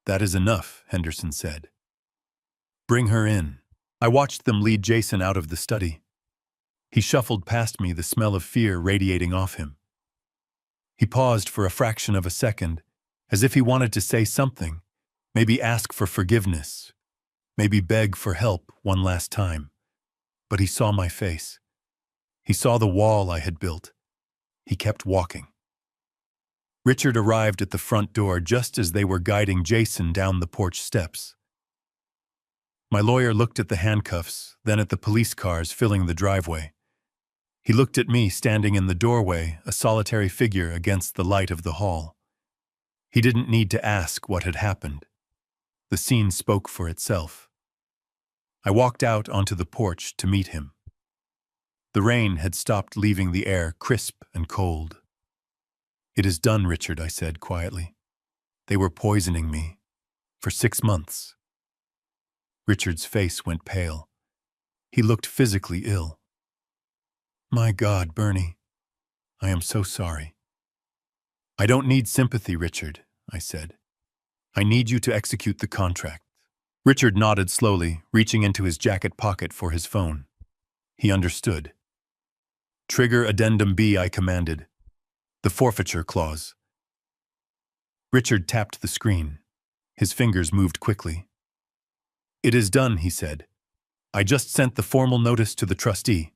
A: "That is enough," Henderson said. "Bring her in." I watched them lead Jason out of the study. He shuffled past me, the smell of fear radiating off him. He paused for a fraction of a second, as if he wanted to say something, maybe ask for forgiveness, maybe beg for help one last time. But he saw my face. He saw the wall I had built. He kept walking. Richard arrived at the front door just as they were guiding Jason down the porch steps. My lawyer looked at the handcuffs, then at the police cars filling the driveway. He looked at me standing in the doorway, a solitary figure against the light of the hall. He didn't need to ask what had happened. The scene spoke for itself. I walked out onto the porch to meet him. The rain had stopped, leaving the air crisp and cold. "It is done, Richard," I said quietly. "They were poisoning me. For 6 months." Richard's face went pale. He looked physically ill. "My God, Bernie, I am so sorry." "I don't need sympathy, Richard," I said. "I need you to execute the contract." Richard nodded slowly, reaching into his jacket pocket for his phone. He understood. "Trigger Addendum B," I commanded. "The forfeiture clause." Richard tapped the screen. His fingers moved quickly. "It is done," he said. "I just sent the formal notice to the trustee.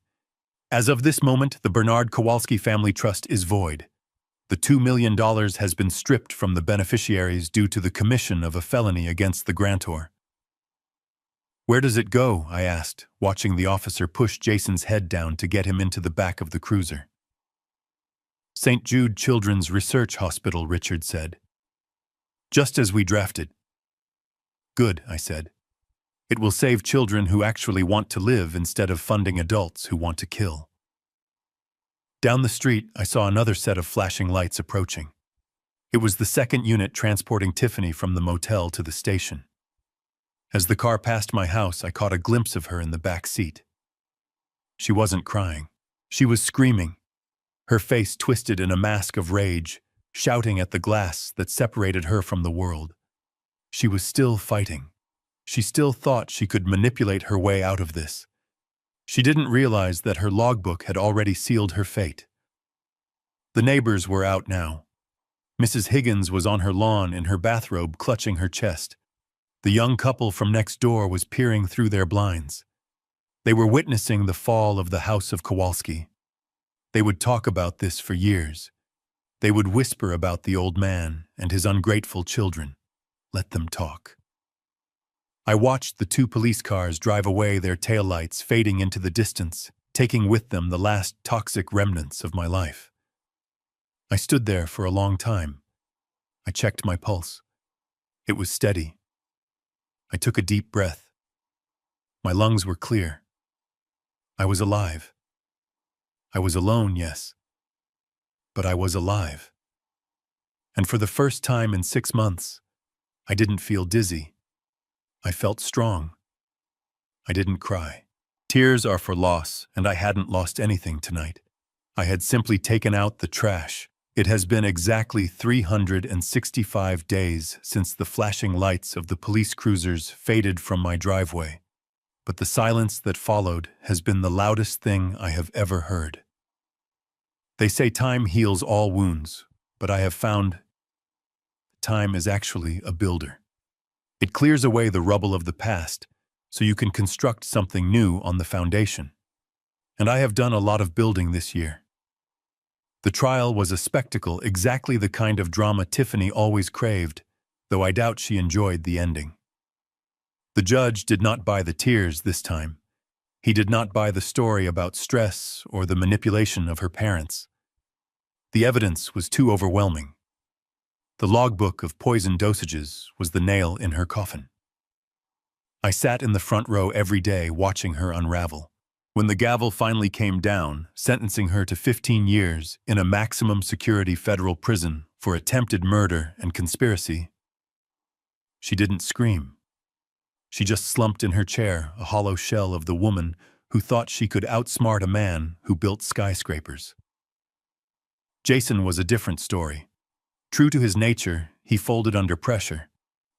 A: As of this moment, the Bernard Kowalski Family Trust is void. The $2 million has been stripped from the beneficiaries due to the commission of a felony against the grantor." "Where does it go?" I asked, watching the officer push Jason's head down to get him into the back of the cruiser. "St. Jude Children's Research Hospital," Richard said. "Just as we drafted." "Good," I said. "It will save children who actually want to live instead of funding adults who want to kill." Down the street, I saw another set of flashing lights approaching. It was the second unit transporting Tiffany from the motel to the station. As the car passed my house, I caught a glimpse of her in the back seat. She wasn't crying. She was screaming, her face twisted in a mask of rage, shouting at the glass that separated her from the world. She was still fighting. She still thought she could manipulate her way out of this. She didn't realize that her logbook had already sealed her fate. The neighbors were out now. Mrs. Higgins was on her lawn in her bathrobe, clutching her chest. The young couple from next door was peering through their blinds. They were witnessing the fall of the House of Kowalski. They would talk about this for years. They would whisper about the old man and his ungrateful children. Let them talk. I watched the 2 police cars drive away, their taillights fading into the distance, taking with them the last toxic remnants of my life. I stood there for a long time. I checked my pulse. It was steady. I took a deep breath. My lungs were clear. I was alive. I was alone, yes. But I was alive. And for the first time in 6 months, I didn't feel dizzy. I felt strong. I didn't cry. Tears are for loss, and I hadn't lost anything tonight. I had simply taken out the trash. It has been exactly 365 days since the flashing lights of the police cruisers faded from my driveway. But the silence that followed has been the loudest thing I have ever heard. They say time heals all wounds. but I have found time is actually a builder. It clears away the rubble of the past so you can construct something new on the foundation. And I have done a lot of building this year. The trial was a spectacle, exactly the kind of drama Tiffany always craved, though I doubt she enjoyed the ending. The judge did not buy the tears this time. He did not buy the story about stress or the manipulation of her parents. The evidence was too overwhelming. The logbook of poison dosages was the nail in her coffin. I sat in the front row every day watching her unravel. When the gavel finally came down, sentencing her to 15 years in a maximum security federal prison for attempted murder and conspiracy, she didn't scream. She just slumped in her chair, a hollow shell of the woman who thought she could outsmart a man who built skyscrapers. Jason was a different story. True to his nature, he folded under pressure.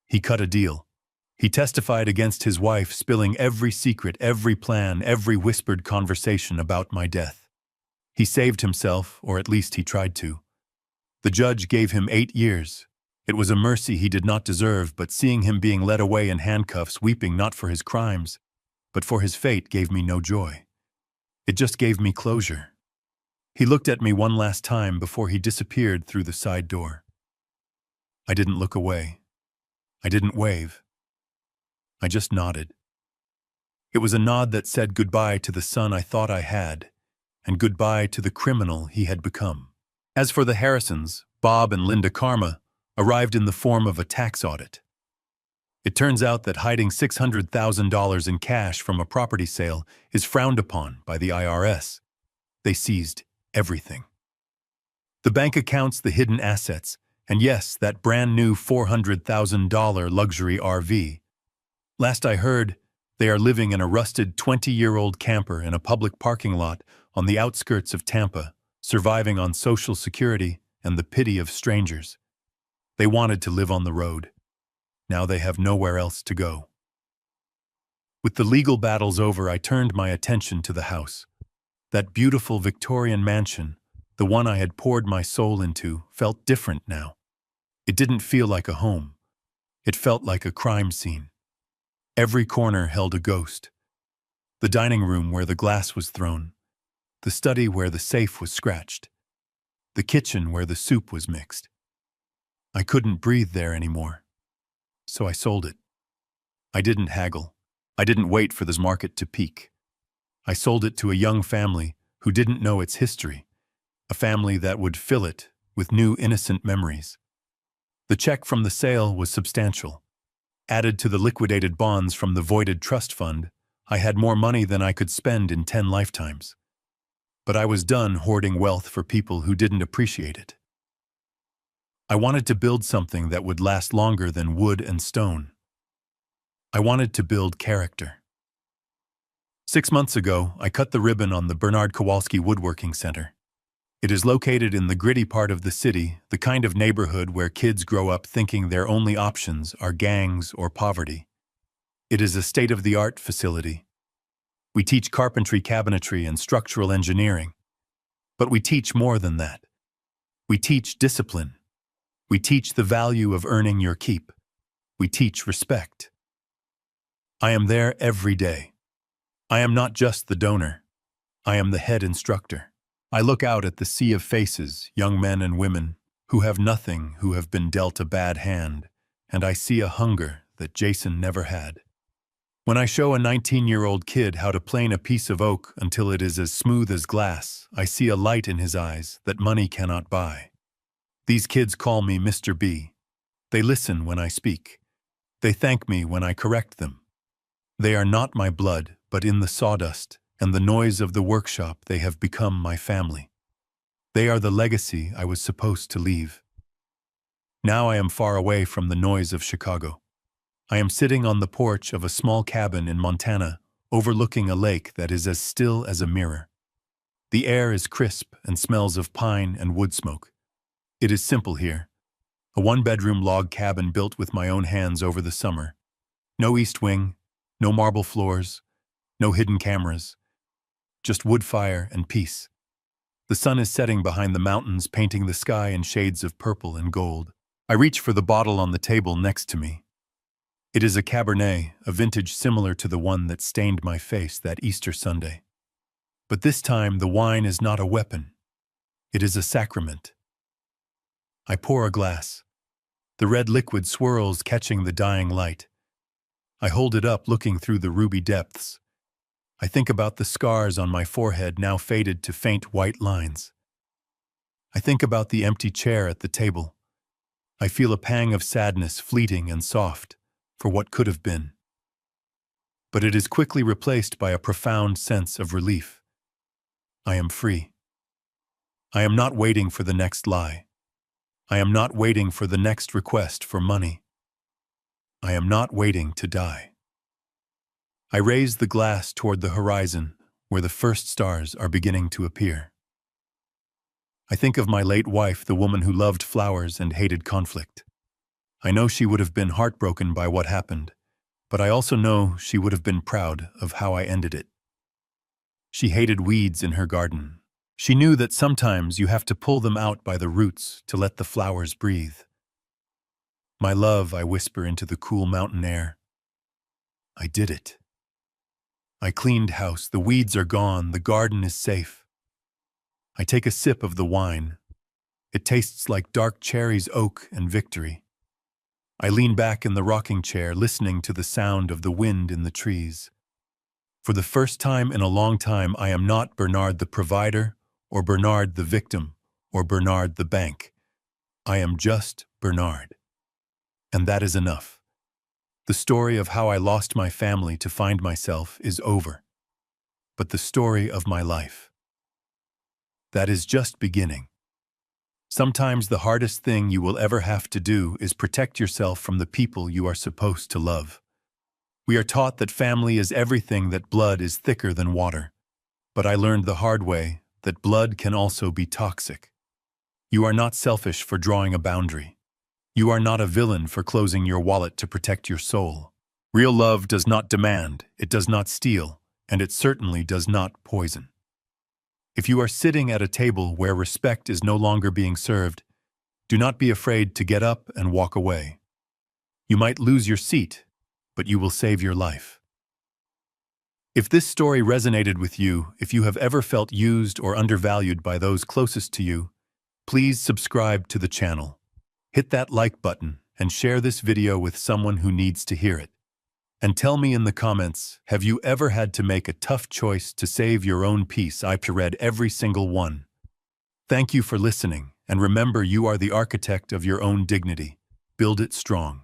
A: He cut a deal. He testified against his wife, spilling every secret, every plan, every whispered conversation about my death. He saved himself, or at least he tried to. The judge gave him 8 years. It was a mercy he did not deserve, but seeing him being led away in handcuffs, weeping not for his crimes, but for his fate, gave me no joy. It just gave me closure. He looked at me one last time before he disappeared through the side door. I didn't look away. I didn't wave. I just nodded. It was a nod that said goodbye to the son I thought I had, and goodbye to the criminal he had become. As for the Harrisons, Bob and Linda Karma arrived in the form of a tax audit. It turns out that hiding $600,000 in cash from a property sale is frowned upon by the IRS. They seized everything. The bank accounts, the hidden assets, and yes, that brand new $400,000 luxury RV. Last I heard, they are living in a rusted 20-year-old camper in a public parking lot on the outskirts of Tampa, surviving on Social Security and the pity of strangers. They wanted to live on the road. Now they have nowhere else to go. With the legal battles over, I turned my attention to the house. That beautiful Victorian mansion, the one I had poured my soul into, felt different now. It didn't feel like a home. It felt like a crime scene. Every corner held a ghost. The dining room where the glass was thrown, the study where the safe was scratched, the kitchen where the soup was mixed. I couldn't breathe there anymore, so I sold it. I didn't haggle. I didn't wait for this market to peak. I sold it to a young family who didn't know its history, a family that would fill it with new innocent memories. The check from the sale was substantial. Added to the liquidated bonds from the voided trust fund, I had more money than I could spend in 10 lifetimes. But I was done hoarding wealth for people who didn't appreciate it. I wanted to build something that would last longer than wood and stone. I wanted to build character. 6 months ago, I cut the ribbon on the Bernard Kowalski Woodworking Center. It is located in the gritty part of the city, the kind of neighborhood where kids grow up thinking their only options are gangs or poverty. It is a state-of-the-art facility. We teach carpentry, cabinetry, and structural engineering. But we teach more than that. We teach discipline. We teach the value of earning your keep. We teach respect. I am there every day. I am not just the donor. I am the head instructor. I look out at the sea of faces, young men and women, who have nothing, who have been dealt a bad hand, and I see a hunger that Jason never had. When I show a 19-year-old kid how to plane a piece of oak until it is as smooth as glass, I see a light in his eyes that money cannot buy. These kids call me Mr. B. They listen when I speak. They thank me when I correct them. They are not my blood, but in the sawdust and the noise of the workshop they have become my family. They are the legacy I was supposed to leave. Now I am far away from the noise of Chicago. I am sitting on the porch of a small cabin in Montana, overlooking a lake that is as still as a mirror. The air is crisp and smells of pine and wood smoke. It is simple here. A one-bedroom log cabin built with my own hands over the summer. No east wing, no marble floors, no hidden cameras. Just wood fire and peace. The sun is setting behind the mountains, painting the sky in shades of purple and gold. I reach for the bottle on the table next to me. It is a Cabernet, a vintage similar to the one that stained my face that Easter Sunday. But this time the wine is not a weapon. It is a sacrament. I pour a glass. The red liquid swirls, catching the dying light. I hold it up, looking through the ruby depths. I think about the scars on my forehead, now faded to faint white lines. I think about the empty chair at the table. I feel a pang of sadness, fleeting and soft, for what could have been. But it is quickly replaced by a profound sense of relief. I am free. I am not waiting for the next lie. I am not waiting for the next request for money. I am not waiting to die. I raise the glass toward the horizon, where the first stars are beginning to appear. I think of my late wife, the woman who loved flowers and hated conflict. I know she would have been heartbroken by what happened, but I also know she would have been proud of how I ended it. She hated weeds in her garden. She knew that sometimes you have to pull them out by the roots to let the flowers breathe. My love, I whisper into the cool mountain air. I did it. I cleaned house, the weeds are gone, the garden is safe. I take a sip of the wine. It tastes like dark cherries, oak, and victory. I lean back in the rocking chair, listening to the sound of the wind in the trees. For the first time in a long time, I am not Bernard the provider, or Bernard the victim, or Bernard the bank. I am just Bernard. And that is enough. The story of how I lost my family to find myself is over. But the story of my life, that is just beginning. Sometimes the hardest thing you will ever have to do is protect yourself from the people you are supposed to love. We are taught that family is everything, that blood is thicker than water. But I learned the hard way that blood can also be toxic. You are not selfish for drawing a boundary. You are not a villain for closing your wallet to protect your soul. Real love does not demand, it does not steal, and it certainly does not poison. If you are sitting at a table where respect is no longer being served, do not be afraid to get up and walk away. You might lose your seat, but you will save your life. If this story resonated with you, if you have ever felt used or undervalued by those closest to you, please subscribe to the channel. Hit that like button and share this video with someone who needs to hear it. And tell me in the comments, have you ever had to make a tough choice to save your own peace? I've read every single one. Thank you for listening, and remember, you are the architect of your own dignity. Build it strong.